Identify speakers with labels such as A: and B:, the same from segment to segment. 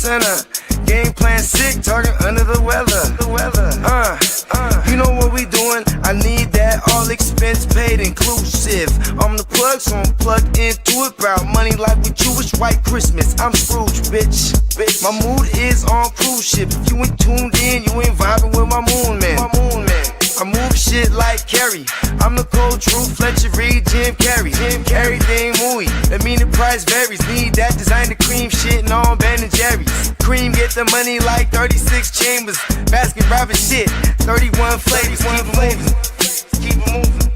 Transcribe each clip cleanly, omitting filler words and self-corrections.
A: center. Game plan sick, target under the weather. You know what we doing? I need that all expense paid inclusive. I'm the plug, so I'm plugged into it. About money like with Jewish white Christmas. I'm Scrooge, bitch. My mood is on cruise ship. If you ain't tuned in, you ain't vibing with my moon man. I move shit like Kerry. I'm the cold truth, Fletcher Reed, Jim Carrey. Everything mooey, that mean the price varies. Need that designer cream shit and all Ben and Jerry's. Cream get the money like 36 chambers. Basket Robbins shit, 31 flavors. Keep it moving.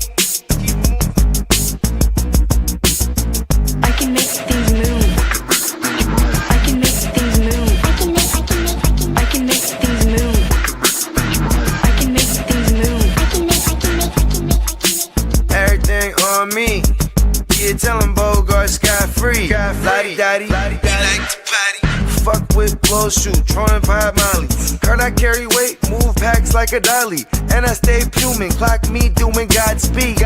A: Keep it moving.
B: I can make things move. I can make things move. I can make things move. I can make things move.
A: Everything on me. Yeah, tell him Bogart scot-free. Lottie-dottie. He like to party. Fuck with blow shoot, throwing 5 Molly. Heard I carry weight, move packs like a dolly. And I stay fuming, clock me doing Godspeed.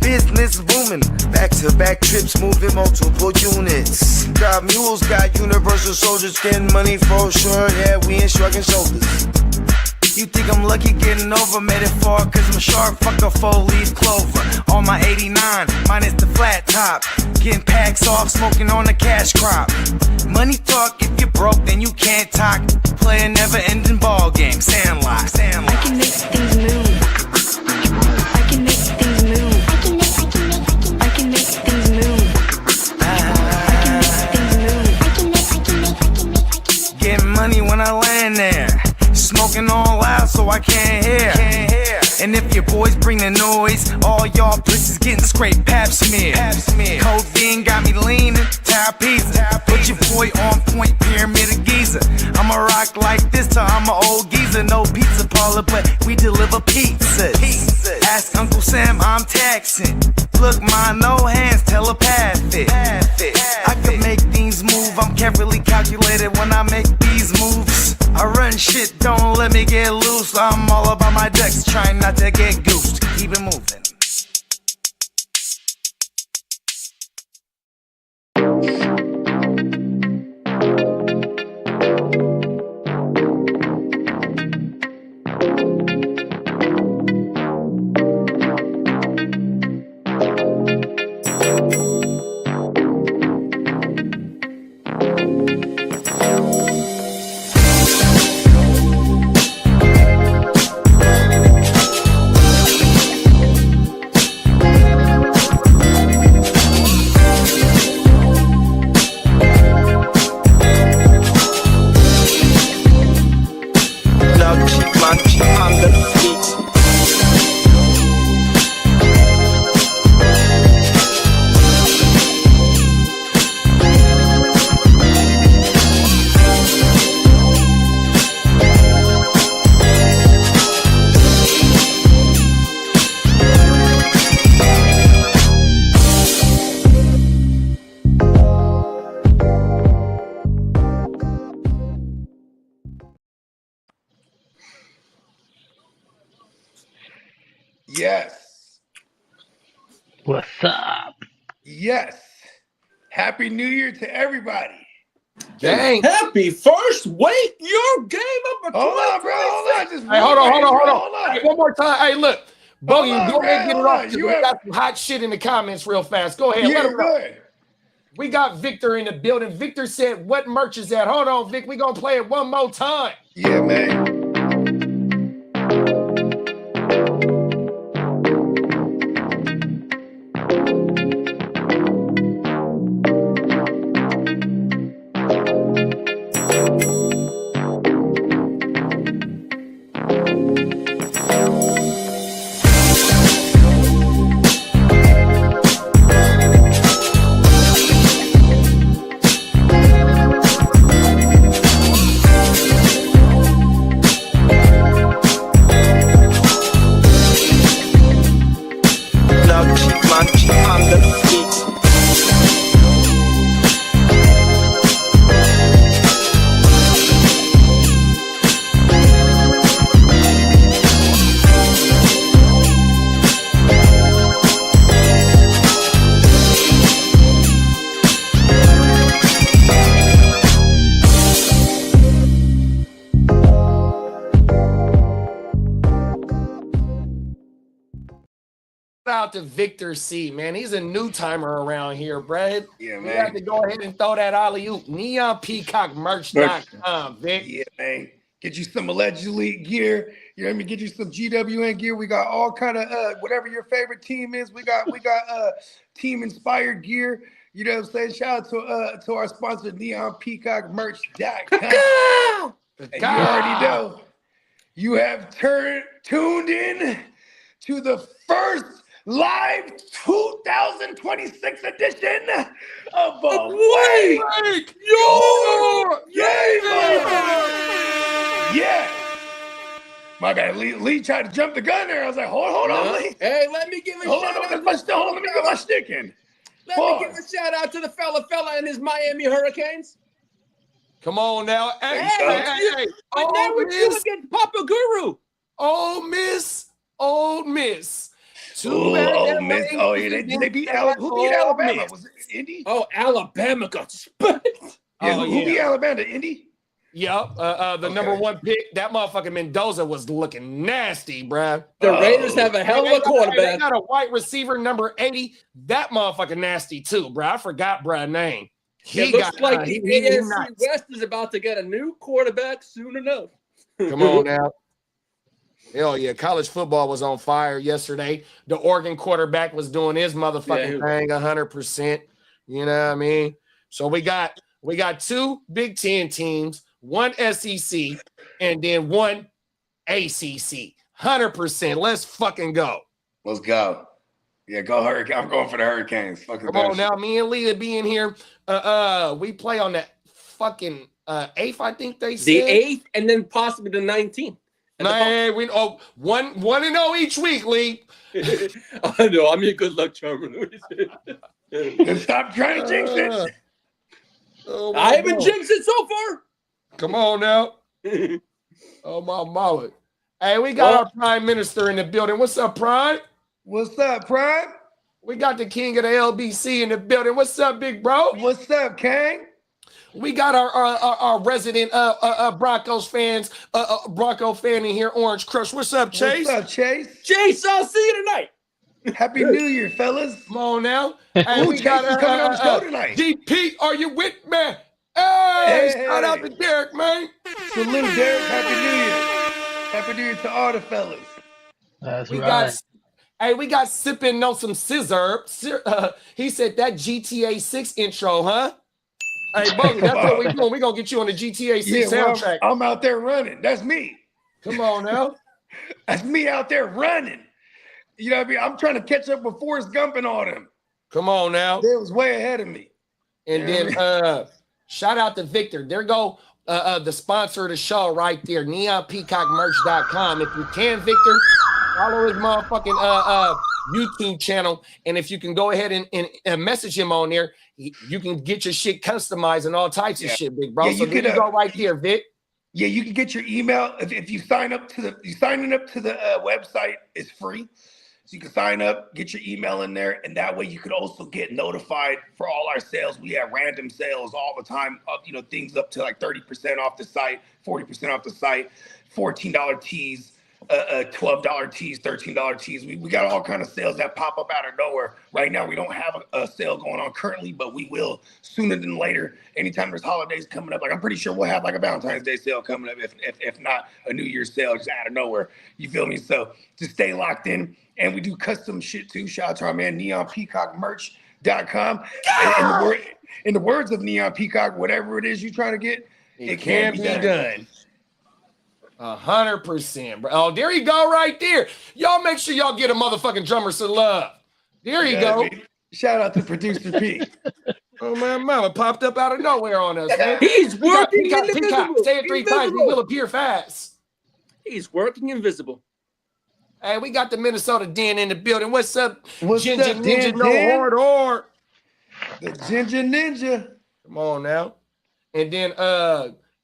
A: Business booming, back-to-back trips, moving multiple units. Got mules, got universal soldiers, getting money for sure. Yeah, we ain't shrugging shoulders. You think I'm lucky getting over, made it far, cause I'm sharp, fuck a 4-leaf clover. On my 89, minus the flat top. Getting packs off, smoking on the cash crop. Money talk, if you're broke, then you can't talk. Play a never-ending ball game, Sandlot.
B: I can make things move. I can make things move. I can make things move.
A: Getting money when I land there. Smoking all loud so I can't hear. And if your boys bring the noise, all y'all bitches getting scraped pap smear. Codeine got me leaning, Pizza. Put your boy on point, pyramid of Giza. I'ma rock like this till I'm an old geezer. No pizza parlor, but we deliver pizzas. Ask Uncle Sam, I'm taxing. Look, my no hands telepathic. I can make things move, I'm carefully calculated when I make these moves. I run shit, don't let me get loose. I'm all about my ducks, trying not to get goosed. Keep it moving.
C: Yes.
D: What's up?
C: Yes. Happy New Year to everybody.
E: Dang. Happy first week. Your game up.
C: Hold on, bro. Hold on.
E: Hey, hold on. Hey, one more time. Hey, look. Bogey, go ahead and get it off. We got some hot shit in the comments real fast. Go ahead. Let him know. We got Victor in the building. Victor said, what merch is that? Hold on, Vic. We're going to play it one more time.
C: Yeah, man.
E: out to Victor C, man. He's a new timer around here, Brad.
C: Yeah, man.
E: You have to go ahead and throw that alley-oop. NeonPeacockMerch.com, Vic.
C: Yeah, man. Get you some allegedly gear. You know what I mean? Get you some GWN gear. We got all kind of whatever your favorite team is. We got team inspired gear. You know what I'm saying? Shout out to our sponsor, NeonPeacockMerch.com. And you already know you have tuned in to the first live 2026 edition of Wake Your Game. Yeah. My guy Lee tried to jump the gun there. I was like, hold on, Lee.
F: Hey, let me give a shout out.
C: Let me get my stick in.
F: Let me give a shout out to the fella and his Miami Hurricanes.
E: Come on now. Hey.
F: But now we're doing against Papa Guru.
E: Old Miss.
C: Old Miss. Oh, yeah, they beat Alabama. Who beat Alabama? Was it Indy?
F: Oh, Alabama got spanked.
C: Who beat Alabama? Indy?
E: Yep. The number one pick, that motherfucking Mendoza was looking nasty, bruh.
F: The Raiders have a hell of a quarterback.
E: They got a white receiver, number 80. That motherfucking nasty too, bruh. I forgot bruh's name.
F: It looks like the AFC West is about to get a new quarterback soon enough.
E: Come on now. Hell yeah, college football was on fire yesterday. The Oregon quarterback was doing his motherfucking thing 100%. You know what I mean? So we got two Big Ten teams, one SEC, and then one ACC. 100%. Let's fucking go.
C: Let's go. Yeah, go Hurricane. I'm going for the Hurricanes. Fucking
E: come on now. Me and Leah be in here. We play on the fucking 8th, I think they said.
F: The 8th and then possibly the 19th.
E: Nah, we 1-0 each week, Lee.
F: I know. I'm your good luck charmer.
C: Stop trying to jinx it.
F: I haven't jinxed it so far.
E: Come on now. Oh, my mullet. Hey, we got our Prime Minister in the building. What's up, Prime?
C: What's up, Prime?
E: We got the king of the LBC in the building. What's up, big bro?
C: What's up, Kang?
E: We got our resident Broncos fans, Bronco fan in here, Orange Crush. What's up, Chase?
C: What's up, Chase?
F: Chase, I'll see you tonight.
C: Happy New Year, fellas.
E: Come on now. Hey, we got
C: coming on the show tonight.
E: DP, are you with me? Hey, shout out to Derek, man.
C: Salute, Derek. Happy New Year. Happy New Year to all the fellas.
D: That's right.
E: We got sipping on some scissor. He said that GTA 6 intro, huh? Hey, Bogey, that's what we're doing. We're going to get you on the GTA 6 soundtrack.
C: I'm out there running. That's me.
E: Come on now.
C: That's me out there running. You know what I mean? I'm trying to catch up with Forrest Gump and all them.
E: Come on now.
C: They was way ahead of me.
E: And then shout out to Victor. There go the sponsor of the show right there, NeonPeacockMerch.com. If you can, Victor, follow his motherfucking YouTube channel. And if you can go ahead and message him on there, you can get your shit customized and all types of shit, big bro. So you can go right there, Vic.
C: Yeah, you can get your email if you signing up to the website. It's free, so you can sign up, get your email in there, and that way you could also get notified for all our sales. We have random sales all the time. Things up to like 30% off the site, 40% off the site, $14 tees. $12 tees, $13 tees. We got all kind of sales that pop up out of nowhere. Right now, we don't have a sale going on currently, but we will sooner than later. Anytime there's holidays coming up, like I'm pretty sure we'll have like a Valentine's Day sale coming up, if not a New Year's sale just out of nowhere. You feel me? So just stay locked in. And we do custom shit too. Shout out to our man NeonPeacockMerch.com. In the words of Neon Peacock, whatever it is you're trying to get, it can be done.
E: 100%, bro. Oh, there you go, right there. Y'all make sure y'all get a motherfucking drummer some love. There you go.
C: Shout out to producer P.
E: Oh man, mama popped up out of nowhere on us, man.
F: He's working
E: invisible. Say it 3 times, he will appear fast.
F: He's working invisible.
E: Hey, we got the Minnesota Den in the building. What's up?
C: What's
E: Ginger
C: up,
E: Ninja?
C: Dan?
E: No hard.
C: The Ginger Ninja.
E: Come on now. And then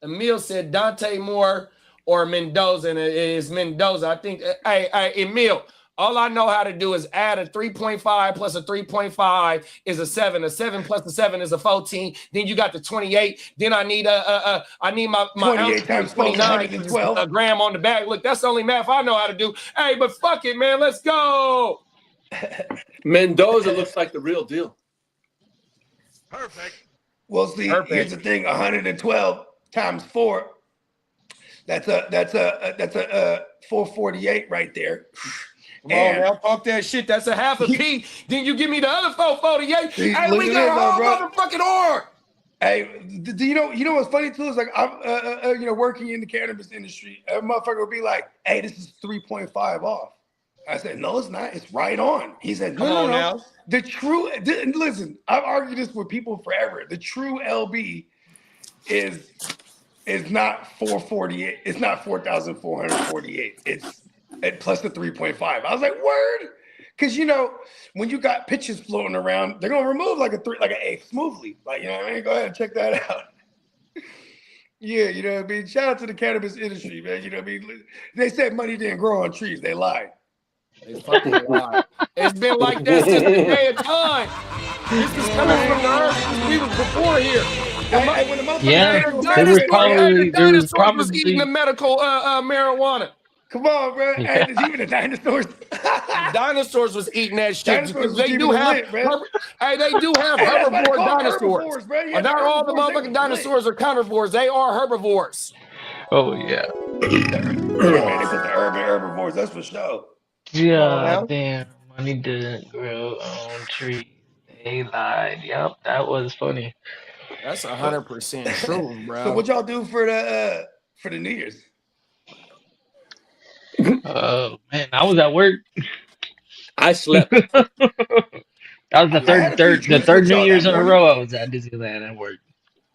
E: Emil said Dante Moore or Mendoza, and it is Mendoza. I think, hey, Emil, all I know how to do is add a 3.5 plus a 3.5 is a 7. A 7 plus a 7 is a 14. Then you got the 28. Then I need my
C: 28 times
E: 29 a gram on the bag. Look, that's the only math I know how to do. Hey, but fuck it, man. Let's go.
F: Mendoza looks like the real deal.
A: Perfect.
C: Well, see, here's the thing: 112 times 4. That's a 448 right there.
E: Come on now, talk that shit. That's a half a P. Then you give me the other 448. Hey, we got a whole motherfucking org.
C: Hey, do you know what's funny too is like I'm working in the cannabis industry. A motherfucker would be like, "Hey, this is 3.5 off." I said, "No, it's not. It's right on." He said, "No, no. The true listen. I've argued this with people forever. The true LB is not 448. It's not 4,448. It's plus the 3.5. I was like, word. Because when you got pitches floating around, they're gonna remove like an eighth smoothly. Like, you know what I mean? Go ahead and check that out. Yeah, you know what I mean? Shout out to the cannabis industry, man. You know what I mean? They said money didn't grow on trees. They lied.
E: They fucking lied. It's been like that since the day of time. This is coming from the earth. We was before here. The dinosaurs was eating the medical marijuana.
C: Come on, bro. Hey, there's even the dinosaurs.
E: Dinosaurs was eating that shit because they do have. They do have herbivore dinosaurs. Not all the motherfucking dinosaurs are carnivores. They are herbivores.
D: Oh yeah.
C: They put the urban herbivores. That's for sure.
D: Yeah, damn. Money didn't grow on trees. They lied. Yep, that was funny.
E: That's 100% true, bro.
C: So what y'all do for the New Year's?
D: Oh man, I was at work.
F: I slept.
D: That was the third New Year's in a row I was at Disneyland at work.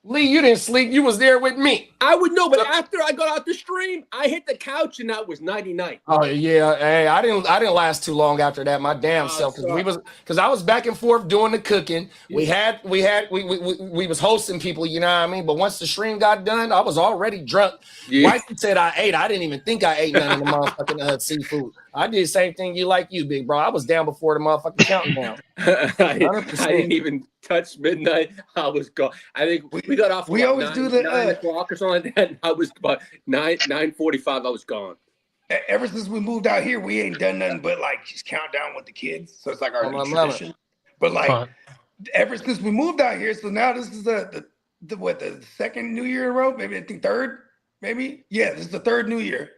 E: Lee, you didn't sleep. You was there with me.
F: I would know, but after I got out the stream, I hit the couch and that was 99.
E: Oh yeah, hey, I didn't last too long after that. My damn self, because I was back and forth doing the cooking. Yeah. We was hosting people, you know what I mean. But once the stream got done, I was already drunk. Yeah. Wifey said I ate. I didn't even think I ate none of the motherfucking seafood. I did the same thing you, big bro. I was down before the motherfucking counting down.
F: I didn't even touch midnight. I was gone. I think we got off.
C: We always do the
F: 9 o'clock or something like that. And I was about 9:45. I was gone.
C: Ever since we moved out here, we ain't done nothing but like just count down with the kids. So it's like our new tradition. But like ever since we moved out here, so now this is the second New Year in a row? Maybe I think third. Maybe this is the third New Year.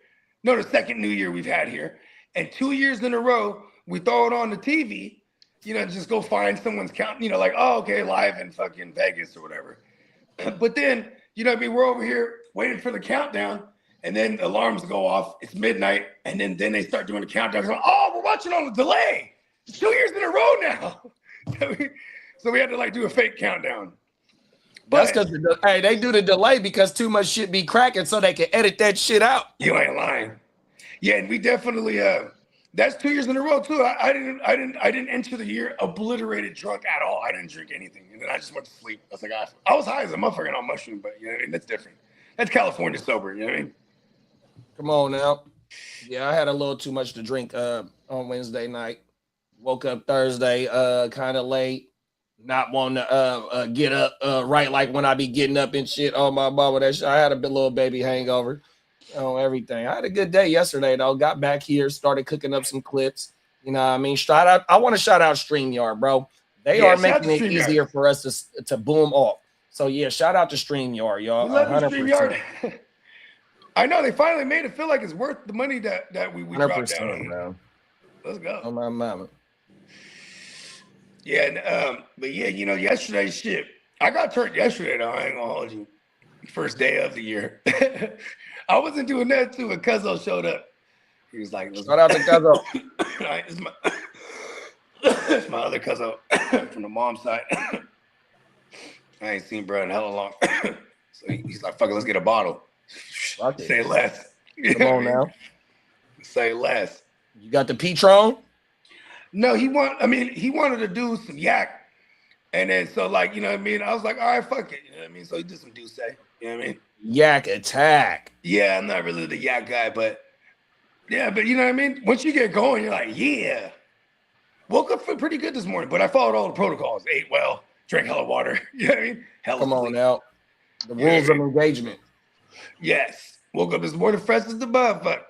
C: No, the second New Year we've had here. And 2 years in a row, we throw it on the TV, just go find someone's count, like, oh, okay, live in fucking Vegas or whatever. But then, we're over here waiting for the countdown, and then alarms go off. It's midnight, and then they start doing the countdown. Oh, we're watching on a delay. It's 2 years in a row now. So we had to do a fake countdown.
E: But that's because they do the delay because too much shit be cracking, so they can edit that shit out.
C: You ain't lying. Yeah, and we definitely that's 2 years in a row too. I didn't enter the year obliterated drunk at all. I didn't drink anything, and then I just went to sleep. I was like, I was high as a motherfucker on mushroom, but that's different. That's California sober. You know what I mean?
E: Come on now. Yeah, I had a little too much to drink on Wednesday night. Woke up Thursday kind of late, not wanting to get up right like when I be getting up and shit. Oh my mama, that shit. I had a little baby hangover. Everything. I had a good day yesterday, though. Got back here, started cooking up some clips. You know what I mean? I want to shout out StreamYard, bro. They are making it easier for us to boom off. So, shout out to StreamYard, y'all. 100%.
C: I know. They finally made it feel like it's worth the money that we dropped down.
E: Bro.
C: Let's go.
E: Oh, my mama.
C: Yeah, but yesterday's shit. I got turned yesterday, though. I ain't going to hold you. First day of the year. I wasn't doing that too when Cuzzo showed up. He was like,
E: shout out to Cuzzo.
C: It's my other Cuzzo from the mom's side. I ain't seen bro in hella long. So he's like, fuck it, let's get a bottle. Say less.
E: Come on now.
C: Say less.
E: You got the Patron?
C: No, he wanted to do some yak. And then so I was like, all right, fuck it. You know what I mean? So he did some Douce. You know what I mean?
E: Yak attack.
C: Yeah, I'm not really the yak guy, but you know what I mean? Once you get going, you're like, yeah. Woke up pretty good this morning, but I followed all the protocols. Ate well, drank hella water. You know what I mean?
E: Come on now. The rules of engagement.
C: Yes. Woke up this morning fresh as the motherfucker.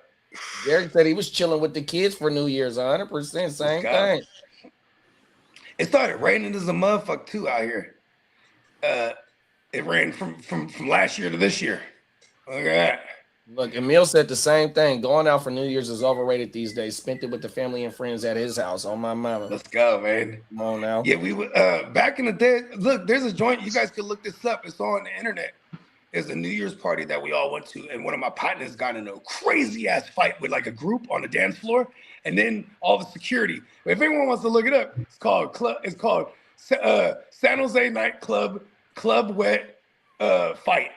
E: Derek said he was chilling with the kids for New Year's. 100%, same thing.
C: It started raining as a motherfucker too out here. It rained from last year to this year. Look at that.
E: Look, Emil said the same thing. Going out for New Year's is overrated these days. Spent it with the family and friends at his house. On my mama.
C: Let's go, man.
E: Come on now.
C: Yeah, we would back in the day. Look, there's a joint. You guys could look this up. It's on the internet. There's a New Year's party that we all went to, and one of my partners got in a crazy ass fight with like a group on the dance floor, and then all the security. If anyone wants to look it up, it's called San Jose Nightclub Club Wet Fight.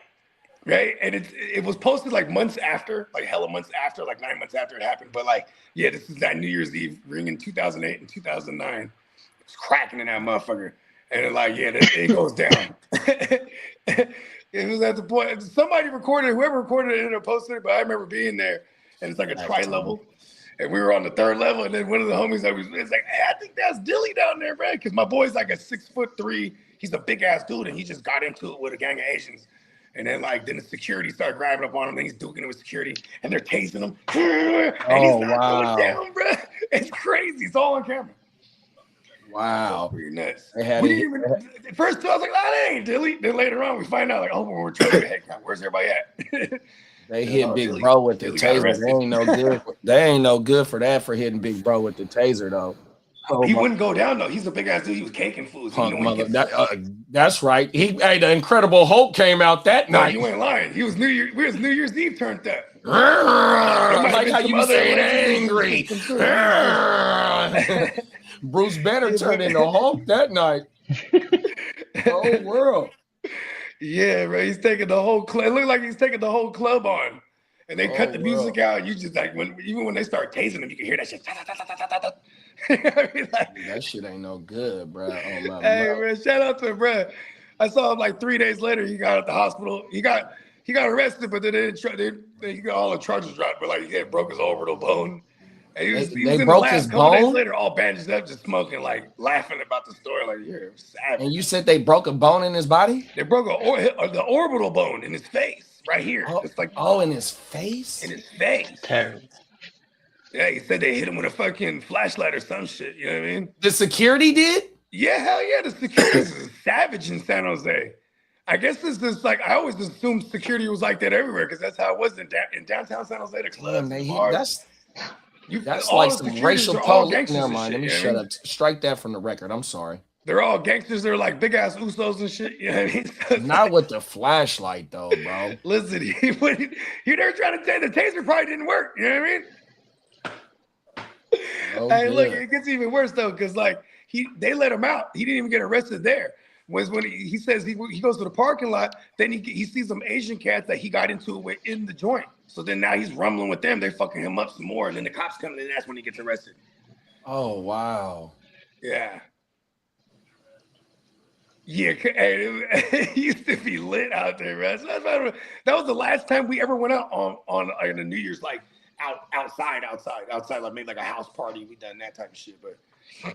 C: Right, and it was posted like months after, like hella months after, like 9 months after it happened. But like, yeah, this is that New Year's Eve ring in 2008 and 2009. It was cracking in that motherfucker, and it like, yeah, it goes down. It was at the point somebody recorded, whoever recorded it ended up posting it, but I remember being there, and it's like a tri-level, and we were on the third level, and then one of the homies it's like, hey, I think that's Dilly down there, man, because my boy's like a 6'3", he's a big ass dude, and he just got into it with a gang of Asians. And then the security started grabbing up on him. Then he's duking it with security, and they're tasing him. And he's not going down, bro. It's crazy. It's all on camera.
E: Wow.
C: Pretty nuts.
E: At
C: first, I was like, that ain't Dilly. Then later on, we find out, like, oh, we're trying to head count. Where's everybody at?
E: They hit Big Bro with the taser. They ain't no good. They ain't no good for that, for hitting Big Bro with the taser, though.
C: Oh, he wouldn't go down though. He's a big ass dude. He was caking foods.
E: That's right. The Incredible Hulk came out that night.
C: You ain't lying. He was New Year's Eve turned up.
E: Like how you say it angry. Bruce Banner turned into Hulk that night. Whole world.
C: Yeah, bro. He's taking the whole club. It looked like he's taking the whole club on. And they cut the music out. You just like even when they start tasing him, you can hear that shit.
E: I mean, that shit ain't no good, bro.
C: Hey, man, shout out to him, bro. I saw him like 3 days later. He got at the hospital. He got arrested, but he got all the charges dropped. But like he had broke his orbital bone. And he was in
E: broke
C: the lab.
E: his
C: Couple
E: bone.
C: days later, all bandaged up, just smoking, like laughing about the story. Like, you're savage.
E: And you said they broke a bone in his body?
C: They broke the orbital bone in his face, right here. It's like
E: in his face.
C: In his face.
D: Terrible.
C: Yeah, he said they hit him with a fucking flashlight or some shit. You know what I mean?
E: The security did?
C: Yeah, hell yeah. The security is savage in San Jose. I guess it's just like, I always assumed security was like that everywhere because that's how it was in downtown San Jose. The clubs,
E: that's like some racial police. Never mind. Let me shut up. Strike that from the record. I'm sorry.
C: They're all gangsters. They're like big ass Usos and shit. You know what I mean? So
E: not with the flashlight though, bro.
C: Listen, you never trying to say the taser probably didn't work. You know what I mean? Hey, look, it gets even worse though, because like they let him out. He didn't even get arrested there. When he says he goes to the parking lot, then he sees some Asian cats that he got into it with in the joint. So then now he's rumbling with them. They're fucking him up some more, and then the cops come, and that's when he gets arrested.
E: Oh wow.
C: Yeah. Yeah, it used to be lit out there, man. So that was the last time we ever went out on a New Year's like outside, like made like a house party. We done that type of shit, but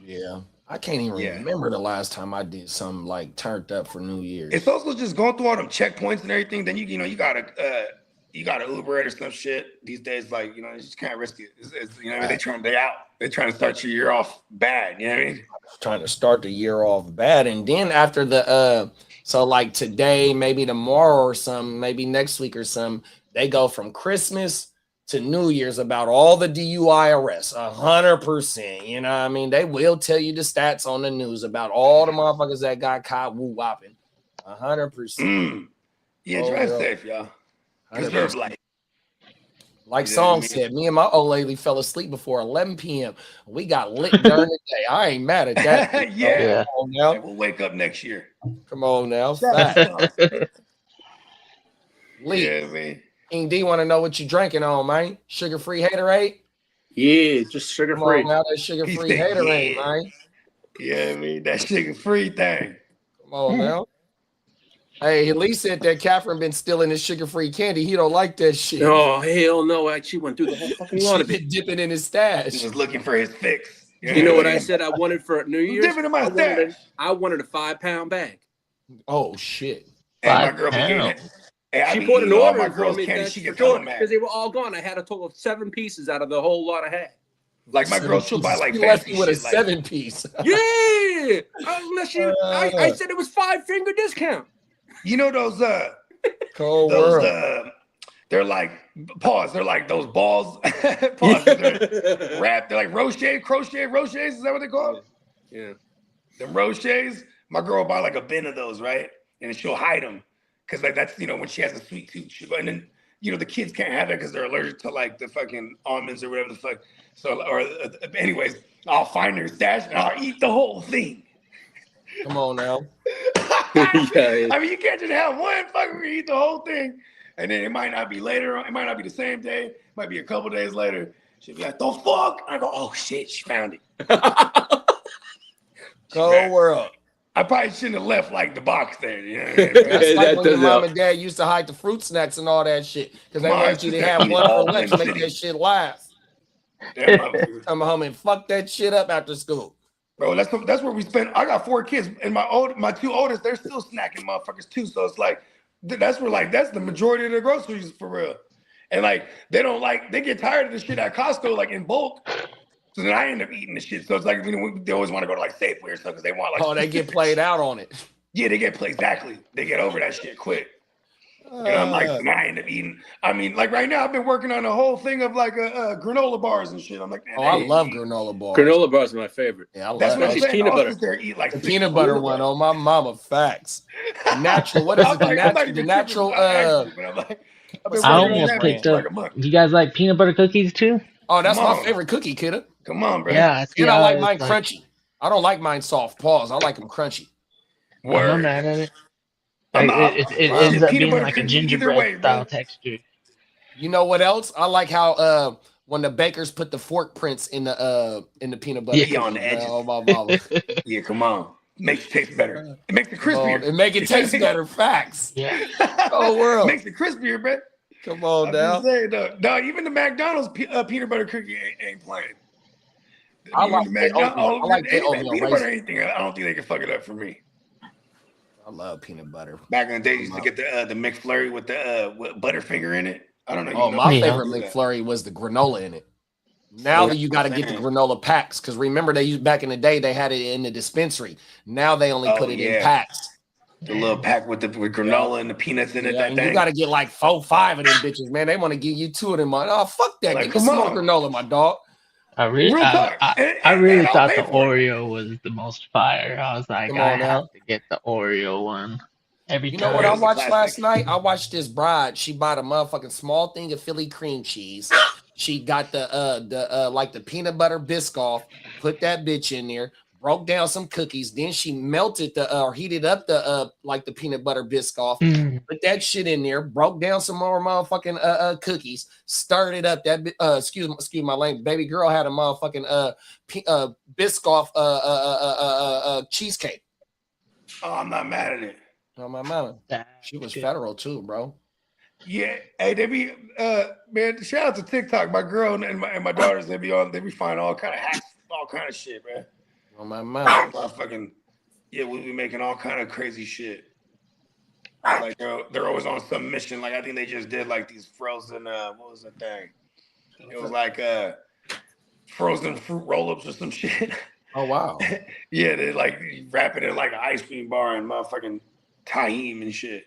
E: yeah, I can't even remember the last time I did something like turned up for New Year's.
C: It's also just going through all them checkpoints and everything. Then you gotta Uber it or some shit these days. Like it's just kind of risky. You know what I mean? They're trying to start your year off bad. You know what I mean?
E: Trying to start the year off bad, and then after the so like today, maybe tomorrow or some, maybe next week or some, they go from Christmas to New Year's about all the DUI arrests, 100%. You know what I mean? They will tell you the stats on the news about all the motherfuckers that got caught woo whopping, 100%.
C: Yeah, drive safe, y'all. Preserve life.
E: Like Song said, me and my old lady fell asleep before 11 p.m. We got lit during the day. I ain't mad at that.
C: Yeah. Come on now. We'll wake up next year.
E: Come on now. Lee. Yeah, man. King D want to know what you drinking on, man. Sugar-free Haterade?
F: Yeah, just sugar-free.
E: Come on now, that sugar-free Haterade, man.
C: Yeah, I mean, that sugar-free thing.
E: Come on now. Hey, Lee said that Catherine been stealing his sugar-free candy. He don't like that shit.
F: Oh, hell no. She went through the whole fucking lot of it.
E: Dipping in his stash.
C: He was looking for his fix.
F: You know what I said I wanted for New Year's?
C: Dipping in my stash.
F: I wanted a 5-pound bag.
E: Oh, shit.
C: And my girl became it.
F: She put an order in for
C: girls
F: me
C: candy, she gets hella mad.
F: because they were all gone. I had a total of 7 pieces out of the whole lot I had.
C: Like my girl, she'll buy like
E: she left
C: fancy
E: you with a
C: shit, like,
E: 7-piece.
F: Yeah, unless you, I said it was 5-finger discount.
C: You know those
E: Cold
C: those
E: world.
C: they're like pause. They're like those balls. Pause. They're wrapped. They're like crochets. Is that what they call?
F: Yeah.
C: Them rochets. My girl will buy like a bin of those, right? And then she'll hide them because like that's when she has a sweet tooth. And then the kids can't have it because they're allergic to like the fucking almonds or whatever the fuck. So anyways, I'll find her stash and I'll eat the whole thing.
E: Come on now.
F: Yeah.
C: I mean, you can't just have one fucking eat the whole thing, and then it might not be later. It might not be the same day. It might be a couple days later. She'll be like, "The fuck!" I go, "Oh shit, she found it."
E: Cold world.
C: I probably shouldn't have left like the box there.
E: That's like
F: That
E: when your
F: does
E: mom
F: help.
E: and dad used to hide the fruit snacks and all that shit because they
C: Come on,
E: wanted you to
C: sister,
E: have
C: eat
E: one
C: all
E: for lunch,
C: them
E: make
C: shitty.
E: that shit last.
C: That motherfucker.
E: Come home and fuck that shit up after school.
C: Bro, that's where we spend. I got 4 kids, and my 2 oldest, they're still snacking motherfuckers too. So it's like that's the majority of their groceries for real. And like they get tired of the shit at Costco like in bulk. So then I end up eating the shit. So it's like they always want to go to like Safeway or something because they want like
E: they get played out on it.
C: Yeah, they get exactly. They get over that shit quick. And I'm like, and I end up eating. I mean, like right now, I've been working on a whole thing of like granola bars and shit. I'm like, man,
E: I love granola bars.
F: Granola bars are my favorite.
E: Yeah, I love
C: That's what I'm
F: Especially
C: saying.
F: peanut
C: I'll
F: butter.
C: sit there and eat like
E: the
C: 6
E: peanut butter
C: granola
E: one
C: bars.
E: on my mama. Facts. Natural. What is it? The natural.
D: I almost picked up. You guys like peanut butter cookies too?
E: Oh, that's my favorite cookie, kiddo.
C: Come on, bro.
D: Yeah,
E: And I like mine crunchy. I don't like mine soft. Pause. I like them crunchy.
D: I'm not mad at it. It
C: Wow.
D: ends up
C: Peanut
D: being
C: butter
D: like a
C: cookie either
D: gingerbread
C: way, bro.
D: style texture.
E: You know what else? I like how when the bakers put the fork prints in the peanut butter.
C: Yeah, on the edges.
E: Oh my mama.
C: Yeah, come on. Makes it taste better. It makes it crispier.
E: It make it taste better. Facts.
D: Yeah.
E: Oh world.
C: Makes it crispier, bro.
E: Come on now.
C: No, even the McDonald's peanut butter cookie ain't playing.
E: I like the oatmeal
C: peanut butter anything. I don't think they can fuck it up for me.
E: I love peanut butter.
C: Back in the day, you used to get the McFlurry with the with Butterfinger in it. I don't know.
E: Oh, my favorite McFlurry was the granola in it. Now that you got to get the granola packs, because remember they used back in the day they had it in the dispensary. Now they only put it in packs.
C: The little pack with granola and the peanuts in it.
E: Yeah, and you got to get like 4, 5 of them bitches, man. They want to give you 2 of them. Oh, fuck that!
C: Like,
E: Get some more granola, my dog.
D: I really thought the Oreo was the most fire. I was like, I have to get the Oreo one. Every time.
E: You know what I watched last night? I watched this bride. She bought a motherfucking small thing of Philly cream cheese. She got the peanut butter Biscoff, put that bitch in there, broke down some cookies. Then she melted or heated up the peanut butter Biscoff, put that shit in there, broke down some more motherfucking cookies, stirred it up. That excuse my language, baby girl had a motherfucking Biscoff cheesecake.
C: Oh, I'm not mad at it.
E: Oh my mama, she was federal too, bro.
C: Yeah, hey, they be man. Shout out to TikTok. My girl and my daughters, they be finding all kind of hacks, all kind of shit, man.
E: Oh my mama,
C: we be making all kind of crazy shit. Like they're always on some mission. Like I think they just did like these frozen. What was the thing? It was like frozen fruit roll-ups or some shit.
E: Oh wow.
C: Yeah, they like wrap it in like an ice cream bar and motherfucking tahini and shit.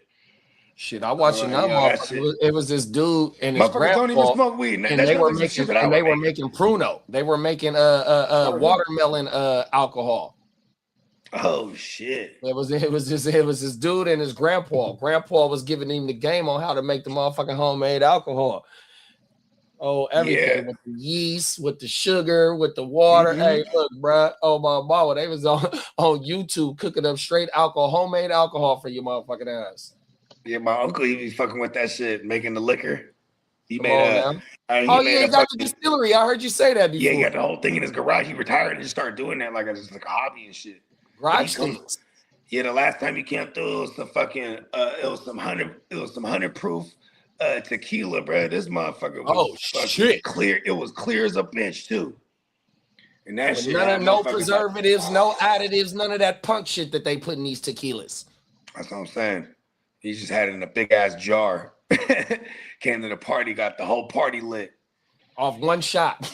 E: Shit, I watched it was this dude and his grandpa.
C: Don't even smoke weed.
E: And they were making Pruno. They were making watermelon alcohol.
C: Oh shit!
E: It was this dude and his grandpa. Grandpa was giving him the game on how to make the motherfucking homemade alcohol. Oh, everything with the yeast, with the sugar, with the water. Hey, look, bro. Oh my mama, they was on YouTube cooking up straight alcohol, homemade alcohol for your motherfucking ass.
C: Yeah, my uncle he be fucking with that shit, making the liquor. He
E: he
C: got
E: the distillery. I heard you say that before.
C: Yeah, he got the whole thing in his garage. He retired and just started doing that like a hobby and shit.
E: Garage things.
C: Yeah, the last time he came through, it was some fucking it was some 100 proof tequila, bro. This motherfucker was
E: shit
C: clear. It was clear as a bench too. And that shit.
E: No preservatives, no additives, none of that punk shit that they put in these tequilas.
C: That's what I'm saying. He just had it in a big ass jar. Came to the party, got the whole party lit
E: off one shot.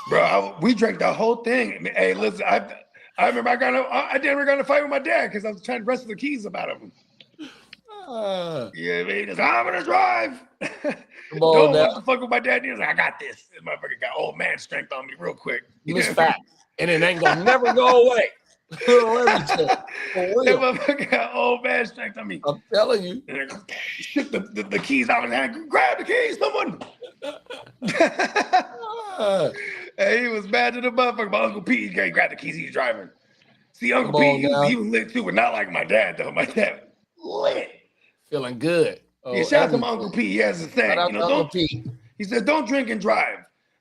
C: Bro, we drank the whole thing. Hey, listen, I remember I never got in a fight with my dad because I was trying to wrestle the keys about him. Yeah, man, I'm gonna drive. Don't want to fuck with my dad. He was like, I got this. This motherfucker got old man strength on me real quick.
E: It's fact, and it ain't gonna never go away.
C: That motherfucker got old man strength on me.
E: I'm telling you.
C: And shook the keys out of his hand. Grab the keys, someone. Hey, he was mad to the motherfucker. My Uncle Pete, he can't grab the keys. He's driving. See, Uncle Pete, he was lit too, but not like my dad though. My dad lit.
E: Feeling good.
C: Yeah, shout out to my Uncle Pete. He has a saying. He said, don't drink and drive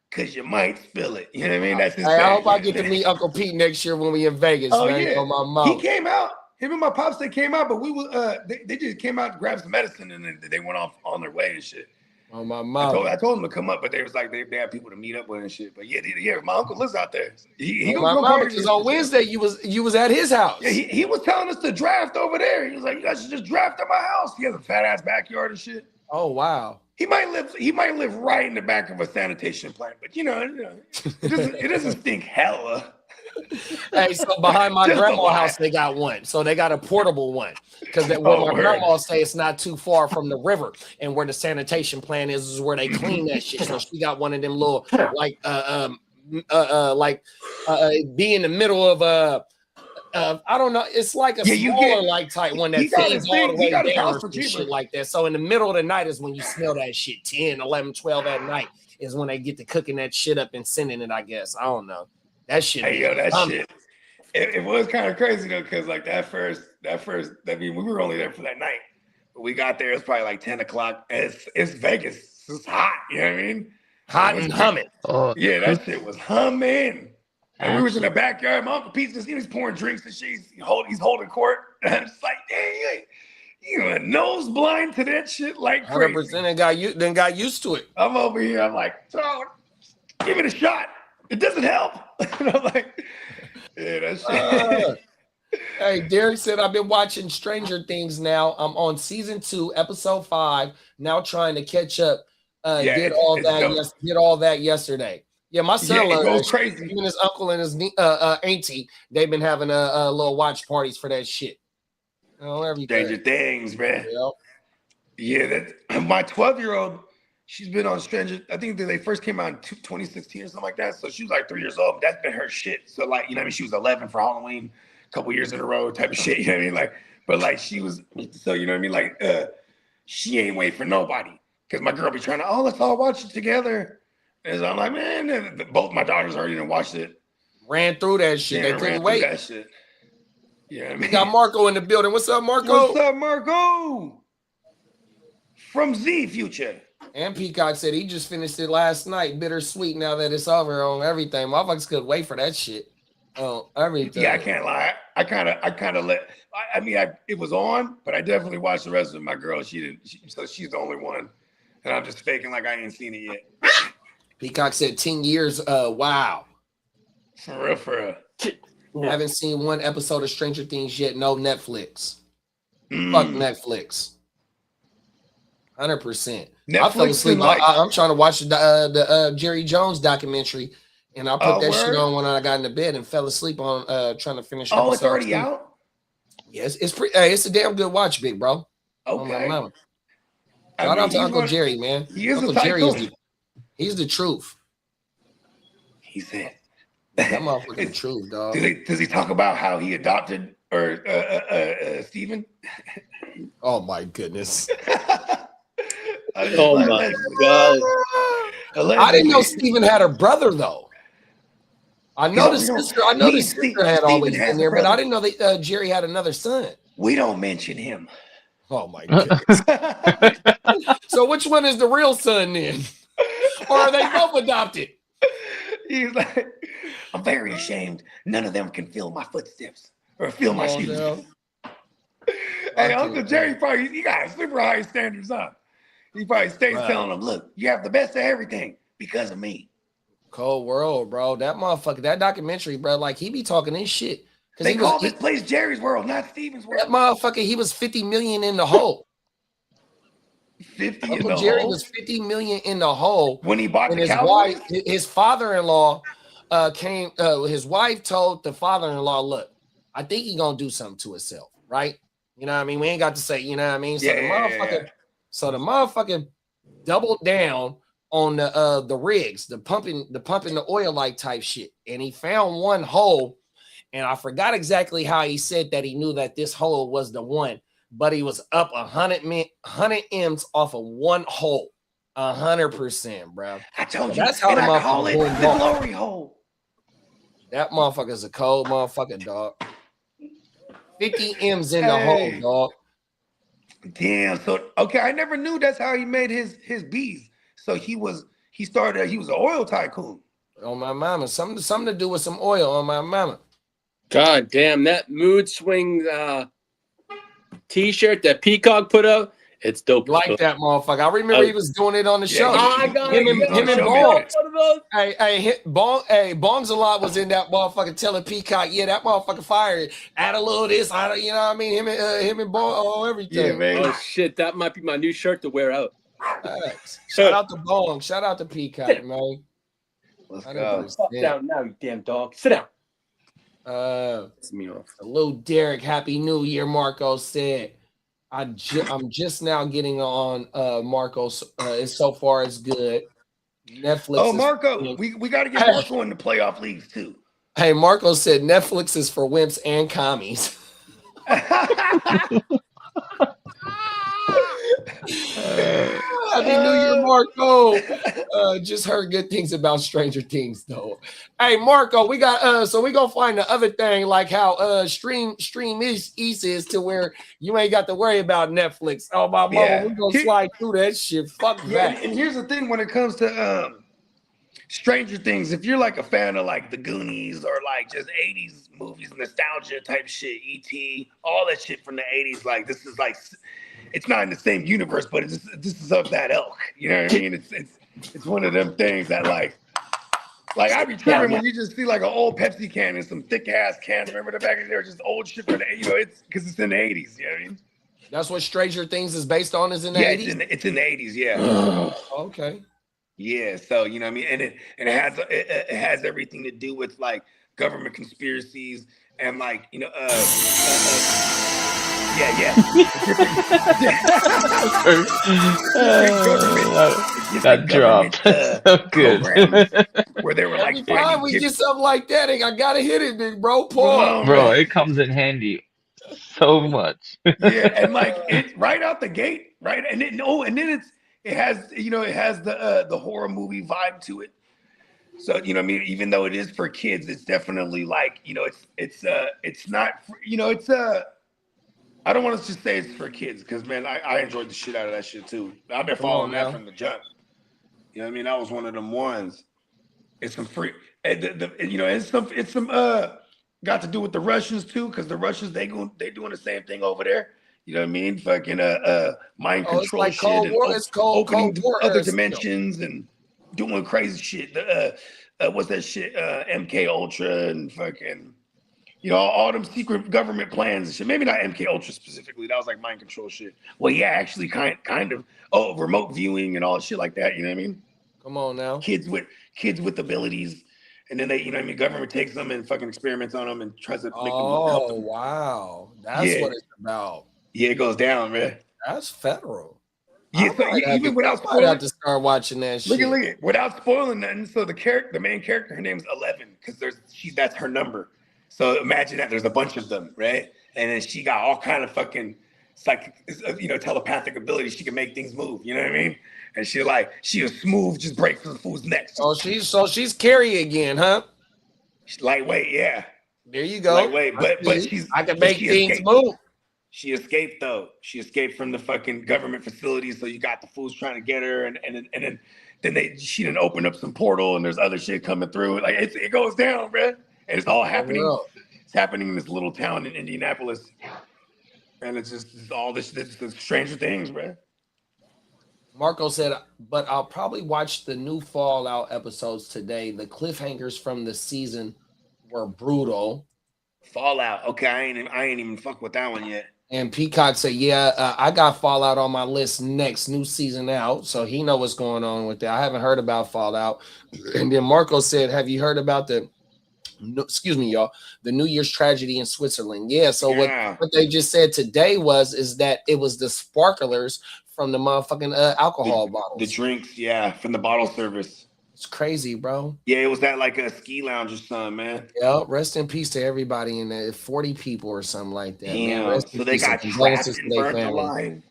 C: because you might spill it. You know what I mean? That's his saying.
E: I hope I get to meet Uncle Pete next year when we in Vegas.
C: Oh,
E: man.
C: yeah.
E: On my mom.
C: He came out. Him and my pops, they came out, but we were they just came out to grab some medicine and then they went off on their way and shit.
E: On my mom.
C: I told them to come up, but they was like they had people to meet up with and shit. But yeah, my uncle lives out there. He
E: my mom, because on Wednesday you was at his house.
C: Yeah, he was telling us to draft over there. He was like, you guys should just draft at my house. He has a fat ass backyard and shit.
E: Oh wow.
C: He might live right in the back of a sanitation plant, but it doesn't stink hella.
E: Hey, so behind my grandma's house, they got one. So they got a portable one because where my grandma say it's not too far from the river, and where the sanitation plant is where they clean that shit. So she got one of them little be in the middle of I don't know. It's like a smaller type one that feeds all the way down or shit like that. So in the middle of the night is when you smell that shit. 10, 11, 12 at night is when they get to cooking that shit up and sending it, I guess. I don't know. That shit.
C: Hey, yo, that shit. It was kind of crazy though, because like that first, I mean, we were only there for that night. But we got there, it's probably like 10 o'clock. It's Vegas. It's hot, you know what I mean?
E: Hot and humming.
C: Oh, yeah, that shit was humming. And we was in the backyard. My Uncle Pete's just, he's pouring drinks and shit. He's holding court. And I'm just like, dang, you a nose blind to that shit like crazy.
E: 100% then got used to it.
C: I'm over here. I'm like, so give it a shot. It doesn't help. And I'm like, yeah, that's shit.
E: Hey, Derek said, I've been watching Stranger Things now. I'm on season 2, episode 5. Now trying to catch up. Did all that yesterday. Yeah, my son goes crazy. Even his uncle and his auntie, they've been having a little watch parties for that shit.
C: Stranger Things, man. Yep. Yeah, my 12-year-old, she's been on Stranger. I think they first came out in 2016 or something like that. So she was like 3 years old. That's been her shit. So like, she was 11 for Halloween, a couple years in a row, type of shit. You know what I mean? Like, but like she was. So you know what I mean? Like, she ain't waiting for nobody because my girl be trying to. Oh, let's all watch it together. And so I'm like, man, both my daughters already done watched it.
E: Ran through that shit. They couldn't wait.
C: That shit. Yeah,
E: we got Marco in the building. What's up, Marco?
C: What's up, Marco? From Z Future.
E: And Peacock said he just finished it last night. Bittersweet now that it's over on everything. Motherfuckers could wait for that shit. Oh, everything.
C: Yeah, I can't lie. I kind of let. It was on, but I definitely watched the rest of my girl. She didn't. So she's the only one, and I'm just faking like I ain't seen it yet.
E: Peacock said 10 years. Wow.
C: For real.
E: Haven't seen one episode of Stranger Things yet. No Netflix. Fuck Netflix. 100%. I fell asleep. I'm trying to watch the Jerry Jones documentary, and I put that shit on when I got into bed and fell asleep on trying to finish.
C: Oh, it's already out?
E: Yes, it's it's a damn good watch, big bro.
C: Okay.
E: Shout out to Uncle Jerry, man. Uncle Jerry he's the truth.
C: He said.
E: That motherfucker the truth, dog.
C: Does he talk about how he adopted Steven?
E: Oh my goodness.
F: Oh my God.
E: I didn't know Steven had a brother though. I know the sister had always been there, but I didn't know that Jerry had another son.
C: We don't mention him.
E: Oh my goodness. So which one is the real son then? Or are they both adopted?
C: He's like, I'm very ashamed. None of them can feel my footsteps or feel my shoes. No. Hey, Uncle Jerry he got super high standards, huh? He probably stays telling them, look, you have the best of everything because of me.
E: Cold world, bro. That motherfucker, that documentary, bro, like he be talking this shit.
C: They call this place Jerry's World, not Steven's World.
E: That motherfucker, he was 50 million in the hole.
C: 50
E: Uncle
C: in the
E: Jerry
C: hole?
E: was 50 million in the hole
C: When he bought
E: and
C: the
E: his
C: Cowboys?
E: wife, his father-in-law came. His wife told the father-in-law, "Look, I think he's gonna do something to himself, right? You know what I mean? We ain't got to say, you know what I mean? So the motherfucker doubled down on the rigs, the pumping the oil like type shit, and he found one hole, and I forgot exactly how he said that he knew that this hole was the one, but he was up 100 M's off of one hole, 100%, bro.
C: I told you
E: that's how the
C: I call
E: motherfucker
C: it
E: boom
C: the
E: ball.
C: glory hole.
E: That motherfucker's a cold motherfucker, dog. 50 M's in the hole, dog.
C: Damn. So okay, I never knew that's how he made his bees. So he was an oil tycoon.
E: On my mama. Something to do with some oil on my mama.
F: God damn, that mood swing t-shirt that Peacock put up, it's dope.
E: Like that motherfucker. I remember he was doing it on the show.
F: I got
E: him and Bong.
F: Hey,
E: Bongs a lot was in that motherfucker telling Peacock, yeah, that motherfucker fired. Add a little of this, you know what I mean? Him and Bong, everything.
C: Yeah, man.
F: Oh shit, that might be my new shirt to wear out.
E: Shout out to Bong. Shout out to Peacock, man.
C: Let's go.
F: Fuck down now, you damn dog. Sit down.
E: It's me off. Hello, Derek. Happy New Year, Marco said. I'm just now getting on Marco. So far it's good. Netflix.
C: Oh, Marco, we got to get Marco in the playoff leagues too.
E: Hey, Marco said Netflix is for wimps and commies. Happy New Year, Marco. Just heard good things about Stranger Things, though. Hey, Marco, we got so we gonna find the other thing, like how Stream East is to where you ain't got to worry about Netflix. Oh my mama, we gonna slide through that shit. Fuck that.
C: And here's the thing: when it comes to Stranger Things, if you're like a fan of like the Goonies or like just 80s movies, nostalgia type shit, E.T., all that shit from the 80s, like this is like, it's not in the same universe, but this is of that ilk. You know what I mean? It's one of them things that like I be tripping when you just see like an old Pepsi can and some thick ass cans. Remember the back there, just old shit from the, it's because it's in the 80s. You know what I mean?
E: That's what Stranger Things is based on. Is in the 80s.
C: It's in the 80s. Yeah.
E: Okay.
C: Yeah, so you know what I mean, and it has everything to do with like government conspiracies and like
D: that dropped. So good.
C: Where they were like,
E: fine, we get something like that. I gotta hit it, big bro. Paul.
D: Bro, it comes in handy so much.
C: Yeah, and like it right out the gate, right, and then it has the horror movie vibe to it. So you know what I mean, even though it is for kids, it's definitely like it's not I don't want to just say it's for kids because man, I enjoyed the shit out of that shit too. I've been following that from the jump. You know what I mean? That was one of them ones. It's some free, it's some got to do with the Russians too, because the Russians they doing the same thing over there. You know what I mean? Fucking mind control
E: like
C: shit and opening
E: Cold
C: other dimensions and doing crazy shit. What's that shit? MK Ultra and fucking, all them secret government plans and shit. Maybe not MK Ultra specifically. That was like mind control shit. Well, yeah, actually, kind of. Oh, remote viewing and all shit like that. You know what I mean?
E: Come on now.
C: Kids with abilities, and then they, government takes them and fucking experiments on them and tries to make them help them.
E: Wow, that's what it's about.
C: Yeah, it goes down, man.
E: That's federal.
C: Yeah, so even without spoiling,
E: I have to start watching that shit.
C: Look at without spoiling nothing. So the main character, her name's 11, because that's her number. So imagine that there's a bunch of them, right? And then she got all kind of fucking psychic, telepathic abilities. She can make things move. You know what I mean? And she a smooth, just break for the fool's neck.
E: So she's Carrie again, huh?
C: She's lightweight, yeah.
E: There you go.
C: Lightweight, but she's
E: I can make things move.
C: She escaped though. She escaped from the fucking government facilities. So you got the fools trying to get her, and then she didn't open up some portal, and there's other shit coming through. Like it goes down, bro. And it's all happening. It's happening in this little town in Indianapolis, and it's all this Stranger Things, bro.
E: Marco said, but I'll probably watch the new Fallout episodes today. The cliffhangers from the season were brutal.
C: Fallout. Okay, I ain't even fuck with that one yet.
E: And Peacock said, "Yeah, I got Fallout on my list next. New season out, so he know what's going on with that. I haven't heard about Fallout." And then Marco said, "Have you heard about the? No, excuse me, y'all. The New Year's tragedy in Switzerland." Yeah. So what they just said today is that it was the sparklers from the motherfucking alcohol bottles,
C: the drinks, from the bottle service.
E: It's crazy, bro.
C: Yeah, it was that like a ski lounge or something, man.
E: Yeah, rest in peace to everybody in there. 40 people or something like that.
C: Damn.
E: Man,
C: So they got trapped and burnt alive.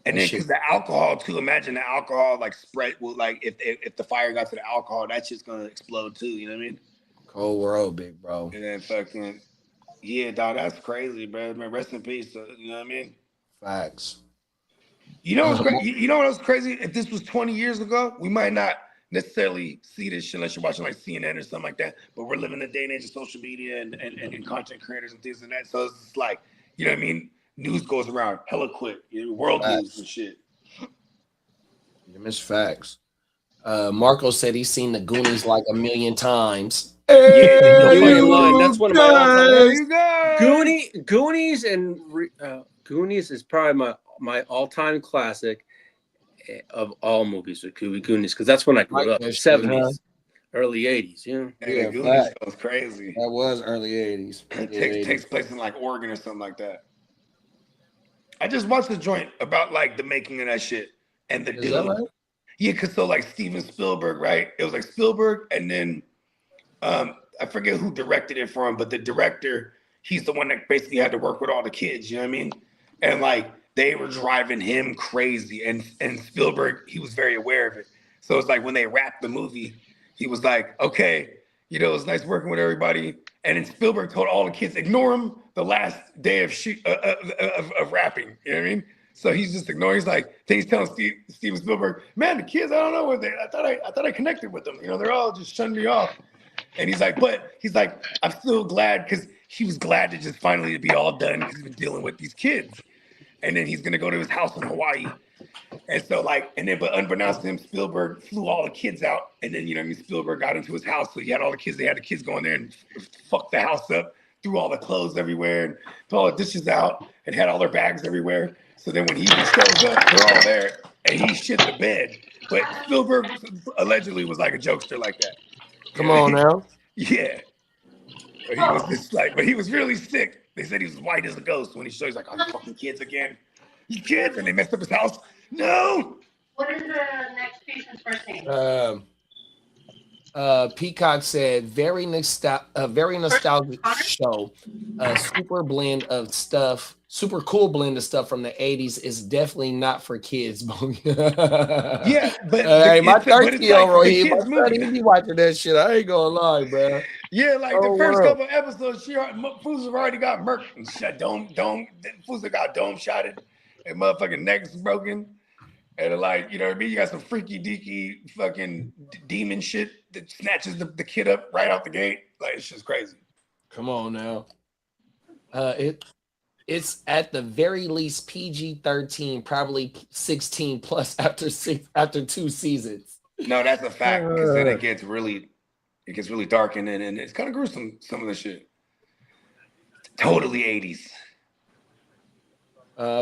C: And then because the alcohol too, imagine the alcohol like spread will like if the fire got to the alcohol, that shit's gonna explode too. You know what I mean?
E: Cold world, big bro.
C: And then fucking dog, that's crazy, bro. Man, rest in peace. You know what I mean?
E: Facts.
C: You know what was crazy? If this was 20 years ago, we might not necessarily see this shit unless you're watching like CNN or something like that. But we're living in a day and age of social media and content creators and things and that. So it's just like, you know what I mean? News goes around hella quick. World news and shit.
E: You miss facts. Marco said he's seen the Goonies like 1 million times.
F: That's one of my all-time. Goonies and Goonies is probably my all-time classic of all movies with Goonies, because that's when I grew up, 70s, early 80s.
C: Yeah, Goonies was crazy.
E: That was early 80s.
C: It takes place in like Oregon or something like that. I just watched the joint about like the making of that shit and the dude. Right? Yeah, because so like Steven Spielberg, right? It was like Spielberg, and then I forget who directed it for him, but the director, he's the one that basically had to work with all the kids. You know what I mean? And like they were driving him crazy, and Spielberg, he was very aware of it. So it's like when they wrapped the movie, he was like, okay, it was nice working with everybody. And then Spielberg told all the kids, ignore him the last day of rapping. You know what I mean? So he's just ignoring. He's like, he's telling Steven Spielberg, man, the kids, I don't know what I thought I connected with them. They're all just shunning me off. And he's like, I'm still glad, because he was glad to just finally be all done because he's been dealing with these kids. And then he's gonna go to his house in Hawaii. And so but unbeknownst to him, Spielberg flew all the kids out. And then, Spielberg got into his house. So he had all the kids. They had the kids go in there and fuck the house up, threw all the clothes everywhere and threw all the dishes out and had all their bags everywhere. So then when he shows up, they're all there and he shit the bed. But Spielberg allegedly was like a jokester like that.
E: Come on now.
C: Yeah. But he was just like, but he was really sick. They said he was white as a ghost when he shows like, oh, fucking kids again. You kids, and they messed up his house. No.
G: What is the next patient's first name?
E: Peacock said, very nostalgic show. Super cool blend of stuff from the 80s is definitely not for kids.
C: Yeah, but
E: my 30-year-old he be watching that shit. I ain't gonna lie, bro.
C: Yeah, like the first couple episodes, Fusa already got murked and shot. Fusa got dome shotted, and motherfucking necks broken. And like, you know what I mean? You got some freaky deaky fucking demon shit that snatches the kid up right out the gate. Like, it's just crazy.
E: Come on now. It's at the very least PG-13, probably 16 plus after 2 seasons.
C: No, that's a fact, because then it gets really dark and it's kind of gruesome, some of the shit. Totally 80s.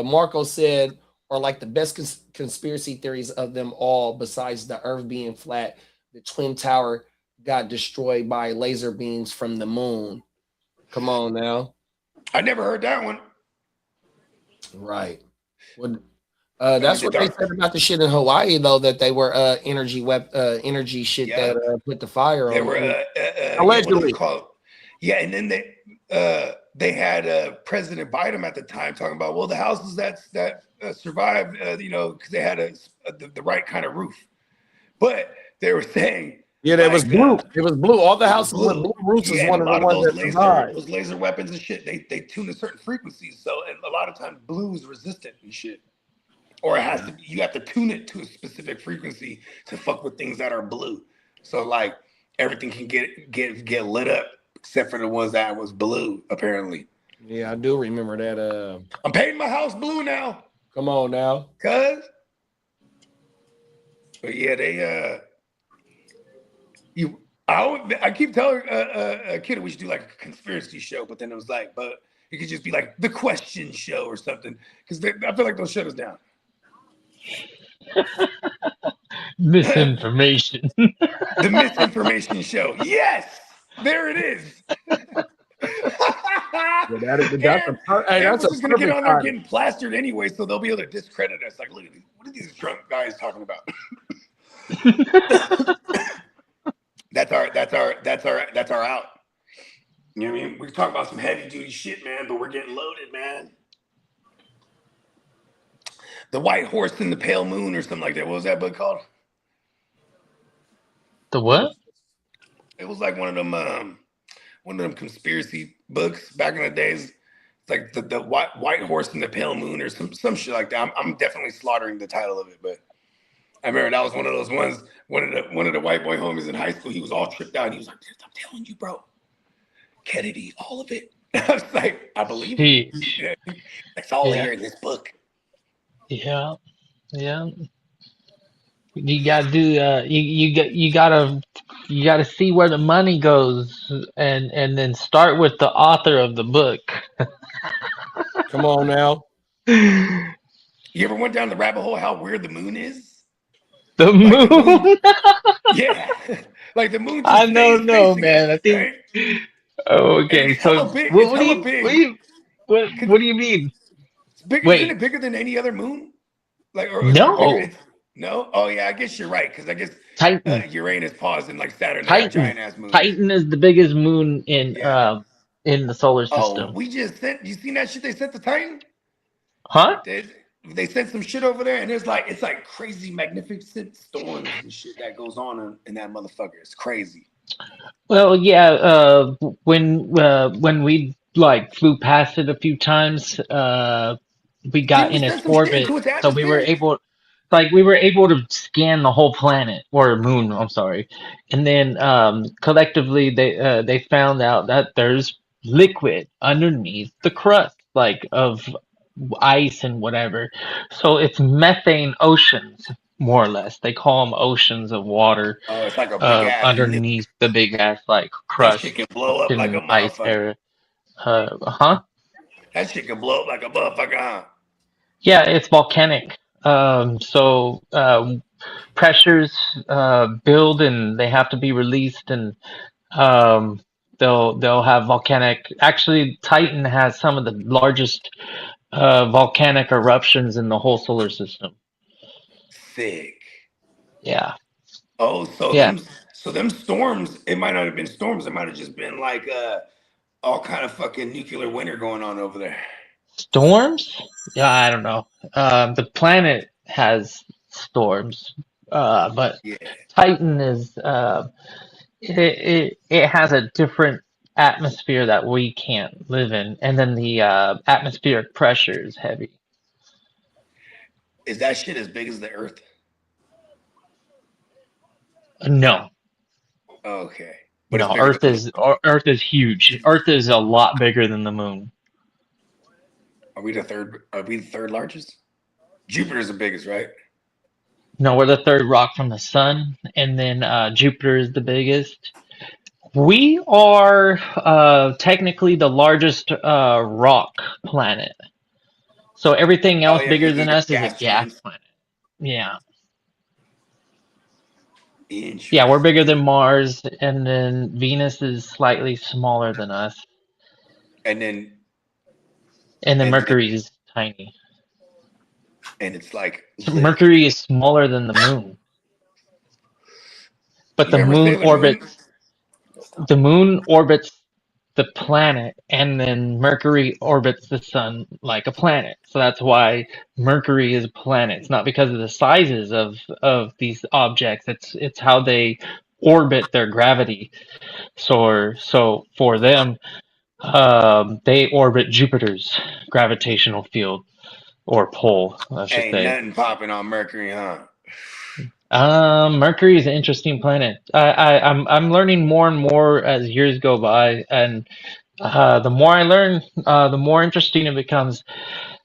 E: Marco said, or like the best conspiracy theories of them all, besides the Earth being flat, the Twin Tower got destroyed by laser beams from the moon. Come on now.
C: I never heard that one.
E: Right. That's what they said about the shit in Hawaii, though, that they were energy shit that put the fire on.
C: They were
E: allegedly.
C: And then they had President Biden at the time talking about, well, the houses that survived, because they had the right kind of roof. But they were saying,
E: yeah, it was blue. It was blue. All the houses with blue roofs is one of the ones that survived.
C: Those laser weapons and shit, they tune to certain frequencies. So, and a lot of times blue is resistant and shit. Or you have to tune it to a specific frequency to fuck with things that are blue. So like everything can get lit up except for the ones that was blue, apparently.
E: Yeah, I do remember that.
C: I'm painting my house blue now.
E: Come on now.
C: But yeah, I keep telling Kid we should do like a conspiracy show, but then it was like, but It could just be like the question show or something, because I feel like they'll shut us down.
D: Misinformation.
C: The misinformation show. Yes, there it is. That's just gonna get on there getting plastered anyway, so they'll be able to discredit us. Like, look at these, what are these drunk guys talking about? That's our out. You know what I mean? We can talk about some heavy duty shit, man, but we're getting loaded, man. The White Horse and the Pale Moon or something like that. What was that book called?
D: The what?
C: It was like one of them conspiracy books back in the days. It's like the White Horse and the Pale Moon or some shit like that. I'm definitely slaughtering the title of it, but I remember that was one of those ones. One of the white boy homies in high school, he was all tripped out. He was like, "I'm telling you, bro, Kennedy, all of it." I was like, "I believe it. That's all here in this book."
D: Yeah. You gotta do. You gotta see where the money goes, and then start with the author of the book.
E: Come on now.
C: You ever went down the rabbit hole how weird the moon is?
D: The moon?
C: Yeah. Like the moon just
D: I don't know, man.
C: Us,
D: I think.
C: Right?
D: Okay, so what do you mean?
C: It's big,
D: Wait.
C: isn't it bigger than any other moon? Like, or
D: no.
C: No? Oh yeah, I guess you're right, because I guess
D: Titan.
C: Uranus paused and like Saturn,
D: Titan.
C: giant ass moon.
D: Titan is the biggest moon in the solar system.
C: Oh, we just sent. You seen that shit they sent to Titan?
D: Huh?
C: They sent some shit over there, and it's like crazy, magnificent storms and shit that goes on in that motherfucker. It's crazy.
D: Well, yeah. When we like flew past it a few times, we got in its orbit, so we were able to scan the whole planet or moon. I'm sorry, and then collectively they found out that there's liquid underneath the crust, like of ice and whatever. So it's methane oceans, more or less. They call them oceans of water.
C: Oh, it's like a big ass
D: underneath the big ass like crust.
C: That shit can blow up like a
D: ice area. Huh?
C: That shit can blow up like a motherfucker, huh?
D: Yeah, it's volcanic. So pressures build and they have to be released, and they'll have volcanic. Actually, Titan has some of the largest volcanic eruptions in the whole solar system.
C: Sick.
D: Yeah.
C: Oh, so them storms, it might not have been storms, it might have just been like all kind of fucking nuclear winter going on over there.
D: Storms? Yeah, I don't know. The planet has storms, but Titan is it has a different atmosphere that we can't live in, and then the atmospheric pressure is heavy.
C: Is that shit as big as the Earth?
D: No.
C: Okay.
D: But no, Earth is huge. Earth is a lot bigger than the moon.
C: Are we the third largest? Jupiter's the biggest, right?
D: No, we're the third rock from the sun, and then Jupiter is the biggest. We are technically the largest rock planet. So everything else bigger than us is a gas planet. Yeah. Yeah, we're bigger than Mars, and then Venus is slightly smaller than us.
C: And then
D: Mercury is tiny.
C: And it's like
D: Mercury is smaller than the moon. But the moon orbits the planet, and then Mercury orbits the sun like a planet. So that's why Mercury is a planet. It's not because of the sizes of these objects. It's how they orbit their gravity. So for them, they orbit Jupiter's gravitational field or pole, I should say.
C: Ain't nothing popping on Mercury, huh?
D: Mercury is an interesting planet. I'm learning more and more as years go by, and the more I learn, the more interesting it becomes.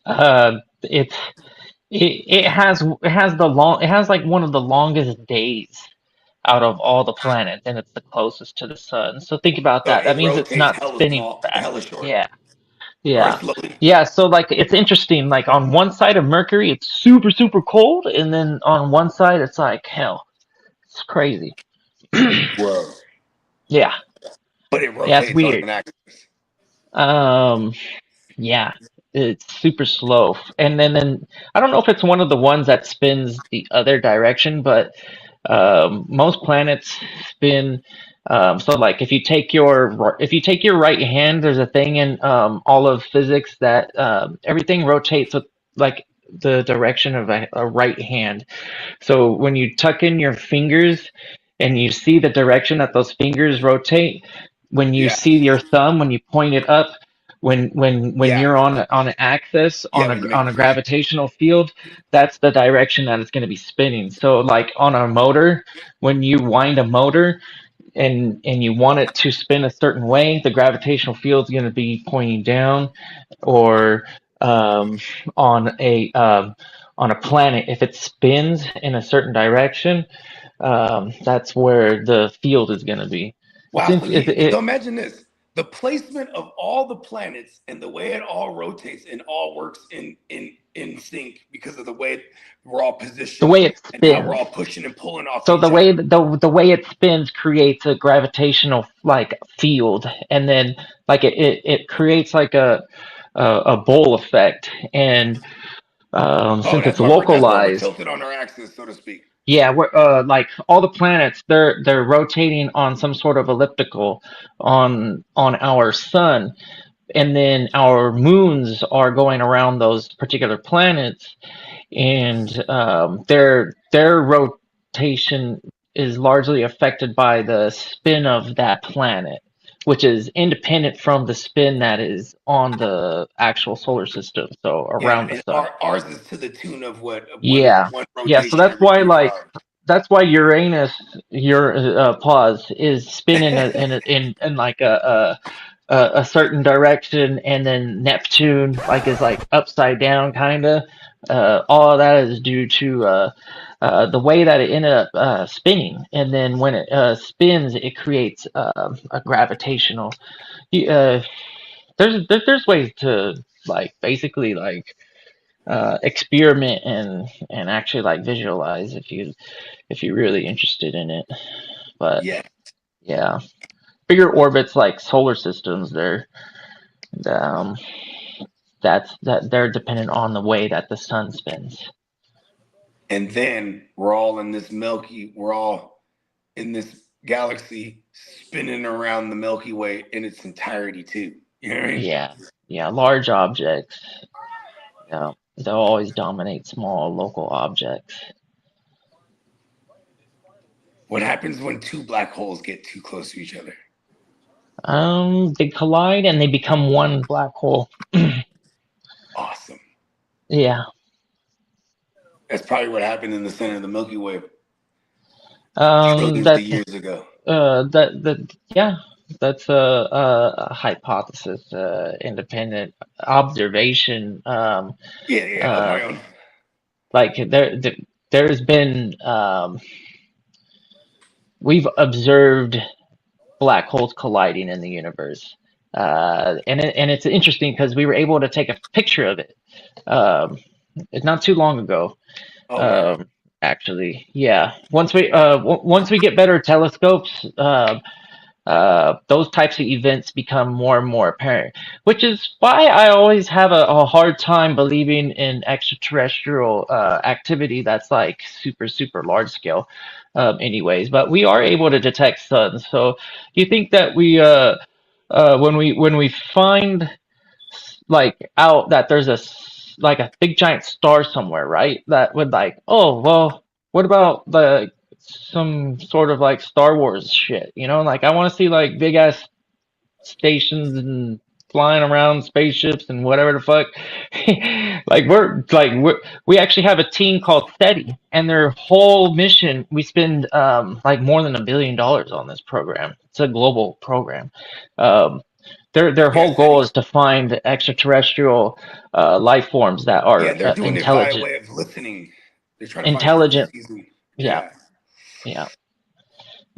D: It has like one of the longest days out of all the planets, and it's the closest to the sun. So think about that. That means it's not spinning fast. Yeah.
C: Very
D: Yeah.
C: slowly.
D: Yeah, so like it's interesting. Like on one side of Mercury, it's super, super cold, and then on one side, it's like hell. It's crazy.
C: Whoa.
D: Yeah.
C: But it
D: Yeah, it's
C: rotates on
D: weird.
C: an axis.
D: Um, yeah, it's super slow. And then I don't know if it's one of the ones that spins the other direction, but most planets spin. So like if you take your right hand, there's a thing in all of physics that everything rotates with like the direction of a right hand. So when you tuck in your fingers and you see the direction that those fingers rotate, when you
C: Yeah.
D: see your thumb, when you point it up, when
C: Yeah.
D: you're on an axis
C: Yeah, when you make
D: on
C: the
D: a
C: position.
D: gravitational field, that's the direction that it's going to be spinning. So like on a motor, when you wind a motor, and you want it to spin a certain way, the gravitational field is going to be pointing down, or um, on a planet, if it spins in a certain direction, that's where the field is going to be.
C: Wow. So imagine this. The placement of all the planets and the way it all rotates and all works in sync because of the way we're all
D: the
C: positioned
D: way it
C: and how we're
D: spins.
C: all pushing and pulling off
D: So
C: each other.
D: the way it spins creates a gravitational like field, and then like it creates like a bowl effect, and
C: Oh,
D: since it's
C: that's why we're
D: localized,
C: tilted on our axis, so to speak.
D: yeah, we're like all the planets, they're rotating on some sort of elliptical on our sun, and then our moons are going around those particular planets, and their rotation is largely affected by the spin of that planet, which is independent from the spin that is on the actual solar system, so
C: Yeah,
D: around the
C: and
D: sun.
C: ours is to the tune of what of
D: Yeah,
C: one
D: yeah. So
C: rotation every 25.
D: that's why Uranus, your pause is spinning in like a certain direction, and then Neptune like is like upside down kind of. All of that is due to the way that it ended up spinning, and then when it spins, it creates a gravitational. Uh, there's ways to like basically like experiment and actually like visualize if you're really interested in it. But
C: Yeah.
D: yeah, bigger orbits like solar systems, um, that they're dependent on the way that the sun spins.
C: And then we're all in this galaxy spinning around the Milky Way in its entirety too. You know what I mean?
D: Yeah, yeah, large objects. Yeah, they'll always dominate small local objects.
C: What happens when two black holes get too close to each other?
D: They collide and they become one black hole.
C: Awesome.
D: Yeah.
C: That's probably what happened in the center of the Milky Way trillions of
D: That's
C: years ago.
D: yeah, that's a hypothesis, independent observation.
C: Yeah, of
D: Uh,
C: my own.
D: like there's been we've observed black holes colliding in the universe, and it's interesting because we were able to take a picture of it, not too long ago.
C: Oh, word.
D: Actually, yeah. Once we get better telescopes, those types of events become more and more apparent, which is why I always have a hard time believing in extraterrestrial activity that's like super, super large scale, anyways. But we are able to detect suns. So do you think that when we find like out that there's like a big giant star somewhere, right? That would like, oh well, what about the some sort of like Star Wars shit, you know? Like I want to see like big ass stations and flying around spaceships and whatever the fuck. We actually have a team called SETI, and their whole mission, we spend like more than $1 billion on this program. It's a global program. Um, their
C: Yeah,
D: whole goal
C: SETI.
D: is to find extraterrestrial life forms that
C: Yeah,
D: are
C: they're doing it by
D: intelligent.
C: way of listening. They're trying to find
D: Intelligent,
C: frequencies.
D: yeah,
C: Yeah.
D: yeah.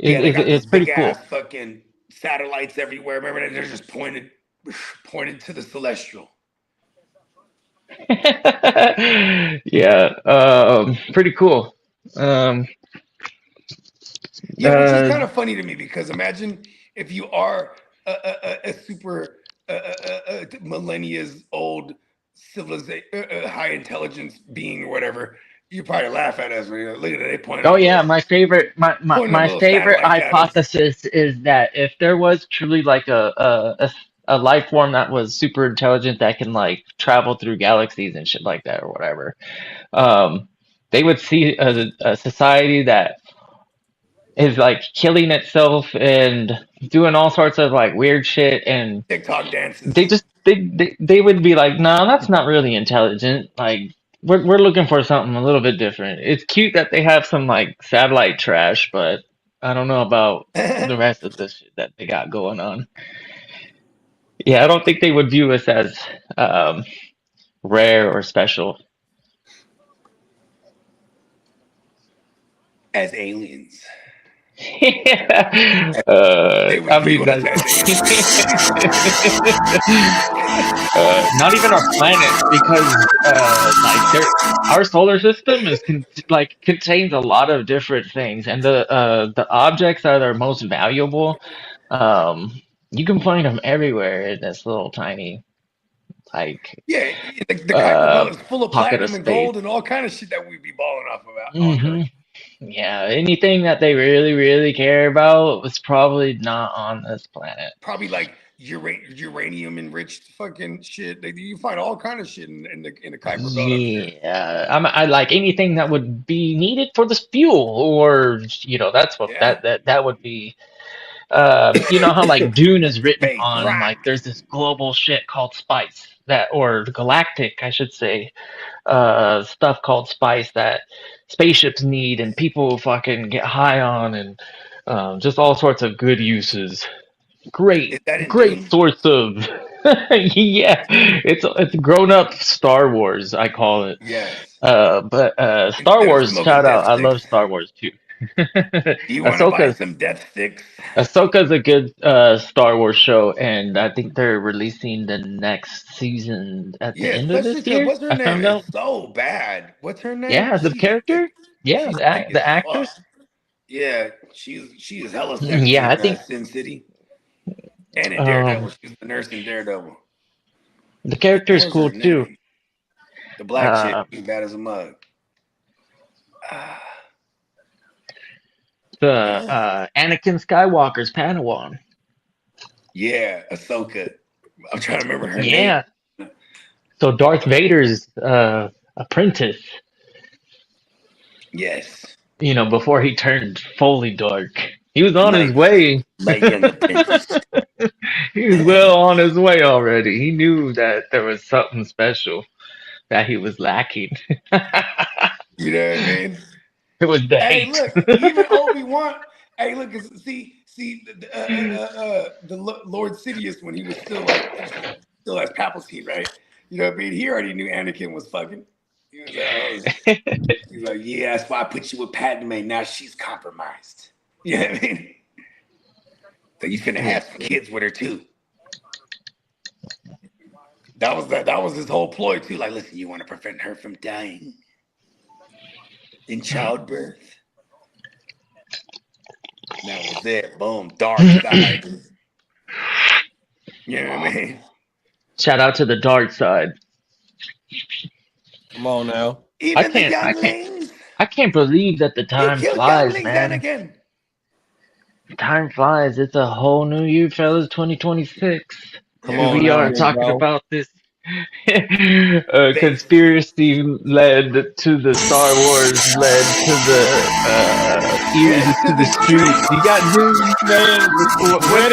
C: Yeah, they got these
D: It's pretty
C: big
D: cool.
C: ass fucking satellites everywhere. Remember that they're just pointed. pointed to the celestial.
D: Yeah, pretty cool.
C: Yeah, which is kind of funny to me because imagine if you are a super millennia's old civilization, high intelligence being or whatever. You probably laugh at us when you're like, look at it. They pointed.
D: Oh yeah, my favorite
C: little
D: favorite
C: satellites at us.
D: hypothesis is that if there was truly like a life form that was super intelligent that can like travel through galaxies and shit like that or whatever, they would see a society that is like killing itself and doing all sorts of like weird shit, and
C: TikTok dances.
D: they would be like, no, that's not really intelligent. Like we're looking for something a little bit different. It's cute that they have some like satellite trash, but I don't know about the rest of this shit that they got going on. Yeah, I don't think they would view us as rare or special.
C: As aliens.
D: Yeah. I mean, that, not even our planet, because our solar system is contains a lot of different things, and the objects that are most valuable, you can find them everywhere in this little tiny the
C: Kuiper Belt is full of
D: pocket
C: platinum
D: of
C: and
D: space.
C: gold and all kind of shit that we'd be balling off about.
D: Mm-hmm. Yeah, anything that they really, really care about was probably not on this planet.
C: Probably like uranium enriched fucking shit. You find all kind of shit in the Kuiper Belt.
D: Yeah, I like anything that would be needed for this fuel, or that's what that would be. You know how like Dune is written on like there's this global shit called spice or galactic, I should say, stuff called spice that spaceships need and people fucking get high on, and just all sorts of good uses. Great source of yeah, it's grown up Star Wars, I call it.
C: Yes.
D: But Star Wars, shout out. I love Star Wars too.
C: You want to buy some death sticks?
D: Ahsoka's a good Star Wars show, and I think they're releasing the next season at the end of this year.
C: What's her name? It's so bad. What's her name?
D: Yeah, the character. Yeah, the actress.
C: Yeah, she is hella sexy.
D: Yeah, I think
C: Sin City. And in Daredevil, she's the nurse in Daredevil.
D: The character is cool too.
C: The black chick, she's bad as a mug.
D: The Anakin Skywalker's Padawan.
C: Yeah, Ahsoka. I'm trying to remember her name.
D: Yeah. So Darth Vader's apprentice.
C: Yes.
D: Before he turned fully dark. He was on his way. He was well on his way already. He knew that there was something special that he was lacking.
C: You know what I mean?
D: It was the hate.
C: Look, even Obi-Wan. Hey, look, see the Lord Sidious when he was still as Palpatine, right? You know what I mean? He already knew Anakin was fucking. He was like, yeah, that's why I put you with Padme. Now she's compromised. You know what I mean? So you finna have some kids with her too. That was his whole ploy too. Like, listen, you want to prevent her from dying in childbirth. That was it. Boom. Dark side. You know what I mean?
D: Shout out to the dark side.
E: Come on now.
C: I
D: can't believe that the time flies, man.
C: Anakin.
D: Time flies. It's a whole new year, fellas. 2026. We are talking about this conspiracy led to the Star Wars, led to the ears to the streets. You got news, man. What's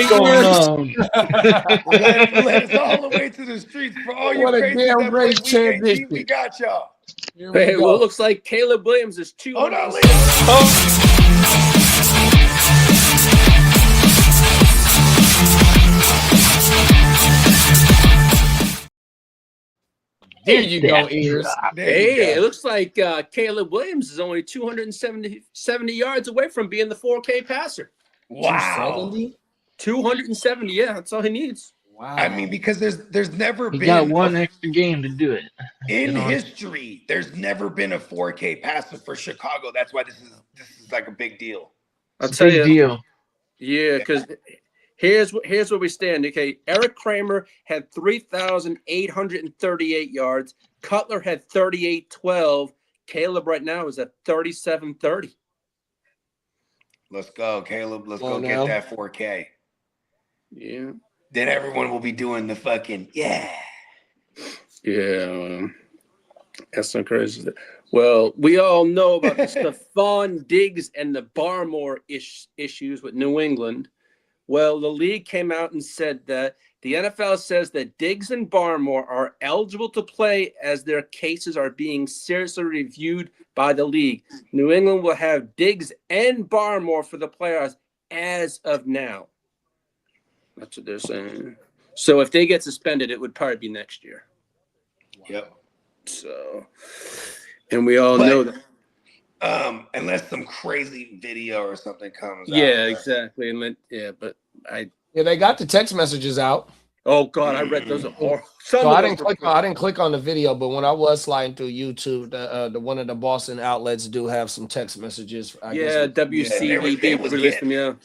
D: going on?
C: Led us all the way to the streets for all you crazy
E: damn great transition.
C: We got y'all.
F: Hey, well, it looks like Caleb Williams is 2.
C: Oh no,
E: There you go, ears.
F: It looks like Caleb Williams is only 270 yards away from being the 4K passer.
C: Wow.
F: 270? 270, yeah, that's all he needs.
C: Wow. I mean, because there's never been.
D: He got one extra game to do it.
C: In history, there's never been a 4K passer for Chicago. That's why this is like a big deal.
F: I'll tell you. Deal. Yeah, because here's where we stand. Okay, Eric Kramer had 3,838 yards. Cutler had 3,812. Caleb right now is at 3,730.
C: Let's go, Caleb. Let's go get that 4K.
F: Yeah.
C: Then everyone will be doing the fucking
F: Yeah, that's so crazy. Well, we all know about the Stephon Diggs and the Barmore issues with New England. Well, the league came out and said that the NFL says that Diggs and Barmore are eligible to play as their cases are being seriously reviewed by the league. New England will have Diggs and Barmore for the playoffs as of now. That's what they're saying. So if they get suspended, it would probably be next year.
C: Yep.
F: So, and we all know that.
C: Unless some crazy video or something comes out.
F: Yeah, exactly. And
E: they got the text messages out.
F: Oh God, I read those are horrible.
E: So I didn't click on the video, but when I was sliding through YouTube, the one of the Boston outlets do have some text messages.
F: I guess WCVB released them. Yeah.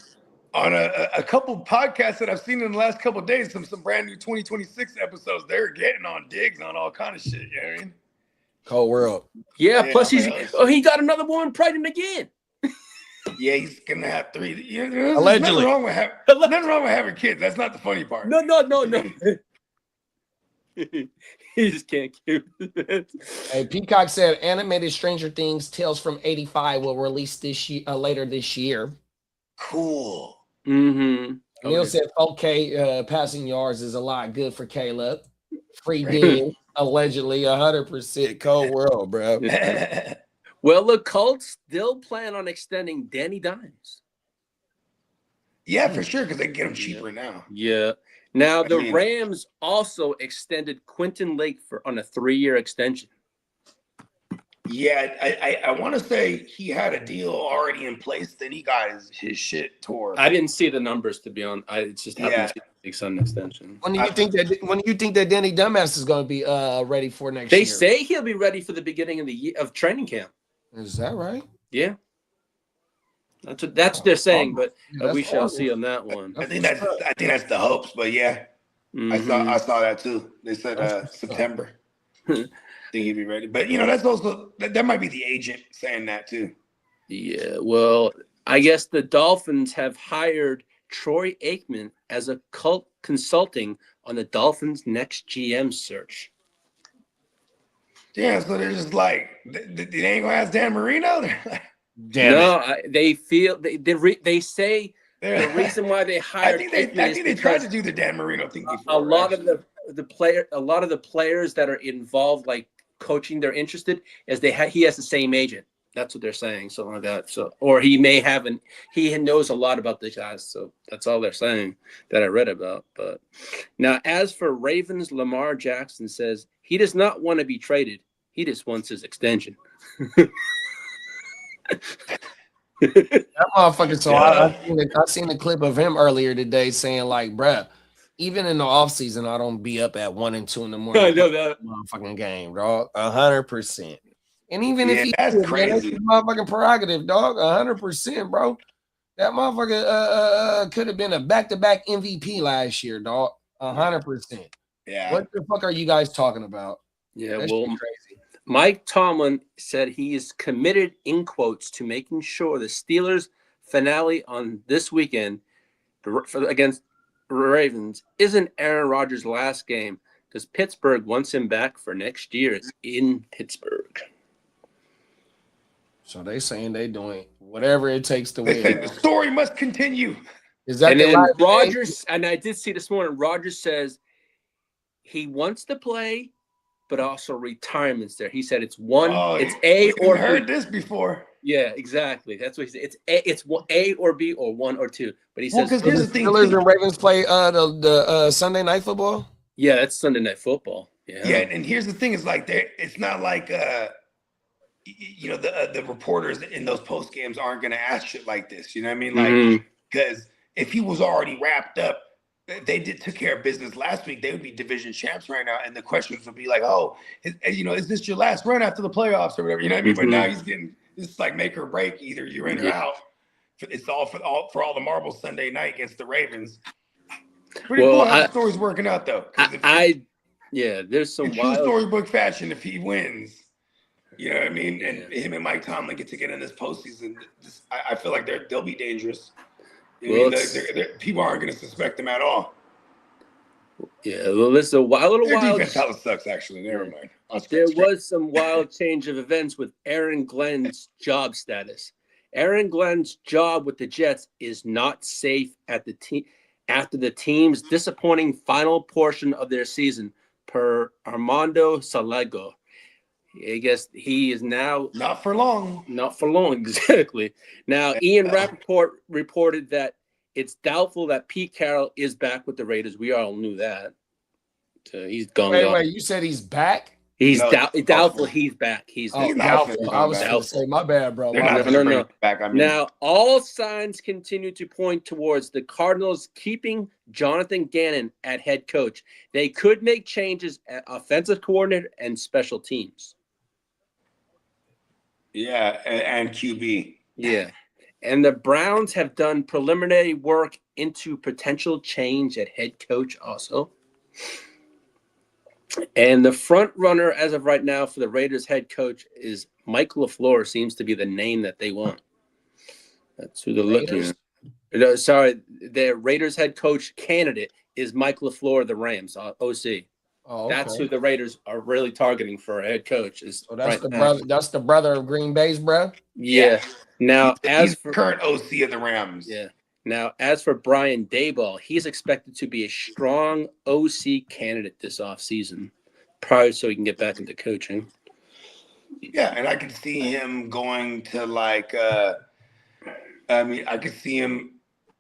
C: On a couple podcasts that I've seen in the last couple of days, some brand new 2026 episodes, they're getting on Diggs on all kind of shit. You know what I mean?
E: Cold world.
F: Yeah. Plus he got another woman pregnant again.
C: Yeah, he's gonna have 3.
E: Allegedly.
C: Nothing wrong with having kids. That's not the funny part.
F: No. He just can't keep it.
E: Hey, Peacock said animated Stranger Things Tales from '85 will release this year, later this year.
C: Cool.
F: Mm-hmm.
E: Neil said 4K passing yards is a lot. Good for Caleb. Free game, allegedly 100%. Cold world, bro.
F: Well, the Colts still plan on extending Danny Dimes.
C: Yeah, for sure, because they can get him cheaper now.
F: Yeah. Now, the Rams also extended Quentin Lake on a 3-year extension.
C: Yeah, I want to say he had a deal already in place. Then he got his shit tore.
F: I didn't see the numbers, to be honest. I just happened to see some extension.
E: When do you think that Danny Dumbass is going to be ready for next year?
F: They say he'll be ready for the beginning of the year of training camp.
E: Is that right?
F: Yeah. That's what they're saying, but we shall see on that one.
C: I think that's the hopes, but yeah, I saw that too. They said September. Think he'd be ready, but that's also that might be the agent saying that too.
F: Yeah, well, I guess the Dolphins have hired Troy Aikman as a consulting on the Dolphins' next GM search.
C: Yeah, so they're just like they ain't gonna ask Dan Marino.
F: They feel they say the reason why they hired.
C: I think they tried to do the Dan Marino thing before.
F: A lot of the players that are involved, like coaching, they're interested as he has the same agent. That's what they're saying, something like that. So, or he may have he knows a lot about the guys. So that's all they're saying that I read about. But now, as for Ravens, Lamar Jackson says he does not want to be traded. He just wants his extension.
E: That motherfucker. So I seen the clip of him earlier today saying like, bruh, even in the offseason, I don't be up at 1 and 2 in the morning.
F: I know that
E: motherfucking game, dog. 100%. And even if
C: that's crazy,
E: that's motherfucking prerogative, dog. 100%, bro. That motherfucker could have been a back-to-back MVP last year, dog. 100%.
C: Yeah.
E: What the fuck are you guys talking about?
F: Yeah, crazy. Mike Tomlin said he is committed, in quotes, to making sure the Steelers finale on this weekend against Ravens isn't Aaron Rodgers' last game because Pittsburgh wants him back for next year. It's in Pittsburgh.
E: So they saying they doing whatever it takes to win.
C: The story must continue.
E: Is that
F: and then Rodgers? And I did see this morning. Rodgers says he wants to play, but also retirement's there. He said it's one. It's A or B.
C: Heard this before.
F: Yeah, exactly. That's what he said. It's A or B or 1 or 2. But he says
E: because here's the thing: Steelers and Ravens play the Sunday Night Football.
F: Yeah, that's Sunday Night Football. Yeah.
C: Yeah, and here's the thing: is like it's not like the reporters in those post games aren't going to ask shit like this. You know what I mean? Like because if he was already wrapped up, they took care of business last week, they would be division champs right now. And the questions would be like, oh, is this your last run after the playoffs or whatever? You know what I mean? But now he's getting this is like make or break. Either you're in or out. It's all for all the marbles Sunday night against the Ravens. Pretty cool how the story's working out though.
F: There's some
C: in true storybook fashion. If he wins, you know what I mean, and him and Mike Tomlin get in this postseason, I feel like they'll be dangerous. People aren't going to suspect them at all.
F: Yeah, well, it's a wild.
C: Their defense hella sucks, actually. Never mind.
F: There was some wild change of events with Aaron Glenn's job status. Aaron Glenn's job with the Jets is not safe after the team's disappointing final portion of their season, per Armando Salego. I guess he is now
C: not for long.
F: Not for long, exactly. Now, Ian Rappaport reported that it's doubtful that Pete Carroll is back with the Raiders. We all knew that. So he's gone.
E: Wait, you said he's back?
F: He's doubtful he's back. He's
E: doubtful. I was going to say, my bad, bro.
C: No. Back,
F: now, all signs continue to point towards the Cardinals keeping Jonathan Gannon at head coach. They could make changes at offensive coordinator and special teams.
C: Yeah, and QB.
F: Yeah. And the Browns have done preliminary work into potential change at head coach also. And the front runner as of right now for the Raiders head coach is Mike LaFleur, seems to be the name that they want. That's who they're looking at. No, sorry, their Raiders head coach candidate is Mike LaFleur of the Rams, OC.
E: Oh, okay.
F: That's who the Raiders are really targeting for a head coach.
E: That's the brother of Green Bay's brother?
F: Yeah. Now,
C: he's for current OC of the Rams.
F: Yeah. Now, as for Brian Daboll, he's expected to be a strong OC candidate this offseason, probably so he can get back into coaching.
C: Yeah, and I could see him going to I could see him.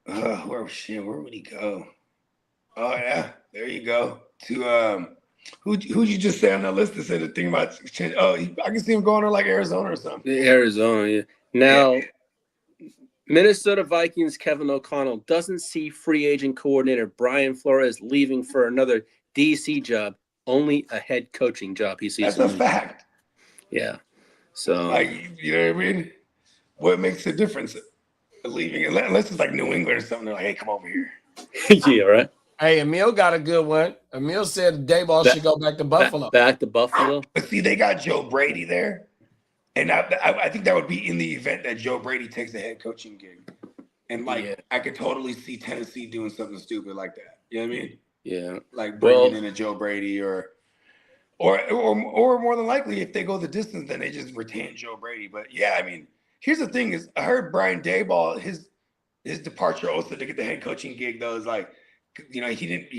C: Where would he go? Oh yeah, there you go. To who'd you just say on that list that said the thing about change? Oh, I can see him going to like Arizona or something.
F: Arizona, yeah. Now. Yeah. Minnesota Vikings Kevin O'Connell doesn't see free agent coordinator Brian Flores leaving for another DC job, only a head coaching job. He sees.
C: That's a fact.
F: Yeah. So
C: you know what I mean? What makes the difference? Leaving, unless it's like New England or something. They're like, hey, come over here.
F: Yeah, right.
E: Hey, Emil got a good one. Emil said Daboll should go back to Buffalo.
F: Back to Buffalo.
C: But see, they got Joe Brady there. And I think that would be in the event that Joe Brady takes a head coaching gig. And I could totally see Tennessee doing something stupid like that. You know what I mean?
F: Yeah.
C: Like bringing in a Joe Brady or more than likely, if they go the distance, then they just retain Joe Brady. But yeah, I mean, here's the thing: is I heard Brian Daboll, his departure also to get the head coaching gig though is like, you know, he didn't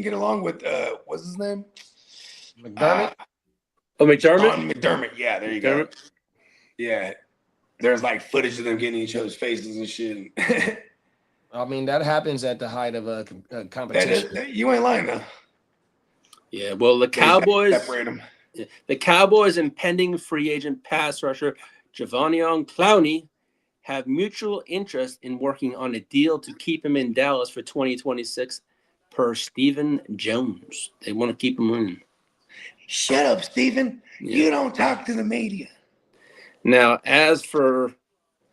C: get along with what's his name?
E: McDermott.
C: McDermott. Yeah, there you go. Yeah, there's like footage of them getting in each other's faces and shit.
E: I mean, that happens at the height of a competition.
C: You ain't lying though.
F: Yeah, well, the Cowboys and pending free agent pass rusher Javonion Clowney have mutual interest in working on a deal to keep him in Dallas for 2026, per Stephen Jones. They want to keep him in.
C: Shut up, Stephen. Yeah. You don't talk to the media.
F: Now, as for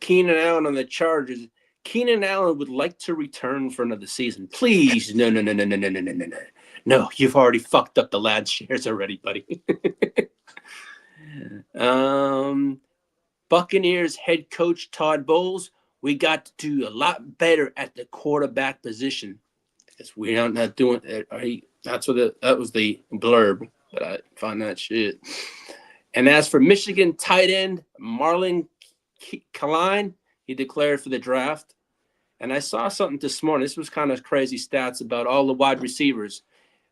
F: Keenan Allen on the Chargers, Keenan Allen would like to return for another season. Please, no. No, you've already fucked up the lad's shares already, buddy. Buccaneers head coach Todd Bowles, we got to do a lot better at the quarterback position. Because we are not doing it. That was the blurb. But I find that shit. And as for Michigan tight end Marlon Klein, he declared for the draft. And I saw something this morning. This was kind of crazy stats about all the wide receivers.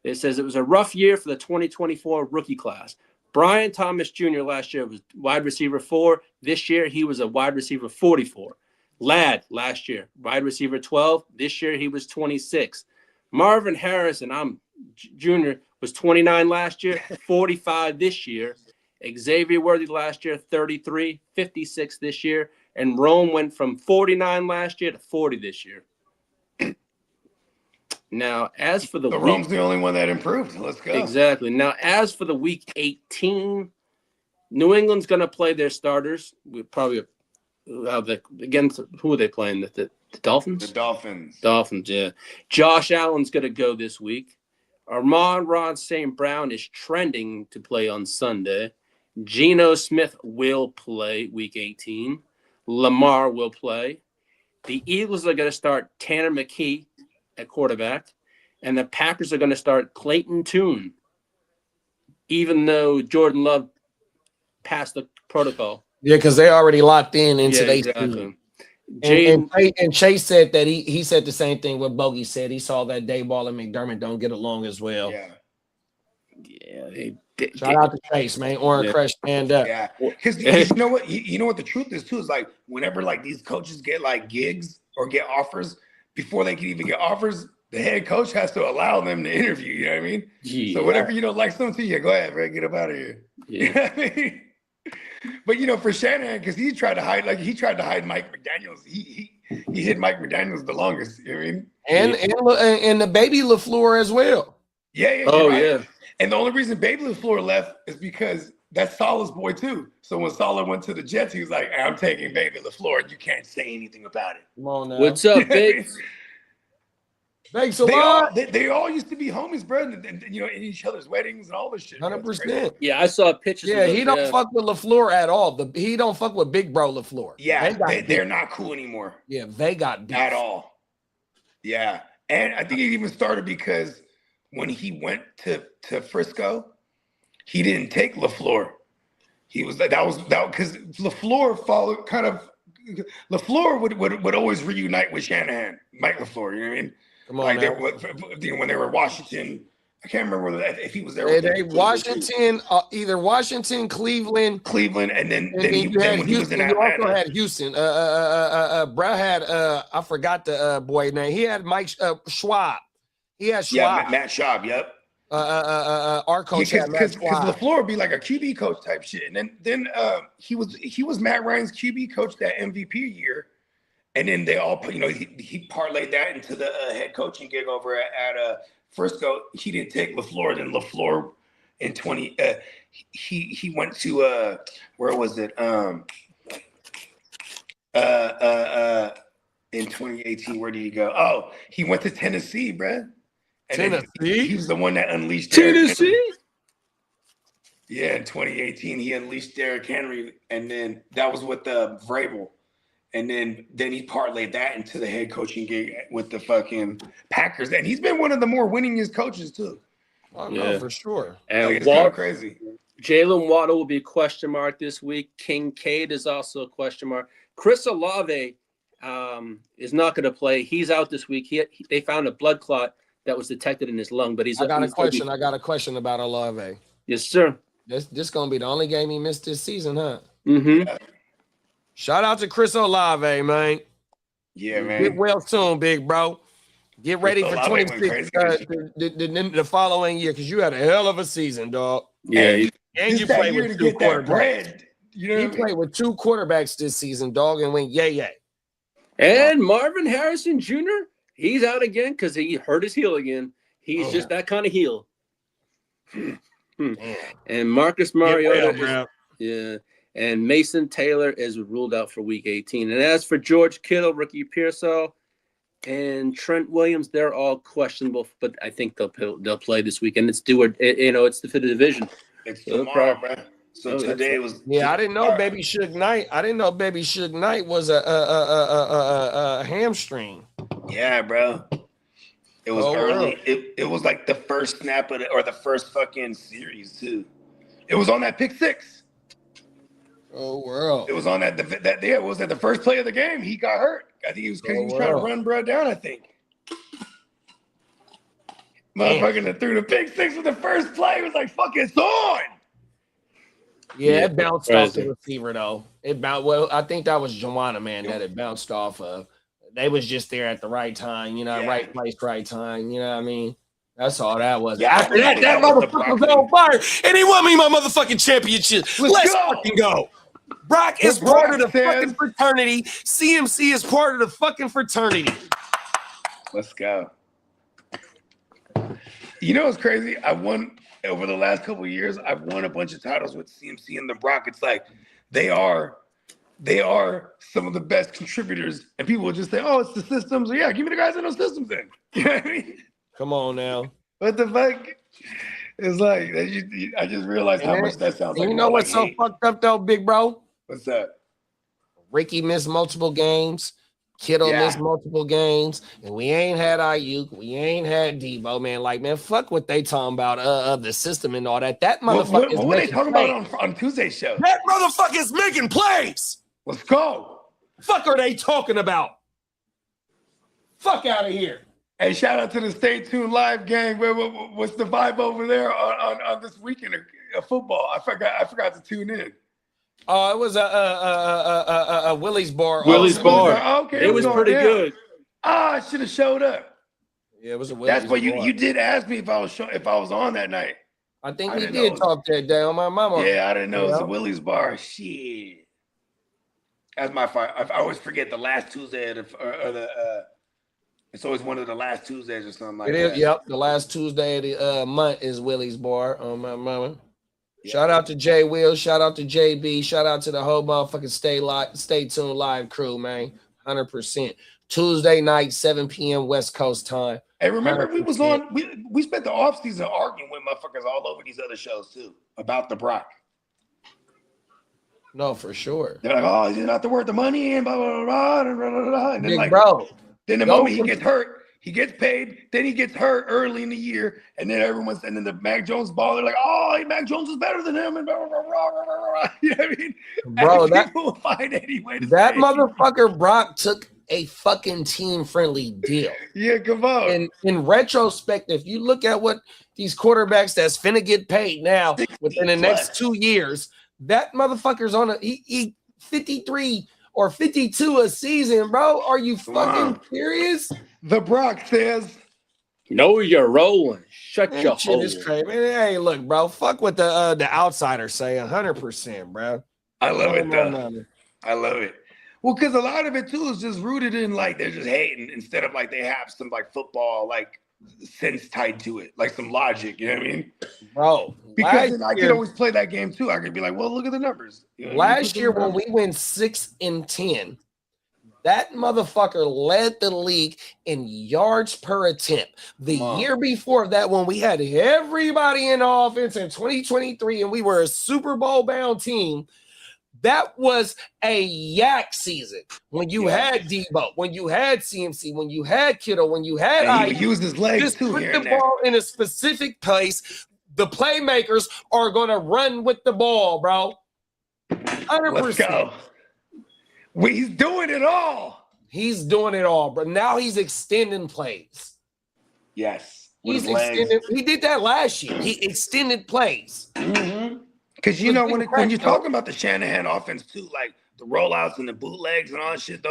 F: It says it was a rough year for the 2024 rookie class. Brian Thomas Jr. last year was wide receiver 4. This year, he was a wide receiver 44. Ladd last year, wide receiver 12. This year, he was 26. Marvin Harrison, Jr. was 29 last year, 45 this year. Xavier Worthy last year, 33, 56 this year. And Rome went from 49 last year to 40 this year. Now, as for the
C: Rome's the only one that improved. Let's go.
F: Exactly. Now, as for the week 18, New England's going to play their starters. We probably against who are they playing? The Dolphins?
C: The Dolphins.
F: Dolphins, yeah. Josh Allen's going to go this week. Amon-Ra St. Brown is trending to play on Sunday. Geno Smith will play week 18. Lamar will play. The Eagles are going to start Tanner McKee at quarterback. And the Packers are going to start Clayton Tune, even though Jordan Love passed the protocol.
E: Yeah, because they already locked into their
F: exactly.
E: And Chase said that he said the same thing what Bogey said. He saw that Dayball and McDermott don't get along as well.
F: Yeah.
E: Shout out to Chase, man. Orange Crush stand up.
C: Yeah. Because you know what? You know what the truth is too is like whenever like these coaches get like gigs or get offers, before they can even get offers, the head coach has to allow them to interview. You know what I mean? Yeah. So whenever you don't like something, go ahead, man, get up out of here. Yeah. You know what I mean? But for Shanahan, because he tried to hide Mike McDaniels. He hid Mike McDaniels the longest. You know what I mean?
E: And the baby LaFleur as well.
C: Yeah.
F: Oh
C: right.
F: yeah.
C: And the only reason baby LaFleur left is because that's Salah's boy too. So when Salah went to the Jets, he was like, "I'm taking baby LaFleur, and you can't say anything about it."
E: Come on now.
F: What's up, Biggs?
E: Thanks a lot.
C: They all used to be homies, bro, and in each other's weddings and all this shit.
E: 100%.
F: Yeah, I saw pictures.
E: Yeah, he don't fuck with LaFleur at all. He don't fuck with Big Bro LaFleur.
C: Yeah, they're not cool anymore.
E: Yeah, they got beef.
C: At all. Yeah, and I think it even started because when he went to Frisco, he didn't take LaFleur. He was that because LaFleur followed kind of. LaFleur would always reunite with Shanahan, Mike LaFleur. You know what I mean? When they were Washington, I can't remember if he was there.
E: Washington, either Washington, Cleveland,
C: and then he was in
E: you
C: Atlanta.
E: also had Houston. Brad had I forgot the boy name. He had Mike Schwab. He had Schwab.
C: Yeah, Matt Schaub. Yep.
E: Our coach had Matt Schwab.
C: Because LaFleur would be like a QB coach type shit, and then he was Matt Ryan's QB coach that MVP year. And then they all put, he parlayed that into the head coaching gig over at Frisco. He didn't take LaFleur. Then LaFleur in he went to where was it? In 2018, where did he go? Oh, he went to Tennessee, bruh. And
E: Tennessee?
C: He was the one that unleashed
F: Tennessee.
C: Yeah, in 2018, he unleashed Derrick Henry, and then that was with the Vrabel. And then he parlayed that into the head coaching gig with the fucking Packers. And he's been one of the more winningest coaches, too.
E: Oh, no, for sure.
F: And
C: it's kind of crazy.
F: Jalen Waddle will be a question mark this week. Kincaid is also a question mark. Chris Olave is not going to play. He's out this week. They found a blood clot that was detected in his lung. But I got
E: a question about Olave.
F: Yes, sir.
E: This going to be the only game he missed this season, huh?
F: Mm-hmm.
C: Yeah.
E: Shout out to Chris Olave, man.
C: Yeah, man.
E: Get well soon, big bro. Get ready for 26 the following year because you had a hell of a season, dog.
F: Yeah,
E: and you played with two quarterbacks. He played with two quarterbacks this season, dog, and went yay.
F: And Marvin Harrison Jr., he's out again because he hurt his heel again. He's just that kind of heel. And Marcus Mariota and Mason Taylor is ruled out for week 18. And as for George Kittle, Ricky Pearsall, and Trent Williams, they're all questionable, but I think they'll play this weekend. It's it's for the divivision.
C: It's tomorrow, bro. So today was.
E: Yeah, I didn't know Baby Suge Knight. I didn't know Baby Suge Knight was a hamstring.
C: Yeah, bro. It was early. It was like the first snap of the first fucking series too. It was on that pick six.
E: Oh, world.
C: It was on that it was at the first play of the game. He got hurt. I think he was trying to run bro down, I think. Motherfucker that threw the pick six for the first play. It was like, fuck, it's on.
E: Yeah, it bounced off the receiver, though. I think that was Joanna, man, that it bounced off of. They was just there at the right time, right place, right time. You know what I mean? That's all that was.
C: Yeah,
E: after that motherfucker was on fire, and he won me my motherfucking championship. Let's fucking go. Brock is part of the fucking fraternity. CMC is part of the fucking fraternity.
C: Let's go. You know what's crazy? I won over the last couple of years. I've won a bunch of titles with CMC and the Brock. It's like they are some of the best contributors, and people will just say, "Oh, it's the systems." Yeah, give me the guys in those systems then. You know what I mean?
E: Come on now.
C: What the fuck? It's like I just realized how much that sounds like.
E: You know what's so fucked up though, big bro?
C: What's that?
E: Ricky missed multiple games. Kittle missed multiple games, and we ain't had Ayuk, we ain't had Debo, man. Like, man, fuck what they talking about, the system and all that. That motherfucker.
C: What are they talking about on Tuesday's show?
E: That motherfucker's making plays.
C: Let's go.
E: Fuck are they talking about? Fuck out of here.
C: Hey, shout out to the Stay Tuned Live gang. What's the vibe over there on this weekend of football? I forgot to tune in.
E: Oh, it was a Willie's bar.
F: Willie's bar.
C: Okay,
F: it was pretty good.
C: I should have showed up.
E: Yeah, it was a Willie's.
C: That's what you did ask me if I was on that night.
E: I think we did talk that day on my mama.
C: Yeah, I didn't know it was a Willie's bar. Shit. That's my fault. I always forget the last Tuesday or the. It's always one of the last Tuesdays or something like that.
E: It is. Yep, the last Tuesday of the month is Willie's bar on my mama. Yeah. Shout out to Jay Will. Shout out to JB. Shout out to the whole motherfucking Stay Tuned Live crew, man. 100%. Tuesday night, 7 p.m. West Coast time.
C: Hey, remember 100%. we spent the offseason arguing with motherfuckers all over these other shows too about the Brock.
E: No, for sure.
C: They're like, oh, he's not worth the money and blah blah blah blah blah blah. And then
E: big bro.
C: Then the moment he gets hurt, he gets paid. Then he gets hurt early in the year, and then then the Mac Jones ball. They're like, "Oh, Mac Jones is better than him," and blah, blah, blah, blah, blah. You know what I mean?
E: Bro,
C: people will find any way to
E: that motherfucker Brock took a fucking team-friendly deal.
C: Yeah, come on.
E: In retrospect, if you look at what these quarterbacks that's finna get paid now within the next 2 years, that motherfucker's on he 53 or 52 a season, bro. Are you fucking serious?
C: The Brock says,
F: "No, you're rolling. Shut your hole."
E: Is crazy. Hey, look, bro. Fuck what the outsiders say. 100%, bro.
C: I love it, though. I love it. Well, because a lot of it too is just rooted in like they're just hating instead of like they have some like football like sense tied to it, like some logic. You know what I mean,
E: bro?
C: Because then I could always play that game too. I could be like, well, look at the numbers. You know,
E: last year when we went 6-10. That motherfucker led the league in yards per attempt. The year before that, when we had everybody in offense in 2023 and we were a Super Bowl bound team, that was a yak season. When you had Debo, when you had CMC, when you had Kittle, when you had
C: he would use his legs
E: just
C: too.
E: Put the ball in a specific place. The playmakers are going to run with the ball, bro. 100%.
C: Let's go. He's doing it all.
E: He's doing it all, but now he's extending plays.
C: Yes.
E: He's extending. He did that last year. He extended plays.
C: Because you know when you're talking about the Shanahan offense too, like the rollouts and the bootlegs and all that shit,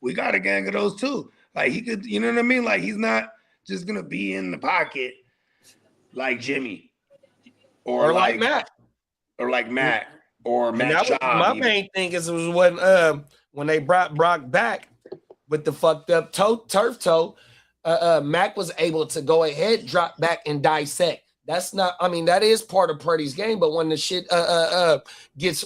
C: we got a gang of those too. Like he could, you know what I mean? Like he's not just gonna be in the pocket like Jimmy
E: or like Matt.
C: Or like Matt. Or Matt Schaub.
E: My main thing is when they brought Brock back with the fucked up turf toe, Mac was able to go ahead, drop back, and dissect. That's not. I mean, that is part of Purdy's game. But when the shit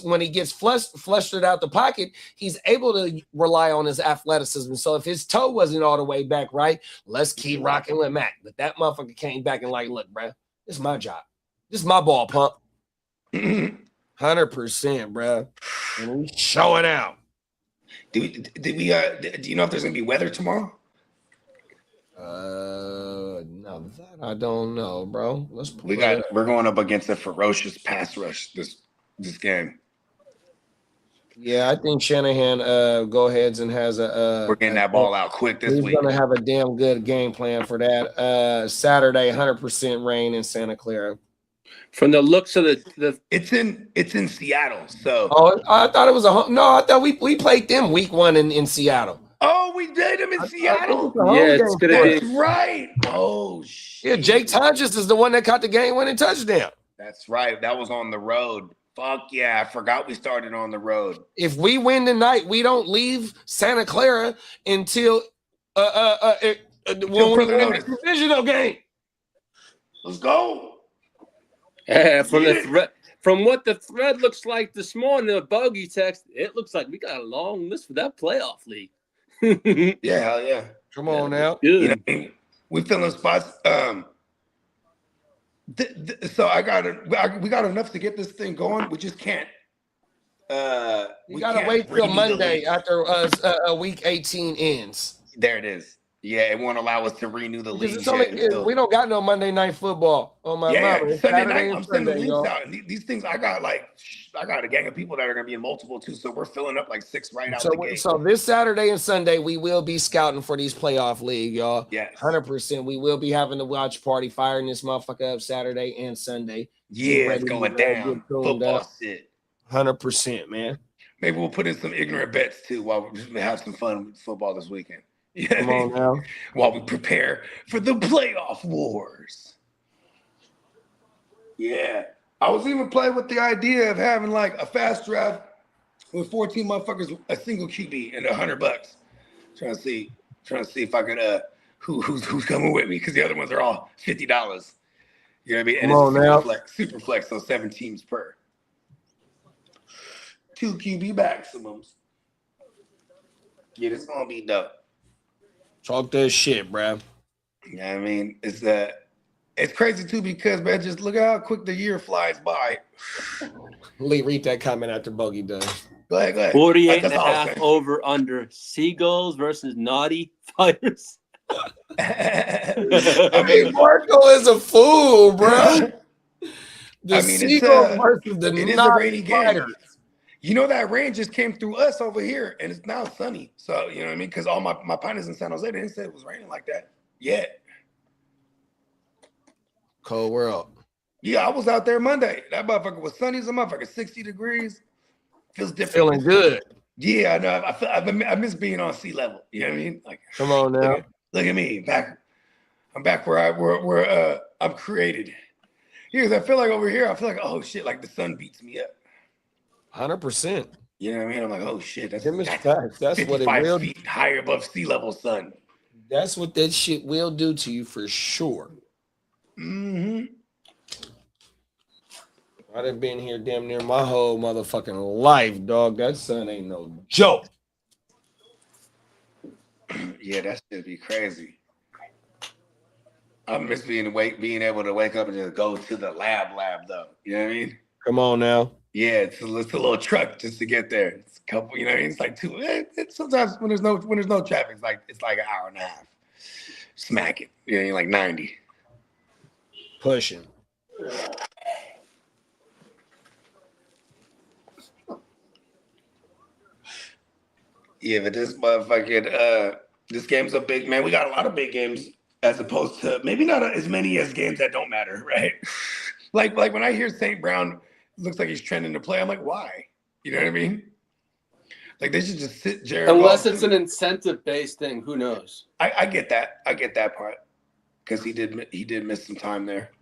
E: when he gets flustered out the pocket, he's able to rely on his athleticism. So if his toe wasn't all the way back right, let's keep rocking with Mac. But that motherfucker came back and like, look, bro, this is my job. This is my ball pump. 100%, bro. And we showing out.
C: Do you know if there's gonna be weather tomorrow?
E: No, that I don't know, bro.
C: We're going up against a ferocious pass rush this game.
E: Yeah, I think Shanahan go aheads and has
C: we're getting that ball out quick this week.
E: He's gonna have a damn good game plan for that. Saturday, 100% rain in Santa Clara.
F: From the looks of the
C: it's in Seattle. So
E: I thought it was I thought we played them week 1 in Seattle.
C: Oh, we did them in Seattle.
F: Yeah, it's gonna be.
C: That's right. Oh shit.
E: Yeah, Jake Tonjes is the one that caught the game-winning touchdown.
C: That's right. That was on the road. Fuck yeah, I forgot we started on the road.
E: If we win tonight, we don't leave Santa Clara until
C: further notice.
E: Divisional game.
C: Let's go.
F: From what the thread looks like this morning, the bogey text, it looks like we got a long list for that playoff league.
C: Yeah, hell yeah.
E: Come on now.
C: You know, we filling spots. So we got enough to get this thing going. We just can't.
E: We gotta wait till Monday after week 18 ends.
C: There it is. Yeah, it won't allow us to renew the league.
E: We don't got no Monday Night Football on my mama.
C: Sunday night. I'm sending the links out. And these things, I got a gang of people that are gonna be in multiple too. So we're filling up like 6 right out the gate.
E: So this Saturday and Sunday, we will be scouting for these playoff league, y'all.
C: Yes,
E: 100%. We will be having the watch party, firing this motherfucker up Saturday and Sunday.
C: Yeah, it's going down. Football shit.
E: 100%, man.
C: Maybe we'll put in some ignorant bets too while we have some fun with football this weekend. Yeah,
E: come on now.
C: While we prepare for the playoff wars. Yeah. I was even playing with the idea of having like a fast draft with 14 motherfuckers, a single QB and $100. Trying to see if I could who's coming with me, because the other ones are all $50. You know what I mean? And it's super flex, so 7 teams per. 2 QB maximums. Yeah, it's gonna be dope.
E: Talk that shit, bro.
C: Yeah, I mean, it's crazy too, because man, just look at how quick the year flies by.
E: Lee, read that comment after Bogey does.
C: Go ahead.
F: 48.5 over under Seagulls versus Naughty Fighters.
E: I mean, Marco is a fool, bro. Seagulls versus the Naughty Fighters.
C: You know, that rain just came through us over here, and it's now sunny. So, you know what I mean? Because all my partners in San Jose, they didn't say it was raining like that yet.
E: Cold world.
C: Yeah, I was out there Monday. That motherfucker was sunny as a motherfucker, 60 degrees. Feels different.
E: Feeling good.
C: Yeah, I know. I miss being on sea level. You know what I mean? Like,
E: come on now.
C: Look at me. I'm back where I'm created. Because I feel like over here, oh shit, like the sun beats me up.
E: 100%.
C: You know what I mean? I'm like, oh shit, that's
E: facts. That's what it will do.
C: Feet higher above sea level, sun.
E: That's what that shit will do to you for sure.
C: Mm-hmm.
E: I done been here damn near my whole motherfucking life, dog. That sun ain't no joke.
C: Yeah, that should be crazy. I miss being able to wake up and just go to the lab though. You know what I mean?
E: Come on now.
C: Yeah, it's a little truck just to get there. It's a couple, you know, it's like 2. It's sometimes when there's no traffic, it's like an hour and a half. Smack it. You know, like 90.
E: Pushing.
C: Yeah, but this motherfucking this game's a big man. We got a lot of big games as opposed to maybe not as many as games that don't matter, right? like when I hear St. Brown looks like he's trending to play, I'm like, why? You know what I mean? Like they should just sit Jared.
F: Unless it's an incentive-based thing, who knows?
C: I get that. I get that part because he did miss some time there.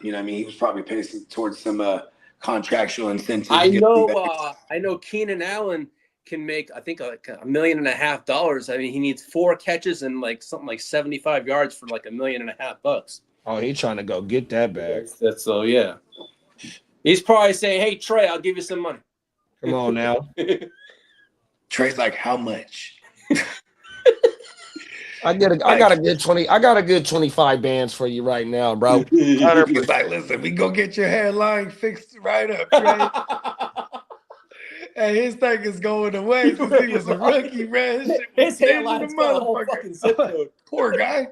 C: You know what I mean? He was probably pacing towards some contractual incentives.
F: I know Keenan Allen can make, I think, like $1.5 million. I mean, he needs 4 catches and like something like 75 yards for like $1.5 million.
E: Oh, he's trying to go get that bag.
F: That's so yeah. He's probably saying, "Hey Trey, I'll give you some money."
E: Come on now.
C: Trey's like, "How much?"
E: I got a good 20. I got a good 25 bands for you right now, bro.
C: He's like, "Listen, we go get your hairline fixed right up, Trey." And his thing is going away since he was a rookie, man.
F: His hairline's got a whole fucking zip code.
C: Poor guy.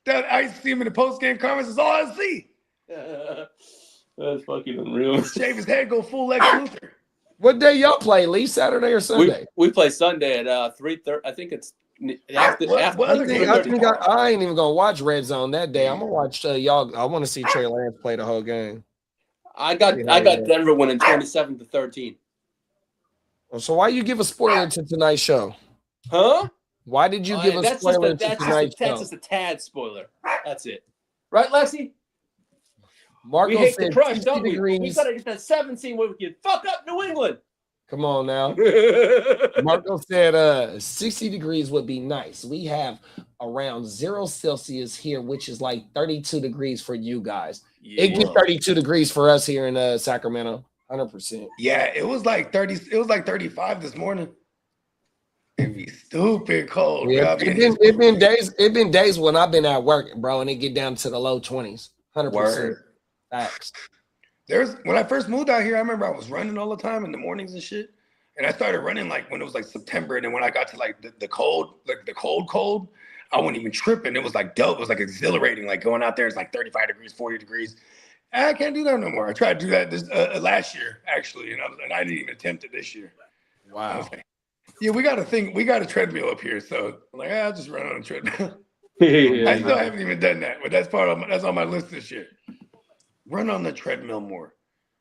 C: That I see him in the post-game comments. Is all I see.
F: That's fucking unreal.
C: Shave his head, go full Lex Luthor.
E: What day y'all play, Lee? Saturday or Sunday?
F: We play Sunday at 3:30. I think it's after.
E: I ain't even gonna watch Red Zone that day. I'm gonna watch y'all. I want to see Trey Lance play the whole game.
F: I got Denver winning 27-13.
E: So why you give a spoiler to tonight's show?
F: Huh?
E: Why did you give a spoiler to tonight's show?
F: That's just a tad spoiler. That's it. Right, Lexi?
E: Marco
F: we hate
E: said
F: the crush,
E: 60
F: don't we?
E: degrees.
F: We gotta get that 17 where we can fuck up New England.
E: Come on now. Marco said 60 degrees would be nice. We have around 0 Celsius here, which is like 32 degrees for you guys.
C: Yeah,
E: It gets 32 degrees for us here in Sacramento. 100%.
C: Yeah, it was like 30. It was like 35 this morning. It'd be stupid cold.
E: Yeah, it been days when I've been at work, bro, and it get down to the low 20s. 100%. Facts.
C: When I first moved out here, I remember I was running all the time in the mornings and shit. And I started running like when it was like September. And then when I got to like the cold, I wasn't even tripping. It was like dope. It was like exhilarating. Like going out there, it's like 35 degrees, 40 degrees. I can't do that no more. I tried to do that this last year, actually. And I didn't even attempt it this year.
E: Wow.
C: Yeah, we got a treadmill up here. So I'm like, I'll just run on a treadmill.
F: Yeah,
C: I still haven't even done that, but that's on my list this year. Run on the treadmill more.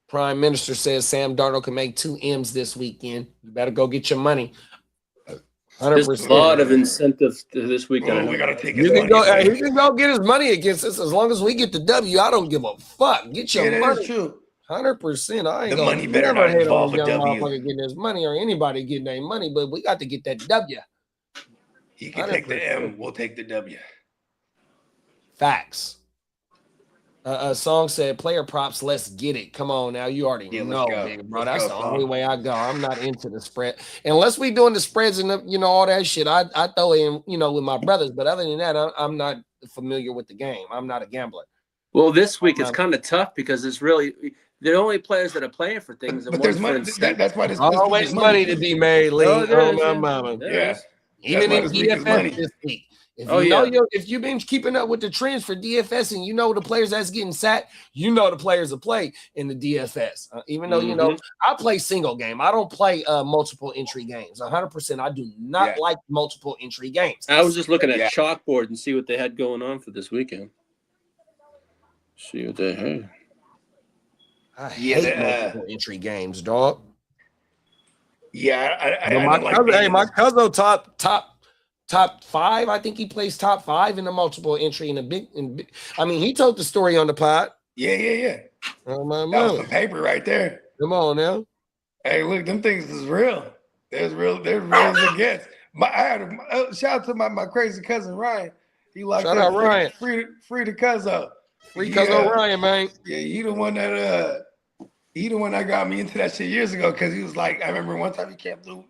E: Prime Minister says Sam Darnold can make 2 M's this weekend. You better go get your money.
F: 100%. There's a lot of incentive this weekend.
C: We gotta take his
E: money.
C: He
E: can go get his money against us as long as we get the W. I don't give a fuck. Get your money.
C: That's true.
E: 100%. I ain't
C: the money better not involve a W.
E: Motherfucker getting his money or anybody getting their money, but we got to get that W.
C: He can 100%. Take the M. We'll take the W.
E: Facts. A song said, "Player props, let's get it." Come on now, you already know, bro. That's the only way I go. I'm not into the spread unless we doing the spreads and all that shit. I throw in with my brothers, but other than that, I'm not familiar with the game. I'm not a gambler.
F: Well, this week it's kind of tough because it's really the only players that are playing for things.
C: But there's money. That's why there's
E: always money to be made, Lee. Oh my mama.
C: Yeah.
E: Even in DFS this week. If you've been keeping up with the trends for DFS and the players that's getting sat, the players that play in the DFS. Even though I play single game, I don't play multiple entry games. 100%, I do not like multiple entry games.
F: I was just looking at Chalkboard and see what they had going on for this weekend. See what they had.
E: I hate multiple entry games, dog.
C: Yeah,
E: my cousin top 5. I think he plays top 5 in the multiple entry in a big. I mean, he told the story on the pod.
C: Yeah.
E: Oh my
C: that was some paper right there.
E: Come on now.
C: Hey, look, them things is real. They're real as it gets. I had a shout out to my crazy cousin Ryan. He like
E: shout out Ryan.
C: Free the Cuzzo.
E: Free Cuzzo Ryan, man.
C: Yeah, he the one that got me into that shit years ago because he was like, I remember one time he came through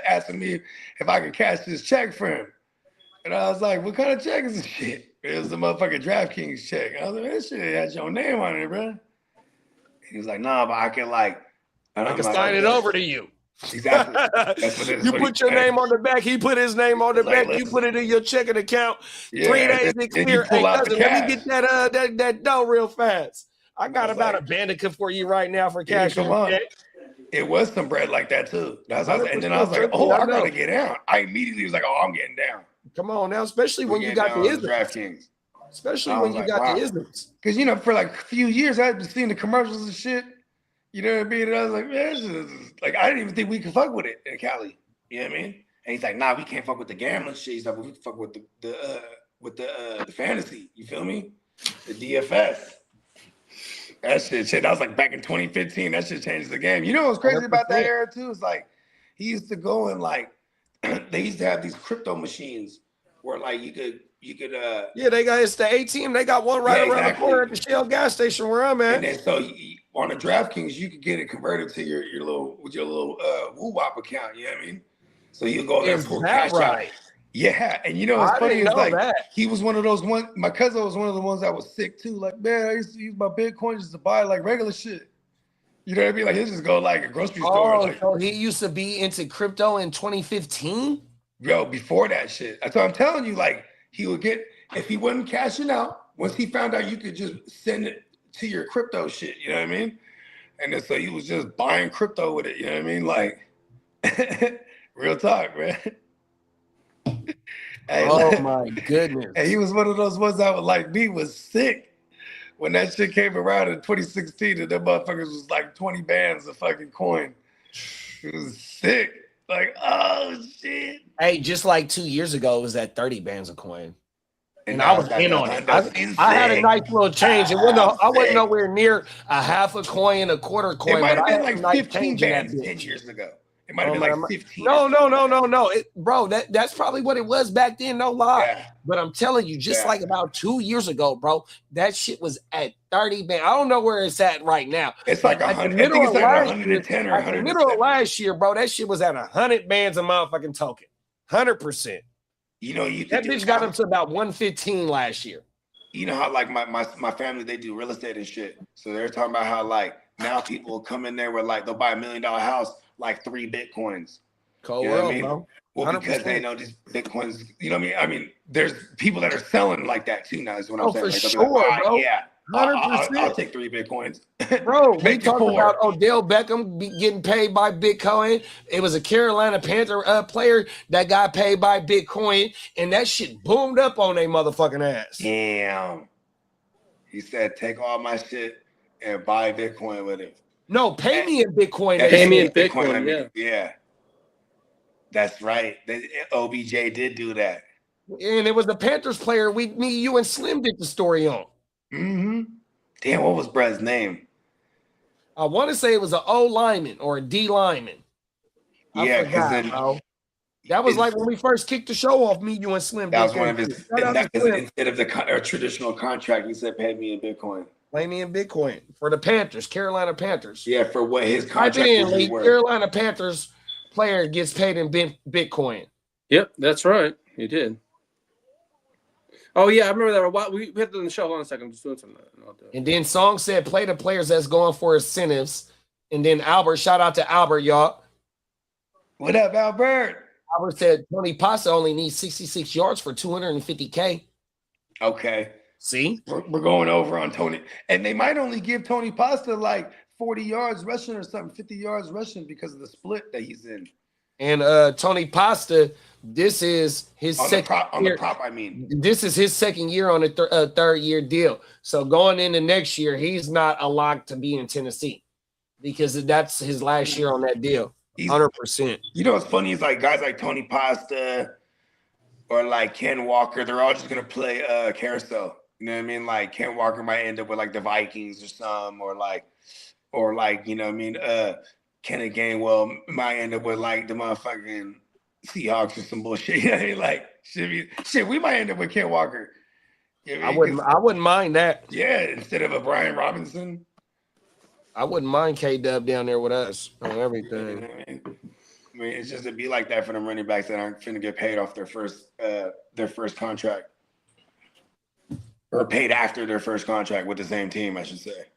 C: asking me if I could cash this check for him. And I was like, what kind of check is this shit? It was the motherfucking DraftKings check. I was like, this shit has your name on it, bro. He was like, nah, but I can
E: I can sign it over to you.
C: Exactly. That's what it is.
E: You put your name on the back. He put his name on the back. You put it in your checking account. 3 days it clear. Hey, cousin, let me get that dough real fast. I got about a Bandicoot for you right now for cash.
C: It was some bread like that too. And then I was like, I gotta get down. I immediately was like, I'm getting down.
E: Come on now, especially when you got the isms. Especially when you got the isms.
C: Because for like a few years I've been seeing the commercials and shit. You know what I mean? And I was like, man, this is like I didn't even think we could fuck with it in Cali. You know what I mean? And he's like, nah, we can't fuck with the gambling shit. He's like, we can fuck with the fantasy. You feel me? The DFS. That shit. That was like back in 2015. That shit changed the game. You know what's crazy about that era too? It's like he used to go and like they used to have these crypto machines where like you could
E: they got it's the ATM. They got one right around the corner at the Shell gas station where I'm at.
C: And then so on the DraftKings, you could get it converted to your little woo-wop account. You know what I mean? So you go there and pull cash out. Yeah, and what's funny is like he was one of those ones. My cousin was one of the ones that was sick too. Like, man, I used to use my Bitcoin just to buy like regular shit. You know what I mean? Like he just go like a grocery store.
E: So he used to be into crypto in 2015.
C: Yo, before that shit. That's what I'm telling you. Like he would get if he wasn't cashing out. Once he found out you could just send it to your crypto shit. You know what I mean? And then, so he was just buying crypto with it. You know what I mean? Like real talk, man.
E: Hey, my goodness.
C: And he was one of those ones that was like me was sick when that shit came around in 2016 and them motherfuckers was like 20 bands of fucking coin. It was sick. Like, oh shit.
E: Hey, just like 2 years ago, it was at 30 bands of coin. And I was in on it. I had a nice little change. I wasn't nowhere near a half a coin, a quarter coin.
C: It might have been like 15 bands 10 years ago. It might have been like 15.
E: No. Bro, that's probably what it was back then. No lie.
C: Yeah.
E: But I'm telling you, just like about 2 years ago, bro, that shit was at 30 bands. I don't know where it's at right now.
C: It's like 100. I think it's like 110 or 100.
E: In the middle of last year, bro, that shit was at 100 bands a motherfucking token. 100%.
C: You know,
E: that bitch got up to about 115 last year.
C: You know how like my family, they do real estate and shit. So they're talking about how like now people come in there with like they'll buy $1 million house like 3 Bitcoins.
E: Cold
C: you know
E: world,
C: what I mean?
E: bro.
C: Well,
E: 100%.
C: because they know these Bitcoins, you know what I mean? I mean, there's people that are selling like that too now, is what I'm saying.
E: For
C: like,
E: sure,
C: like,
E: bro.
C: Yeah,
E: 100%.
C: I'll take 3 Bitcoins.
E: Bro, we talked about Odell Beckham getting paid by Bitcoin. It was a Carolina Panther player that got paid by Bitcoin, and that shit boomed up on their motherfucking ass.
C: Damn. He said, take all my shit and buy Bitcoin with it.
E: No, pay me in Bitcoin.
F: Pay me in Bitcoin,
C: yeah. That's right. OBJ did do that.
E: And it was the Panthers player me, you, and Slim did the story on.
C: Mm-hmm. Damn, what was Brad's name?
E: I want to say it was an O lineman or a D lineman.
C: Yeah, because then
E: bro. That was like when we first kicked the show off, me, you, and Slim.
C: That was one of his. Instead of the traditional contract, he said, "Pay me in Bitcoin."
E: Pay me in Bitcoin for the Panthers, Carolina Panthers.
C: Yeah, for what his contract was worth.
E: Carolina Panthers player gets paid in Bitcoin.
F: Yep, that's right. He did. Oh yeah, I remember that. We had it on the show. Hold on a second, I'm just doing something.
E: And then Song said, "Play the players that's going for incentives." And then Albert, shout out to Albert, y'all.
C: What up, Albert?
E: Albert said Tony Pasta only needs 66 yards for $250K.
C: Okay.
E: See?
C: We're going over on Tony. And they might only give Tony Pasta like 40 yards rushing or something, 50 yards rushing because of the split that he's in.
E: And Tony Pasta, this is his second year.
C: On the prop, I mean.
E: This is his second year on a third-year deal. So going into next year, he's not a lock to be in Tennessee because that's his last year on that deal. 100%.
C: You know what's funny is like guys like Tony Pasta or like Ken Walker, they're all just gonna play carousel. You know what I mean? Like Ken Walker might end up with like the Vikings or some, or like you know what I mean? Kenneth Gainwell might end up with like the motherfucking Seahawks or some bullshit. You know what I mean? Like shit, we might end up with Ken Walker. You know what I mean?
E: I wouldn't mind that.
C: Yeah, instead of a Brian Robinson.
E: I wouldn't mind K-Dub down there with us on everything.
C: You know what I mean, it's just to be like that for them running backs that aren't finna get paid off their first contract. Or paid after their first contract with the same team, I should say.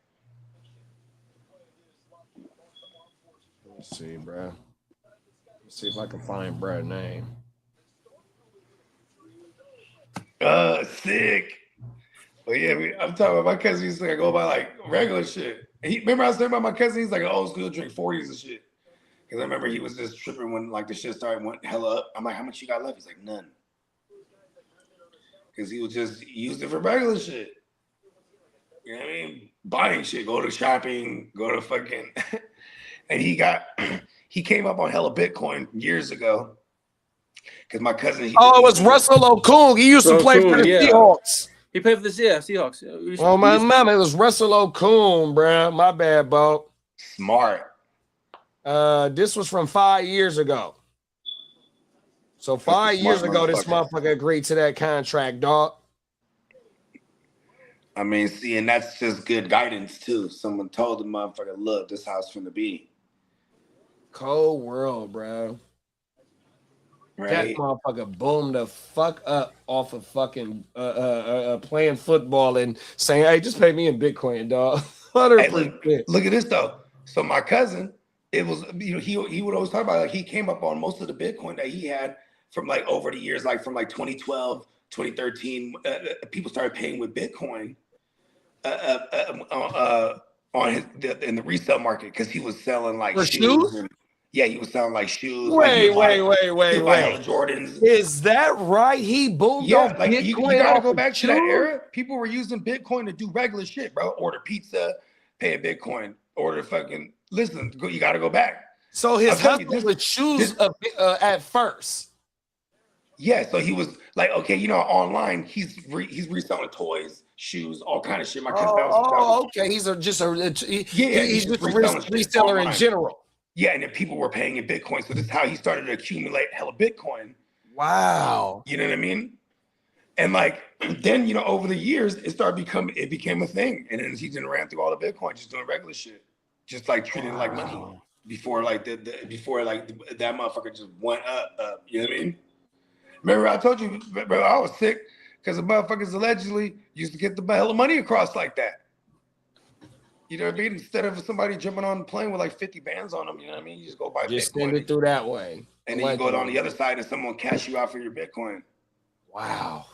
E: Let's see, bro. Let's see if I can find Brad's name.
C: Sick. But yeah, I'm talking about my cousin used to go by like regular shit. Remember I was talking about my cousin, he's like an old school drink 40s and shit. Because I remember he was just tripping when like the shit started went hella up. I'm like, how much you got left? He's like, none. Because he was just used it for regular shit. You know what I mean? Buying shit, go to shopping, go to fucking and he came up on hella Bitcoin years ago. Because my cousin
E: it was Russell Okung. He used to play for the Seahawks.
F: He played for the Seahawks.
E: Oh my mama, it was Russell Okung, bro. My bad, bro.
C: Smart.
E: This was from 5 years ago. So 5 years ago, this motherfucker agreed to that contract, dog.
C: I mean, see, and that's just good guidance too. Someone told the motherfucker, look, this house finna be.
E: Cold world, bro.
C: Right.
E: That motherfucker boomed the fuck up off of fucking playing football and saying, "Hey, just pay me in Bitcoin, dog." 100%.
C: Hey, look at this though. So my cousin, it was he would always talk about like he came up on most of the Bitcoin that he had from like over the years, like from like 2012, 2013. People started paying with Bitcoin on in the resale market because he was selling like shoes. Yeah, he was selling like shoes.
E: Wait.
C: Jordans.
E: Is that right? He boomed off
C: like
E: Bitcoin.
C: You gotta go back to that era. People were using Bitcoin to do regular shit, bro. Order pizza, pay a Bitcoin. Order fucking. Listen, you gotta go back.
E: So his hustle was shoes at first.
C: Yeah, so he was like, okay, online he's reselling toys, shoes, all kind of shit. My cousin.
E: Okay. He's just a reseller in general.
C: Yeah, and then people were paying in Bitcoin. So this is how he started to accumulate hella Bitcoin.
E: Wow.
C: You know what I mean? And like then, you know, over the years, it became a thing. And then he just ran through all the Bitcoin, just doing regular shit, just like treating it like money. Before like that motherfucker just went up. You know what I mean? Remember I told you, bro, I was sick because the motherfuckers allegedly used to get the hell of money across like that. You know what I mean? Instead of somebody jumping on the plane with like 50 bands on them, you know what I mean? You just go buy
E: just
C: Bitcoin.
E: send it through that way.
C: And then you go on the other side and someone cash you out for your Bitcoin.
E: Wow.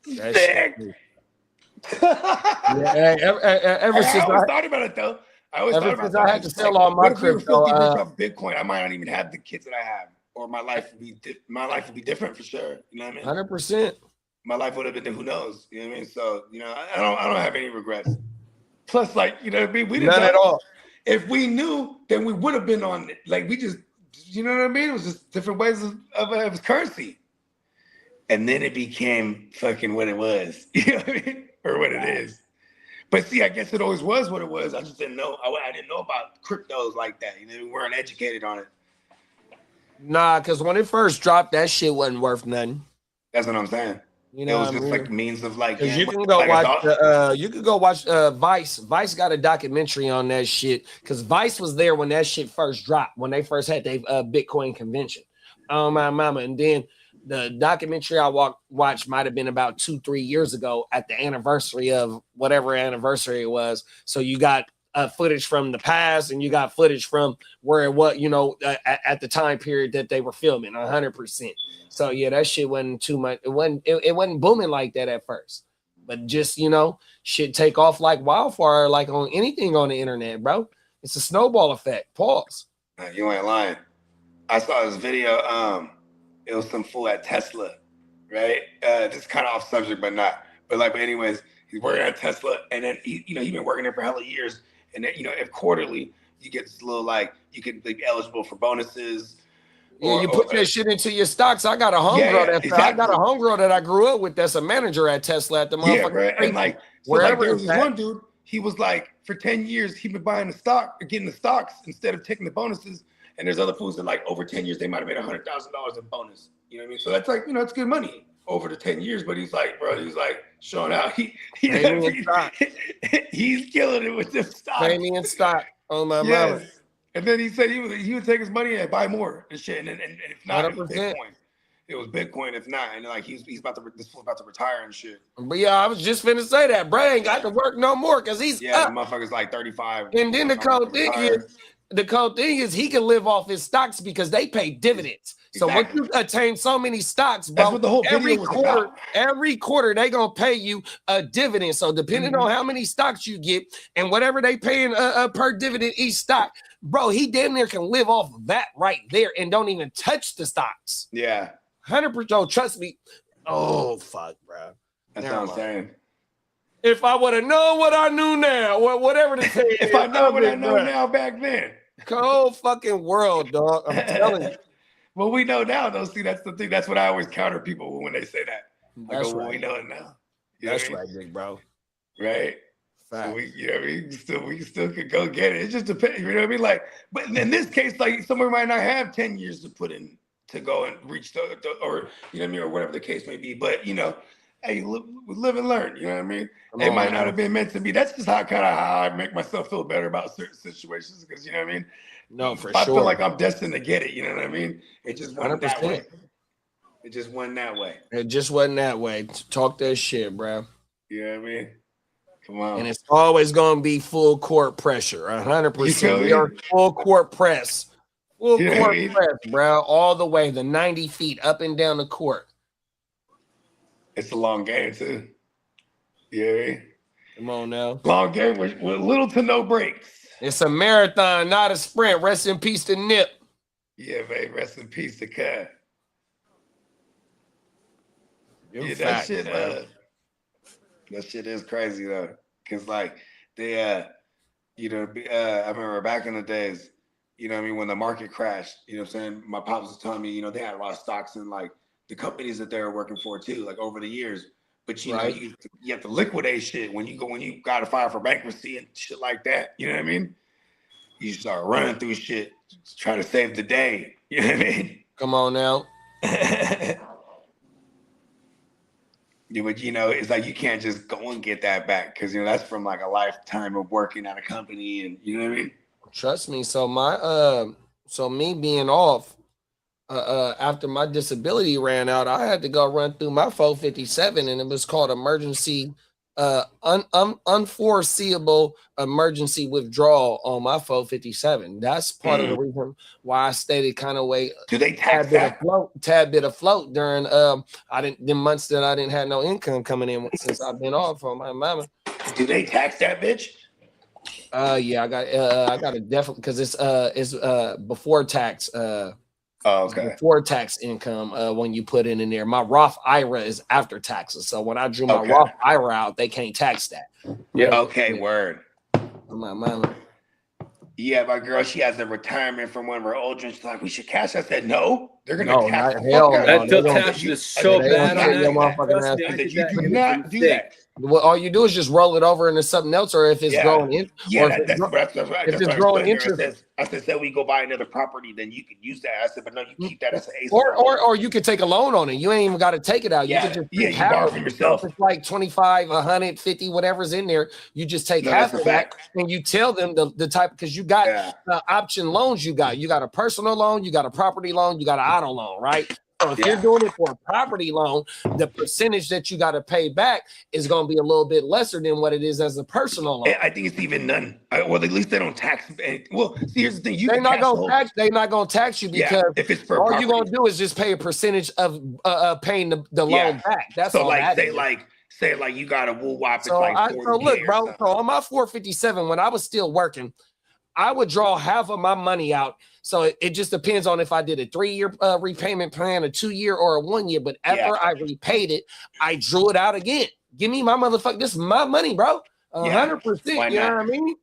C: Sick.
E: Yeah, ever since
C: I always thought about it though. I
E: had to sell all my crypto.
C: What if we were 50 rich off Bitcoin? I might not even have the kids that I have, or my life would be different for sure. You know what I mean?
E: 100%.
C: My life would have been. Who knows? You know what I mean? So you know, I don't have any regrets. Plus, like you know, what I mean? We didn't
E: none at all.
C: If we knew, then we would have been on it. Like we just, you know what I mean? It was just different ways of currency. And then it became fucking what it was, you know what I mean? Or what it is. But see, I guess it always was what it was. I just didn't know. I didn't know about cryptos like that. You know, we weren't educated on it.
E: Nah, because when it first dropped, that shit wasn't worth nothing.
C: That's what I'm saying.
E: You know,
C: it was just like means of like.
E: You can go watch. You could go watch Vice. Vice got a documentary on that shit because Vice was there when that shit first dropped. When they first had their Bitcoin convention. Oh my mama! And then the documentary I watched might have been about 2-3 years ago at the anniversary of whatever anniversary it was. So you got footage from the past and you got footage from where it was, you know, at the time period that they were filming 100%. So yeah, that shit wasn't too much. It wasn't booming like that at first, but just, you know, shit take off like wildfire, like on anything on the internet, bro. It's a snowball effect. Pause.
C: You ain't lying. I saw this video. It was some fool at Tesla, right? Just kind of off subject, but not. But anyways, he's working at Tesla, and then he's been working there for hella years. And then, you know, if quarterly you get this little you could be eligible for bonuses.
E: Yeah, you put that shit into your stocks. I got a homegirl I got a homegirl that I grew up with that's a manager at Tesla at the motherfucker.
C: Yeah, right. And wherever there was this one dude, he was like, for 10 years, he been buying the stock or getting the stocks instead of taking the bonuses. And there's other fools that like over 10 years, they might have made $100,000 in bonus. You know what I mean? So that's like, you know, it's good money over the 10 years. But he's like, bro, showing out. He's killing it with them stocks.
E: Pay me in stock on my mama.
C: And then he said he would take his money and buy more and shit. And if not,
E: 100%.
C: It was Bitcoin. If not, and like this fool's about to retire and shit.
E: But yeah, I was just finna say that. Bro ain't got to work no more because he's
C: the motherfucker's like 35.
E: And then the cold thing is he can live off his stocks because they pay dividends. So once you attain so many stocks, bro,
C: that's what the whole video was about.
E: Every quarter they gonna pay you a dividend. So depending on how many stocks you get and whatever they paying per dividend each stock, bro, he damn near can live off of that right there and don't even touch the stocks.
C: Yeah,
E: 100%. Trust me. Oh fuck, bro.
C: That's what I'm saying.
E: If I would have known what I knew now, whatever the thing
C: if I know what I know now back then.
E: Cold fucking world, dog. I'm telling you.
C: Well, we know now, though. See, that's the thing. That's what I always counter people when they say that.
E: That's
C: right. Well, we know it now.
E: That's right, big bro.
C: Right.
E: Fact.
C: So we still could go get it. It just depends. You know what I mean? Like, but in this case, like someone might not have 10 years to put in to go and reach or you know what I mean, or whatever the case may be. But you know, hey, live and learn. You know what I mean? It might not have been meant to be. That's just how I make myself feel better about certain situations because you know what I mean.
E: No, for
C: I
E: sure.
C: feel like I'm destined to get it. You know what I mean? It just went
E: 100%.
C: that way. It just wasn't that way.
E: It just wasn't that way. Talk that shit, bro.
C: You know what I mean? Come on.
E: And it's always gonna be full court pressure. 100%. We are full court press. Full court press, bro. All the way, the 90 feet up and down the court.
C: It's a long game too. You know what I mean?
E: Come on now.
C: Long game with little to no breaks.
E: It's a marathon, not a sprint. Rest in peace to Nip.
C: Yeah, man. Rest in peace to Cut. Yeah,
E: Fact,
C: that shit is crazy though. Cause like they you know, I remember back in the days, you know what I mean, when the market crashed, you know what I'm saying? My pops was telling me, you know, they had a lot of stocks in like the companies that they were working for too, like over the years. But you know, you have to liquidate shit when you got to file for bankruptcy and shit like that. You know what I mean? You start running through shit, trying to save the day. You know what I mean?
E: Come on now.
C: Yeah, but it's like you can't just go and get that back because that's from like a lifetime of working at a company, and you know what I mean.
E: Trust me. So me being off after my disability ran out, I had to go run through my 457, and it was called emergency unforeseeable emergency withdrawal on my 457. That's part of the reason why I stayed kind of way.
C: Do they tax that?
E: Tad bit afloat during the months that I didn't have no income coming in since I've been off from my mama.
C: Do they tax that bitch?
E: Yeah, I got it definitely because it's before tax.
C: Okay.
E: Before tax income when you put it in there. My Roth IRA is after taxes. So when I drew my Roth IRA out, they can't tax that.
C: Yeah. Okay, word.
E: My mama.
C: Yeah, my girl, she has a retirement from one of her old dreams. She's like, we should cash. I said, no, they're going to tax the fuck out.
F: They'll tax you so bad on
C: that. You do not do that.
E: Well, all you do is just roll it over into something else, or if it's growing in,
C: if it's growing interest. I said, say we go buy another property, then you could use that. I said, but no, you keep that as an ace.
E: Or you could take a loan on it. You ain't even got to take it out. You could just
C: you borrow from yourself.
E: It's like 25, 150, whatever's in there. You just take half of that, and you tell them the type because you got option loans. You got a personal loan, you got a property loan, you got an auto loan, right? So if you're doing it for a property loan, the percentage that you got to pay back is going to be a little bit lesser than what it is as a personal loan.
C: I think it's even none. Well, at least they don't tax. Well, see, here's the thing:
E: they're not going to tax you because
C: if it's for
E: all
C: property.
E: you're going to do is just pay a percentage of paying the loan back. That's
C: so
E: all.
C: Say you got a woo wop.
E: So look, bro. So on my 457, when I was still working, I would draw half of my money out. So it just depends on if I did a 3-year repayment plan, a 2-year, or a 1 year. But after I repaid it, I drew it out again. Give me my motherfucker. This is my money, bro. 100%. You know what I mean?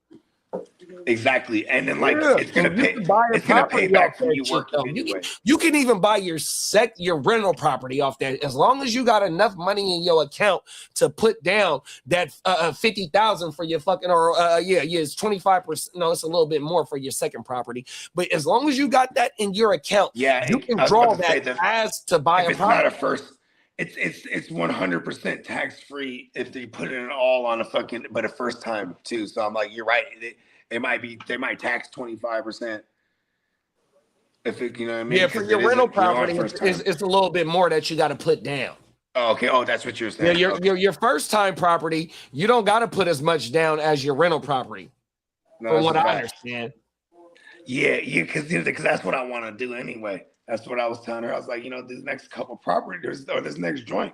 C: Exactly. And then it's gonna pay. It's gonna pay back from you working anyway.
E: You can even buy your rental property off that as long as you got enough money in your account to put down that 50,000 for your fucking it's 25%. No, it's a little bit more for your second property. But as long as you got that in your account, you can draw that as to buy a property. It's not a first.
C: It's 100% tax free if they put it all on but a first time too. So I'm like, you're right. They might tax 25% if it, you know what I mean?
E: Yeah, for your rental property, it's a little bit more that you got to put down.
C: Oh, okay. Oh, that's what you're saying.
E: Yeah, your first time property, you don't got to put as much down as your rental property. From what I understand.
C: Yeah, because that's what I want to do anyway. That's what I was telling her. I was like, this next couple properties or this next joint.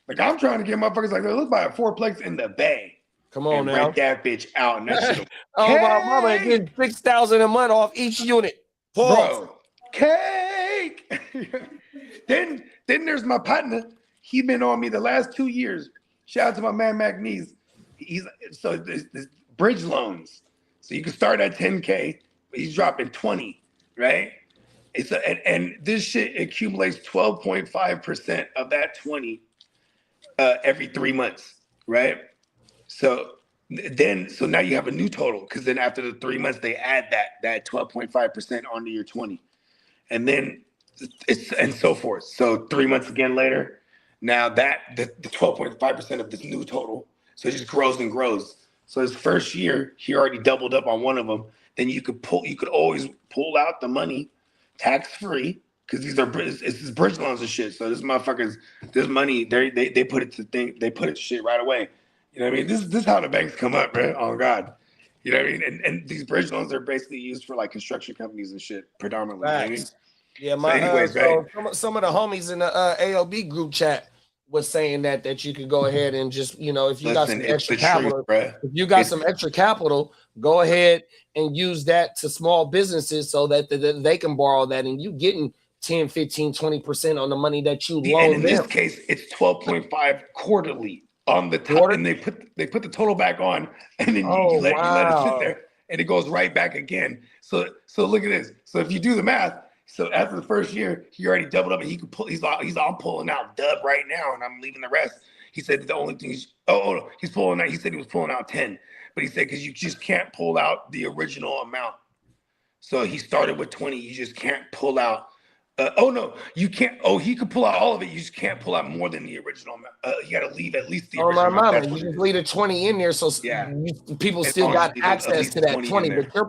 C: Like, I'm trying to get motherfuckers like, let's buy a 4-plex in the Bay.
E: Come on now.
C: Rent that bitch out. And that shit.
E: My mama getting $6,000 a month off each unit.
C: Bro, cake. Then there's my partner. He been on me the last 2 years. Shout out to my man, McNeese. There's bridge loans. So you can start at 10K, but he's dropping 20, right? And this shit accumulates 12.5% of that 20 every 3 months, right? So now you have a new total because then after the 3 months they add that 12.5% onto your 20, and then and so forth. So 3 months again later, now the 12.5% of this new total, so it just grows and grows. So his first year he already doubled up on one of them. Then you could always pull out the money tax free because it's bridge loans and shit. So this money they put it to shit right away. You know what I mean? This is how the banks come up, man. Oh God, you know what I mean? And these bridge loans are basically used for like construction companies and shit predominantly. You know what I mean?
E: Yeah, some of the homies in the AOB group chat was saying that you could go ahead and just if you got some extra capital, go ahead and use that to small businesses so that they can borrow that, and you getting 10, 15, 20% on the money that you loan.
C: And in this case, it's 12.5 quarterly on the top, and they put the total back on, and then you let it sit there, and it goes right back again. So look at this. So if you do the math, so after the first year, he already doubled up, and he could pull. I'm pulling out dub right now, and I'm leaving the rest. He said the only thing he's pulling out. He said he was pulling out 10, but he said because you just can't pull out the original amount So he started with 20. You just can't pull out. Oh no, you can't. Oh, he could pull out all of it. You just can't pull out more than the original amount. You got to leave at least the original amount.
E: That's you just leave the 20 in there, so people still got access to that 20. But your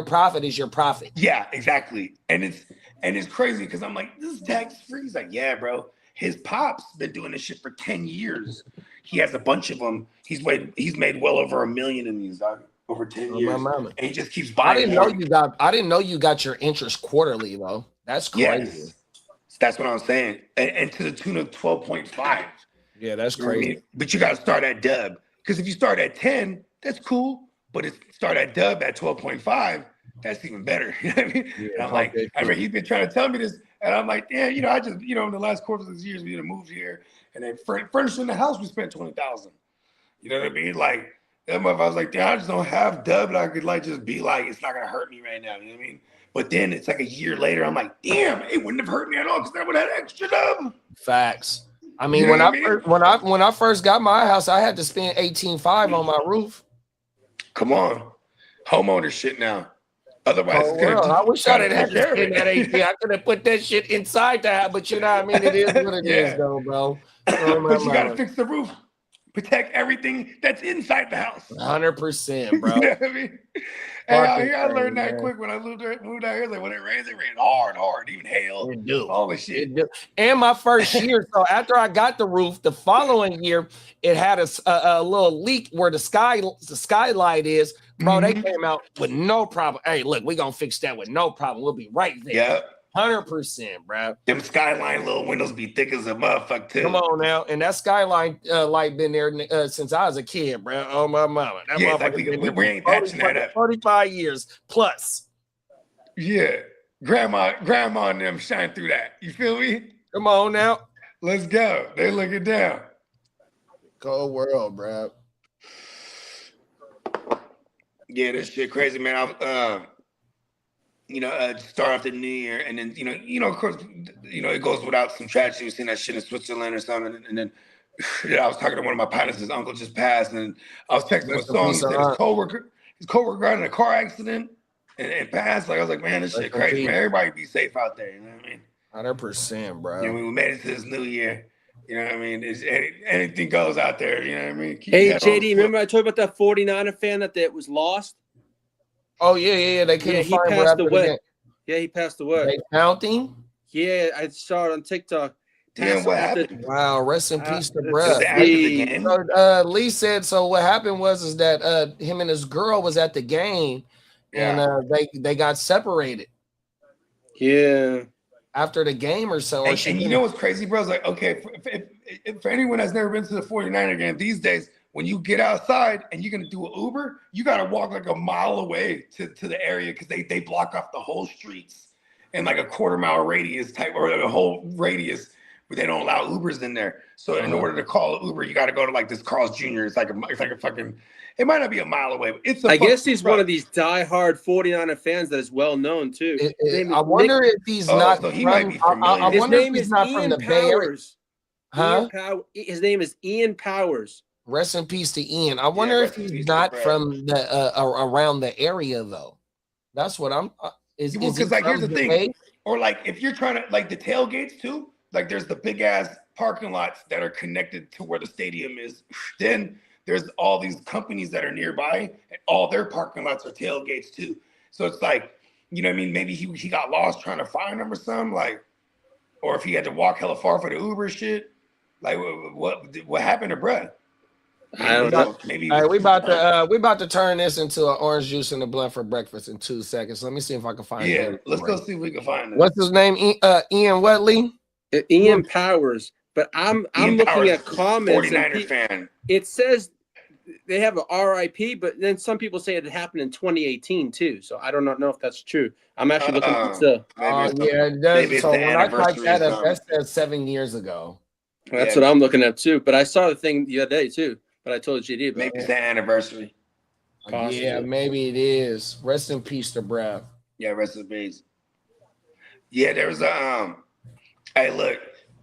E: profit is your profit.
C: Yeah, exactly. And it's crazy because I'm like, this is tax free. He's like, yeah, bro. His pop's been doing this shit for 10 years. He has a bunch of them. He's made well over $1 million in these, dog, over 10 years. And he just keeps buying.
E: I didn't know you got your interest quarterly though. That's crazy.
C: Yes. That's what I'm saying. And to the tune of 12.5.
E: Yeah, that's crazy.
C: But you got to start at dub. Because if you start at 10, that's cool. But if you start at dub at 12.5, that's even better. You know what I mean? Yeah, I'm like, I mean, he's been trying to tell me this. And I'm like, yeah, I just, in the last quarter of this year, we moved here. And then furnishing the house, we spent $20,000. You know what I mean? Like, that motherfucker, I was like, damn, I just don't have dub. And I could just be like, it's not going to hurt me right now. You know what I mean? But then it's like a year later, I'm like, damn, it wouldn't have hurt me at all because I would have had extra dub.
E: Facts. I mean, when I first got my house, I had to spend $18,500 on my roof.
C: Come on, homeowner shit now. Otherwise,
E: I wish I didn't have to spend that $18,000. I could have put that shit inside the house, but you know what I mean. It is what it is, though, bro.
C: But you gotta fix the roof, protect everything that's inside the house.
E: 100%, bro.
C: You know what I mean? And out here, I learned that quick when I moved out here. Like when it rains hard, even hail, all the shit.
E: And my first year, so after I got the roof, the following year, it had a little leak where the skylight is. Bro, they came out with no problem. Hey, look, we're gonna fix that with no problem. We'll be right there.
C: Yeah.
E: 100%, bro.
C: Them skyline little windows be thick as a motherfucker too.
E: Come on now, and that skyline light been there since I was a kid, bro. Oh my mama, that motherfucker
C: we ain't patching that up.
E: 45 years plus.
C: Yeah, grandma and them shine through that. You feel me?
E: Come on now,
C: let's go. They looking down.
E: Cold world, bro.
C: Yeah, this shit crazy, man. Start off the new year, and then of course, it goes without some tragedy. We've seen that shit in Switzerland or something, and then I was talking to one of my partners. His uncle just passed, and I was texting him a song. He said his coworker got in a car accident and passed. Like I was like, man, this shit crazy, man. Everybody be safe out there. You know what I mean?
E: 100%, bro.
C: We made it to this new year. You know what I mean? Anything goes out there. You know what I mean?
F: Hey, JD, remember I told you about that 49er fan that was lost?
E: Oh, yeah. They couldn't find him. He passed
F: away. Yeah, he passed away.
E: They found him?
F: Yeah, I saw it on TikTok.
C: Damn, what happened?
E: Wow, rest in peace to bruh. Lee said, so what happened was that him and his girl was at the game, and they got separated.
F: Yeah.
E: After the game or so.
C: And you know what's crazy, bro? It's like, okay, for anyone that's never been to the 49er game, these days, when you get outside and you're going to do an Uber, you got to walk like a mile away to the area because they block off the whole streets in like a quarter-mile radius type or a whole radius, but they don't allow Ubers in there. So in order to call an Uber, you got to go to like this Carl's Jr. It's like a fucking, it might not be a mile away, but
F: I guess he's one of these diehard 49er fans that is well known too.
E: I wonder if he's not.
C: So he might be familiar.
E: His name is not from the Bay Area.
F: Huh? His name is Ian Powers.
E: Rest in peace to Ian. I wonder if he's not from the around the area though. That's what I'm.
C: Because like here's the thing, or like if you're trying to like the tailgates too, like there's the big ass parking lots that are connected to where the stadium is. Then there's all these companies that are nearby, and all their parking lots are tailgates too. So it's like, you know what I mean? Maybe he got lost trying to find them or something, like, or if he had to walk hella far for the Uber shit. Like what happened to bruh?
F: I don't know.
E: Maybe all right, we about to turn this into an orange juice and a blunt for breakfast in 2 seconds. Let me see if I can find it.
C: Yeah, let's go see if we can find it.
E: What's his name? Ian Wetley?
F: Ian Powers. But I'm looking
C: Powers,
F: at comments.
C: 49er fan.
F: It says they have an RIP, but then some people say it happened in 2018 too. So I don't know if that's true. I'm actually looking at the.
E: Yeah, it does. So when I typed that up, that said 7 years ago.
F: That's what I'm looking at too. But I saw the thing the other day too. But I told GD about
C: maybe it's the anniversary.
E: Possibly. Yeah, maybe it is. Rest in peace to Brad.
C: Yeah, rest in peace. Yeah, there was a hey, look.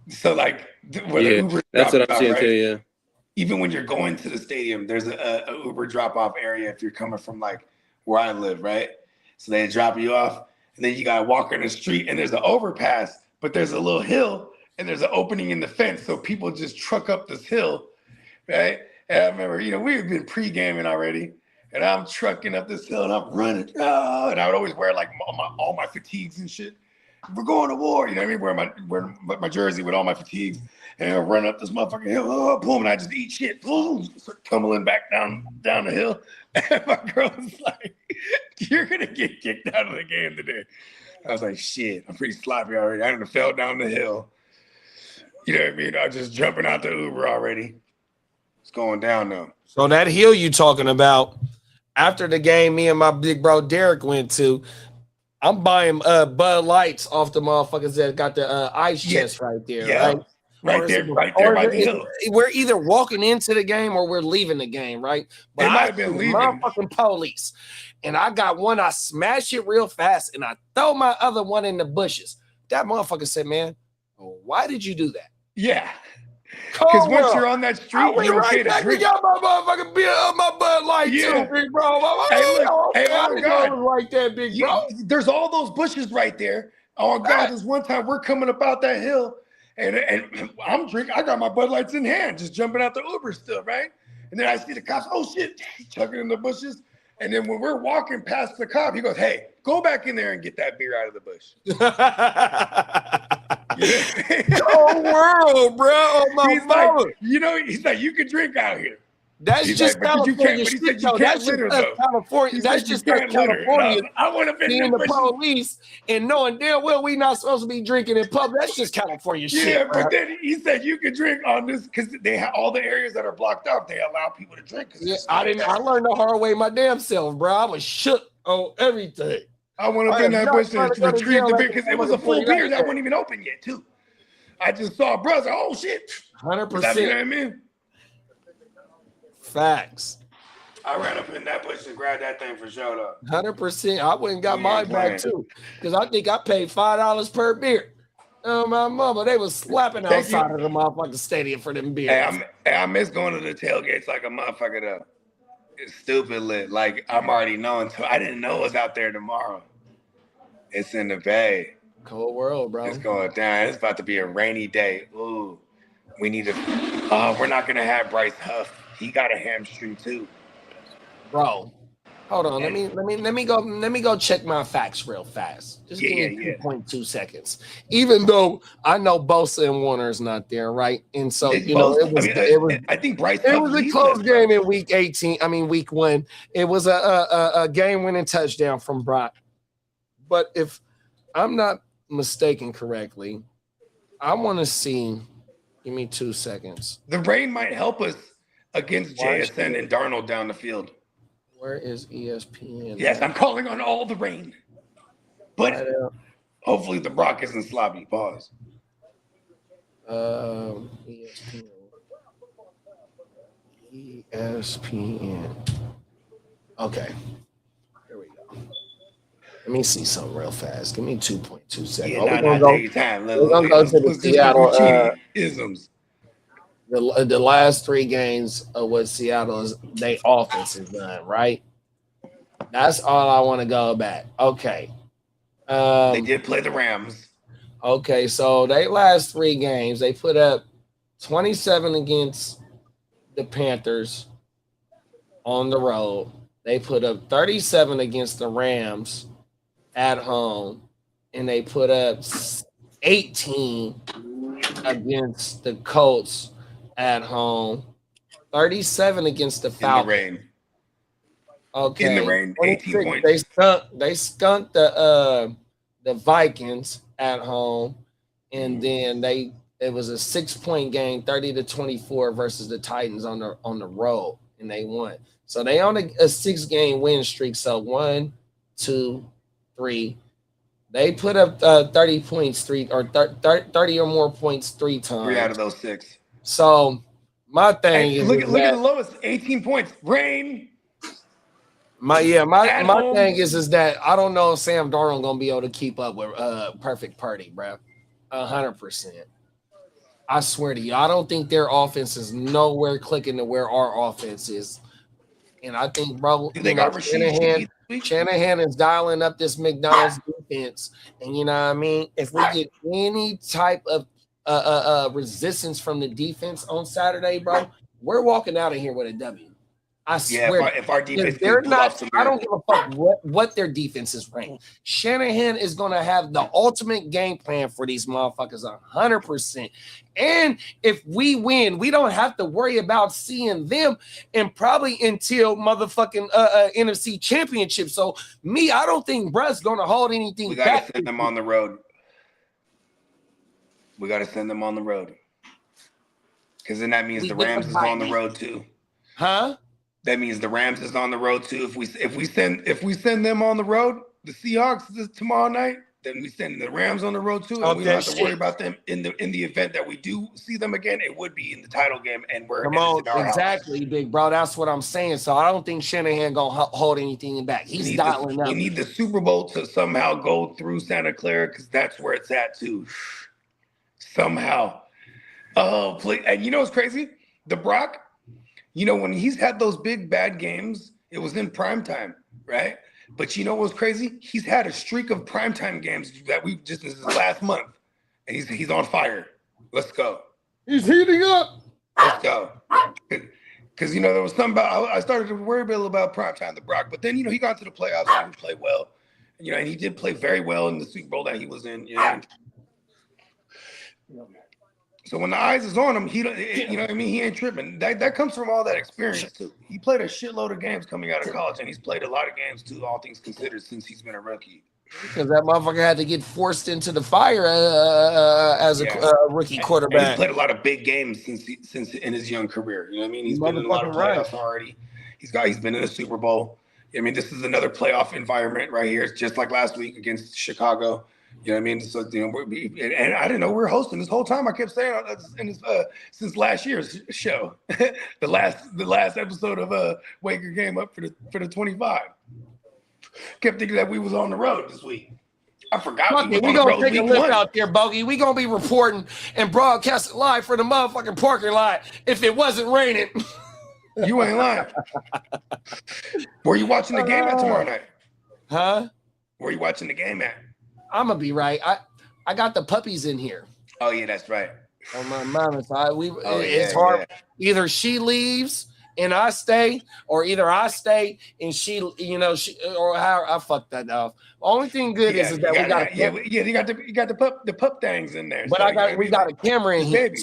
C: So like, where the Uber
F: that's what I'm seeing too. Yeah.
C: Even when you're going to the stadium, there's a Uber drop off area if you're coming from like where I live, right? So they drop you off, and then you gotta walk on the street, and there's an overpass, but there's a little hill, and there's an opening in the fence, so people just truck up this hill, right? And I remember, we had been pre-gaming already, and I'm trucking up this hill, and I'm running, and I would always wear like all my fatigues and shit. We're going to war, you know what I mean? Wear my jersey with all my fatigues, and I run up this motherfucking hill, boom, and I just eat shit, boom, start tumbling back down the hill. And my girl was like, "You're gonna get kicked out of the game today." I was like, "Shit, I'm pretty sloppy already. I done fell down the hill." You know what I mean? I was just jumping out the Uber already. It's going down now.
E: So that hill you talking about, after the game me and my big bro Derek went to, I'm buying Bud Lights off the motherfuckers that got the ice chest right there, right?
C: Right there by the hill.
E: We're either walking into the game or we're leaving the game, right? But
C: might have been leaving.
E: Motherfucking police. And I got one, I smash it real fast, and I throw my other one in the bushes. That motherfucker said, "Man, why did you do that?"
C: Yeah. Because once you're on that street, you're okay to drink.
E: You got my motherfucking beer up my Bud Light too, big bro.
C: Oh God,
E: like that, big bro.
C: There's all those bushes right there. Oh God, this one time we're coming about that hill, and I'm drinking. I got my Bud Lights in hand, just jumping out the Uber still, right? And then I see the cops. Oh shit, chucking in the bushes. And then when we're walking past the cop, he goes, "Hey, go back in there and get that beer out of the bush."
E: Oh world, bro. Oh my mama.
C: He's like, "You can drink out here."
E: That's just California shit, though. That's just California. That's just California.
C: I want to be
E: in the police and knowing damn well we not supposed to be drinking in public. That's just California shit.
C: Yeah, but then he said you can drink on this because they have all the areas that are blocked off. They allow people to drink.
E: Yeah, I learned the hard way my damn self, bro. I was shook on everything.
C: I want to be in that bush and retrieve the beer because it was a full beer that wasn't even open yet, too. I just saw brother. Oh shit,
E: 100%.
C: You know what I mean?
E: Facts.
C: I ran up in that bush and grabbed that thing for sure, though.
E: 100%. I went and got mine back too, because I think I paid $5 per beer. Oh my mama, they was slapping outside of the motherfucking stadium for them beers.
C: Hey, I miss going to the tailgates like a motherfucker though. It's stupid lit. Like I'm already knowing. I didn't know it was out there tomorrow. It's in the Bay.
E: Cold world, bro.
C: It's going down. It's about to be a rainy day. Ooh, we need to. We're not gonna have Bryce Huff. He got a hamstring too,
E: bro. Hold on, let me go check my facts real fast. Just give me 2.2 seconds. Even though I know Bosa and Warner is not there, right? And so it was. I think Bryce. It was a close game in week 18. I mean week 1. It was a game-winning touchdown from Brock. But if I'm not mistaken correctly, I want to see. Give me 2 seconds.
C: The rain might help us against JSN and Darnold down the field.
E: Where is ESPN?
C: Yes, I'm calling on all the rain. But hopefully the Brock isn't sloppy. Pause.
E: ESPN. ESPN. Okay. Here we go. Let me see something real fast. Give me 2.2 seconds.
C: Yeah, we're going to
E: go to the Seattle
C: isms.
E: The last 3 games of what Seattle's they offense has done, right? That's all I want to go back. Okay.
C: They did play the Rams.
E: Okay, so they last 3 games, they put up 27 against the Panthers on the road. They put up 37 against the Rams at home, and they put up 18 against the Colts at home, 37 against the Falcons.
C: In the rain.
E: Okay.
C: In the rain, 18 points.
E: They skunked the Vikings at home, and then it was a 6-point game, 30-24 versus the Titans on the road, and they won. So they on a 6-game win streak. So 1, 2, 3. They put up 30 points 30 or more points 3 times.
C: 3 out of those 6.
E: So my thing is
C: look at the lowest, 18 points. Rain.
E: My thing is that I don't know if Sam Darnold gonna be able to keep up with perfect Purdy, bro. 100%. I swear to you, I don't think their offense is nowhere clicking to where our offense is. And I think, bro,
C: they got
E: Shanahan is dialing up this McDonald's defense. And you know what I mean? If we get any type of resistance from the defense on Saturday, bro, we're walking out of here with a W. I swear.
C: Yeah, if our defense
E: they're not, I don't give a fuck what their defense is ranked. Shanahan is going to have the ultimate game plan for these motherfuckers 100%. And if we win, we don't have to worry about seeing them and probably until motherfucking NFC Championship. So I don't think Bruh's going to hold anything back.
C: We got to send them on the road. We got to send them on the road. Because then that means the Rams is on the road too.
E: Huh?
C: That means the Rams is on the road too. If we send them on the road, the Seahawks tomorrow night, then we send the Rams on the road too, and we don't have to worry about them in the event that we do see them again. It would be in the title game, and we're
E: exactly, house. Big bro. That's what I'm saying. So I don't think Shanahan gonna hold anything back. He's dialing up.
C: We need the Super Bowl to somehow go through Santa Clara because that's where it's at too. Somehow. Oh, please. And you know what's crazy? The Brock. You know, when he's had those big bad games, it was in primetime, right? But you know what's crazy? He's had a streak of primetime games that this is last month. And he's on fire. Let's go.
E: He's heating up.
C: Let's go. Because, you know, there was something about, I started to worry a little about primetime, the Brock. But then, you know, he got to the playoffs and he played well. You know, and he did play very well in the Super Bowl that he was in. You know? So when the eyes is on him, you know what I mean? He ain't tripping. That comes from all that experience too. He played a shitload of games coming out of college, and he's played a lot of games too, all things considered, since he's been a rookie.
E: Because that motherfucker had to get forced into the fire as a rookie quarterback.
C: And he's played a lot of big games since in his young career. You know what I mean? He's been in a lot of playoffs already. He's been in the Super Bowl. I mean, this is another playoff environment right here. It's just like last week against Chicago. You know what I mean? So, you know, and I didn't know we were hosting this whole time. I kept saying since last year's show, the last episode of Wake Your Game Up for the 25. Kept thinking that we was on the road this week. I forgot.
E: We gonna take a lift out there, Bogey. We gonna be reporting and broadcasting live for the motherfucking parking lot if it wasn't raining.
C: You ain't lying. Where you watching the game at tomorrow night?
E: Huh?
C: Where you watching the game at?
E: I'm gonna be right. I got the puppies in here.
C: Oh yeah, that's right.
E: On my mama's side, it's hard. Yeah. Either she leaves and I stay, or either I stay and she, or how I fucked that up. Only thing good is that we got
C: you got the pup things in there.
E: But so we got a camera in here,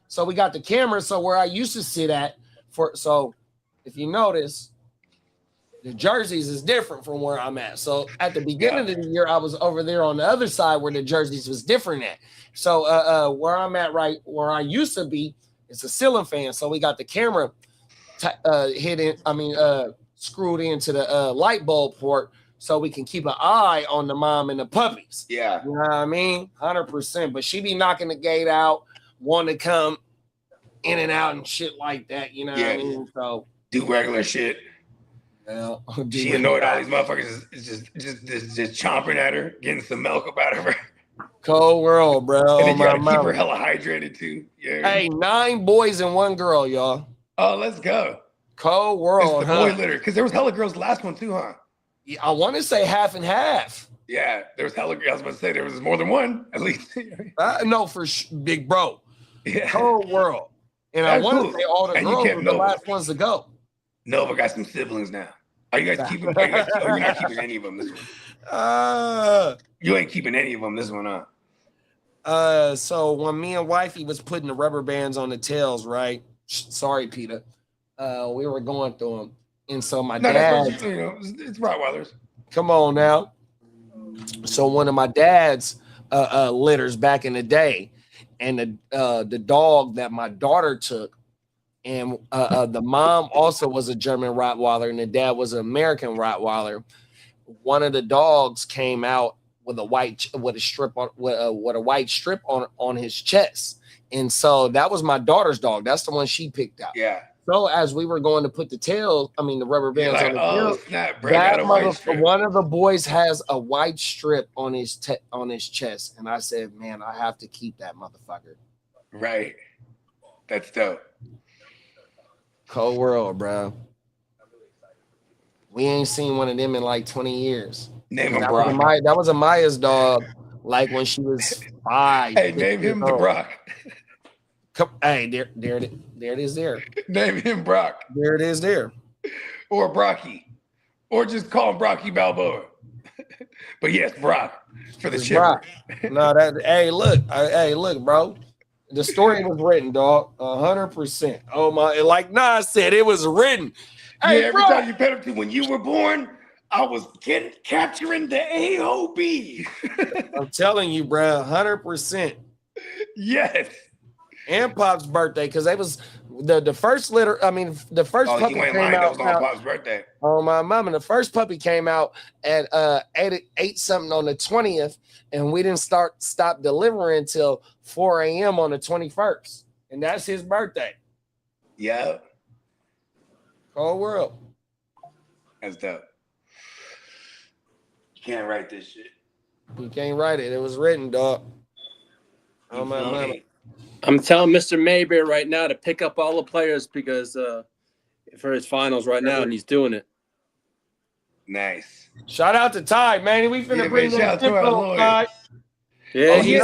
E: so we got the camera. So where I used to sit at so if you notice. The jerseys is different from where I'm at. So at the beginning of the year, I was over there on the other side where the jerseys was different at. So where I'm at where I used to be, it's a ceiling fan. So we got the camera screwed into the light bulb port so we can keep an eye on the mom and the puppies.
C: Yeah.
E: You know what I mean? 100%. But she be knocking the gate out, wanting to come in and out and shit like that. You know what I mean? So
C: do regular shit. She annoyed all these motherfuckers just chomping at her, getting some milk up out of her.
E: Cold world, bro.
C: And then you gotta keep her hella hydrated too. Yeah.
E: Hey, 9 boys and 1 girl, y'all.
C: Oh, let's go.
E: Cold world,
C: it's the boy litter. Because there was hella girls last one too, huh?
E: Yeah, I want to say half and half.
C: Yeah, there was hella girls. I was about to say there was more than one, at least.
E: No, big bro.
C: Yeah.
E: Cold world. And I want to say all the girls were the last ones to go.
C: Nova got some siblings now. Are you guys keeping? You're not keeping any of them this one. You ain't keeping any of them this one, huh?
E: So when me and wifey was putting the rubber bands on the tails, right? Sorry, Peter. We were going through them, and so my dad.
C: It's Rottweilers.
E: Come on now. So one of my dad's litters back in the day, and the dog that my daughter took. And the mom also was a German Rottweiler, and the dad was an American Rottweiler. One of the dogs came out with a white strip on his chest, and so that was my daughter's dog. That's the one she picked out.
C: Yeah.
E: So as we were going to put the rubber bands on the tail,
C: snap, bro,
E: one of the boys has a white strip on his chest, and I said, "Man, I have to keep that motherfucker."
C: Right. That's dope.
E: Cold world, bro. We ain't seen one of them in like 20 years.
C: Name him Brock.
E: That was Amaya's dog, like when she was 5.
C: Hey, name him the Brock.
E: Hey, there it is there.
C: Name him Brock.
E: There it is there.
C: Or Brocky. Or just call him Brocky Balboa. But yes, Brock for the chipper.
E: No, hey, look, bro. The story was written, dog. 100%. Oh my, like Nas said, it was written. Hey,
C: every time you pet him to when you were born, I was capturing the AOB.
E: I'm telling you, bro, 100%.
C: Yes.
E: And Pop's birthday, because they was the first litter. I mean, the first puppy came out.
C: That was on Pop's birthday.
E: Oh my mama, the first puppy came out at 8 something on the 20th, and we didn't stop delivering until 4 a.m. on the 21st, and that's his birthday.
C: Yeah.
E: Whole world.
C: That's dope. You can't write this shit.
E: You can't write it. It was written, dog. Oh my mama.
F: I'm telling Mr. Mayberry right now to pick up all the players because for his finals right now, and he's doing it.
C: Nice.
E: Shout out to Ty, man. We finna bring that
C: to our lawyer.
E: Ty.
F: Yeah,
E: he's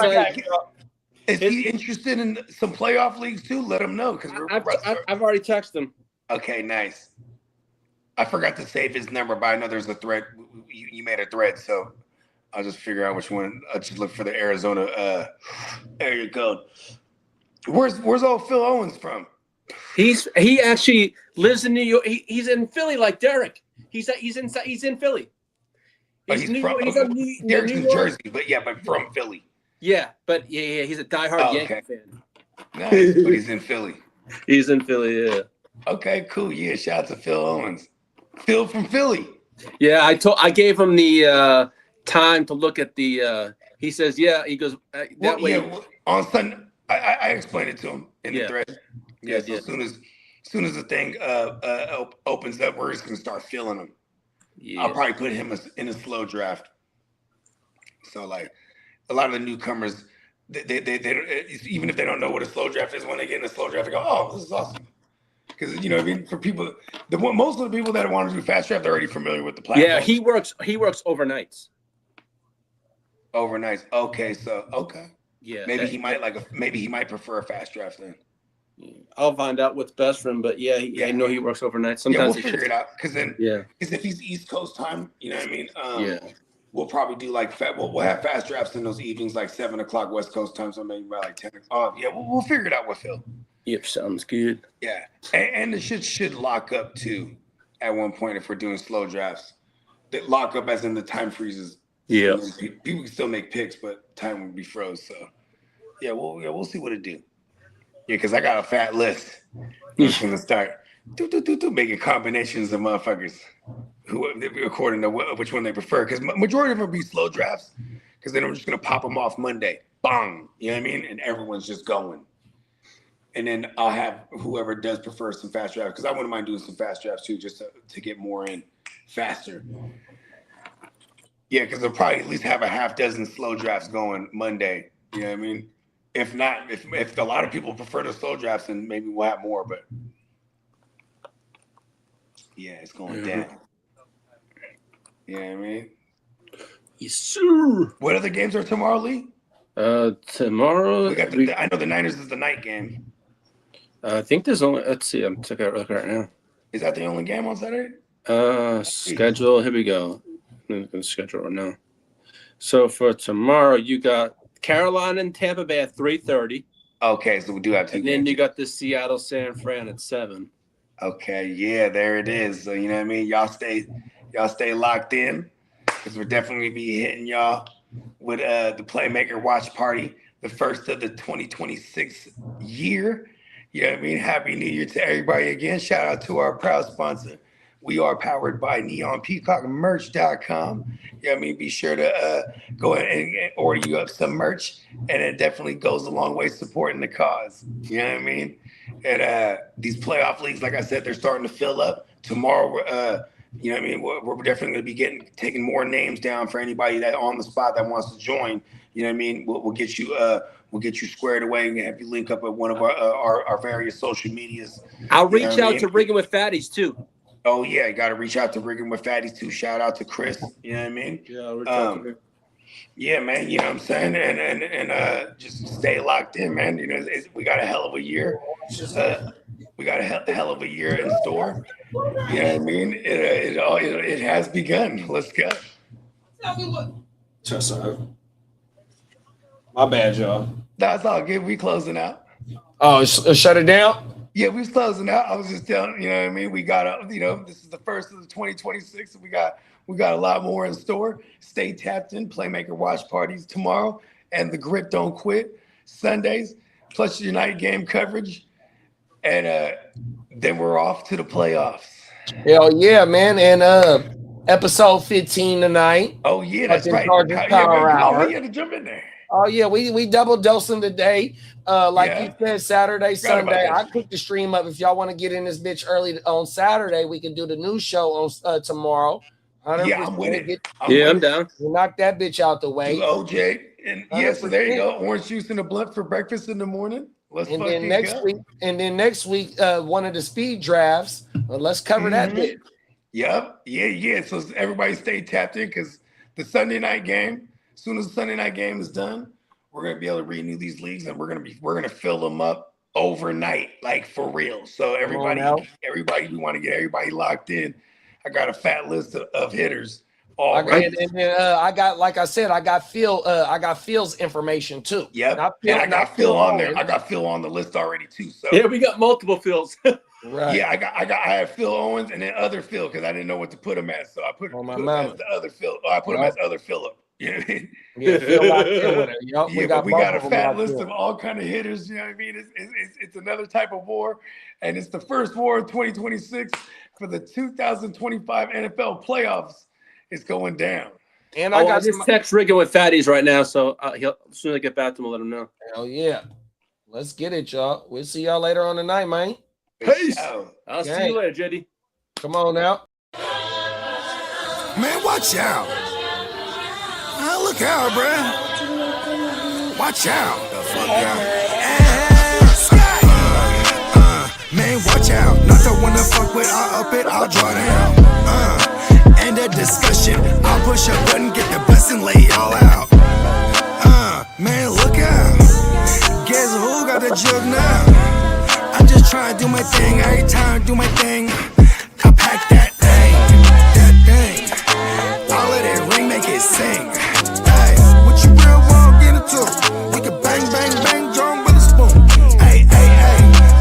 C: is he interested in some playoff leagues too? Let him know because
F: I've already texted him.
C: Okay, nice. I forgot to save his number, but I know there's a thread. You made a thread, so I'll just figure out which one. I'll just look for the Arizona area code. Where's old Phil Owens from?
F: He actually lives in New York. He's in Philly like Derek. He's in Philly.
C: Derek's in Jersey, but from Philly.
F: Yeah, but yeah, he's a diehard Yankee fan.
C: Nice, but he's in Philly.
F: He's in Philly, yeah.
C: Okay, cool. Yeah, shout out to Phil Owens. Phil from Philly.
F: Yeah, I gave him the time to look at the. He says, yeah. He goes that way.
C: Yeah, on Sunday, I explained it to him in the thread. Yeah, so as soon as the thing opens up, we're just gonna start filling them. Yeah. I'll probably put him in a slow draft. So like a lot of the newcomers, they even if they don't know what a slow draft is, when they get in a slow draft, they go, "Oh, this is awesome." Because I mean, for people, most of the people that want to do fast draft, they're already familiar with the platform.
F: Yeah, he works overnights.
C: Overnights. Okay, so okay.
F: Yeah,
C: maybe he might prefer a fast draft then.
F: I'll find out what's best for him, but I know he works overnight. Sometimes
C: we'll figure it out because if he's East Coast time, you know what I mean. We'll probably do we'll have fast drafts in those evenings, like 7 o'clock West Coast time, so maybe by like 10 o'clock. Yeah, we'll figure it out with Phil.
F: Yep, sounds good.
C: Yeah, and the shit should lock up too at one point if we're doing slow drafts. That lock up as in the time freezes.
F: Yeah,
C: people can still make picks, but time would be froze. So we'll see what it do. Yeah, because I got a fat list. I'm gonna start making combinations of motherfuckers who according to which one they prefer. Because majority of them will be slow drafts. Because then I'm just gonna pop them off Monday, bang. You know what I mean? And everyone's just going. And then I'll have whoever does prefer some fast drafts, because I wouldn't mind doing some fast drafts too, just to get more in faster. Yeah, because they'll probably at least have a half dozen slow drafts going Monday. You know what I mean? If not, if a lot of people prefer the slow drafts, then maybe we'll have more. But yeah, it's going down. You know what I mean?
F: Yes, sir.
C: What other games are tomorrow, Lee?
F: Tomorrow.
C: I know the Niners is the night game.
F: I think there's only. Let's see. I'm checking out right now.
C: Is that the only game on Saturday?
F: Schedule. Here we go. I'm going to schedule right now. So for tomorrow, you got Carolina and Tampa Bay at 3:30.
C: Okay, so we do have two.
F: And then you got the Seattle San Fran at 7.
C: Okay, yeah, there it is. So you know what I mean. Y'all stay locked in, because we're definitely be hitting y'all with the Playmaker Watch Party, the first of the 2026 year. You know what I mean? Happy New Year to everybody again. Shout out to our proud sponsor. We are powered by NeonPeacockMerch.com. You know what I mean? Be sure to go ahead and order you up some merch, and it definitely goes a long way supporting the cause. You know what I mean? And these playoff leagues, like I said, they're starting to fill up. Tomorrow, you know what I mean? We're definitely going to be taking more names down for anybody that on the spot that wants to join. You know what I mean? We'll get you squared away and have you link up at one of our various social medias.
F: I'll reach out to Rigging with Fatties too.
C: Oh yeah, you got to reach out to Rigging with Fatties too. Shout out to Chris. You know what I mean?
F: Yeah, reach out to
C: yeah, man. You know what I'm saying? And just stay locked in, man. You know, we got a hell of a year. We got a hell of a year in store. You know what I mean? It has begun. Let's go.
E: My bad, y'all.
C: That's all good. We closing out.
E: Oh, shut it down?
C: Yeah, we was closing out. I was just telling you know what I mean. We got this is the first of the 2026. We got a lot more in store. Stay tapped in. Playmaker watch parties tomorrow, and the Grit Don't Quit Sundays. Plus your night game coverage, and then we're off to the playoffs.
E: Hell yeah, man! And episode 15 tonight.
C: Oh yeah, that's right.
E: We
C: had to jump in there.
E: Oh yeah, we double dosing today. You said, Saturday, Sunday. I picked the stream up. If y'all want to get in this bitch early on Saturday, we can do the new show on tomorrow.
C: Yeah, I'm with it.
F: I'm down.
E: We'll knock that bitch out the way.
C: OJ, and so there you go. Orange juice and a blunt for breakfast in the morning.
E: And then next week, one of the speed drafts. Let's cover that bit.
C: Yep. Yeah. So everybody stay tapped in because the Sunday night game. As soon as the Sunday night game is done, we're gonna be able to renew these leagues, and we're gonna fill them up overnight, like for real. So everybody, we want to get everybody locked in. I got a fat list of hitters.
E: And then I got, like I said, I got Phil's information too.
C: Yep. And I got Phil on there. I got Phil on the list already too. So
F: yeah, we got multiple Phils.
E: Right.
C: Yeah, I have Phil Owens and then other Phil because I didn't know what to put him as. So I put him as the other Phil. I put him as other Philip. Yeah,
E: Phil locked in with it.
C: But we got a fat list of all kind of hitters. You know what I mean? It's another type of war, and it's the first war of 2026 for the 2025 NFL playoffs. It's going down.
F: And I got this text Rigging with Fatties right now, so as soon as I get back to him, I'll let him know.
E: Hell yeah. Let's get it, y'all. We'll see y'all later on tonight, man.
F: Peace. I'll see you later, JD.
E: Come on now.
A: Man, watch out. Look out, bruh. Watch out. The fuck out. Man, watch out. Not the one to fuck with. I'll up it, I'll draw down. End of discussion. I'll push a button, get the bus and lay y'all out. Man, look out. Guess who got the jug now? I'm just trying to do my thing. Every time I do my thing, I pack that thing. All of that ring make it sing. Hey, what you real want get into? We can bang, bang, bang, John with a spoon. Hey,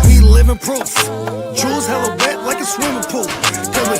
A: we living proof. Jewels hella wet like a swimming pool. Cause we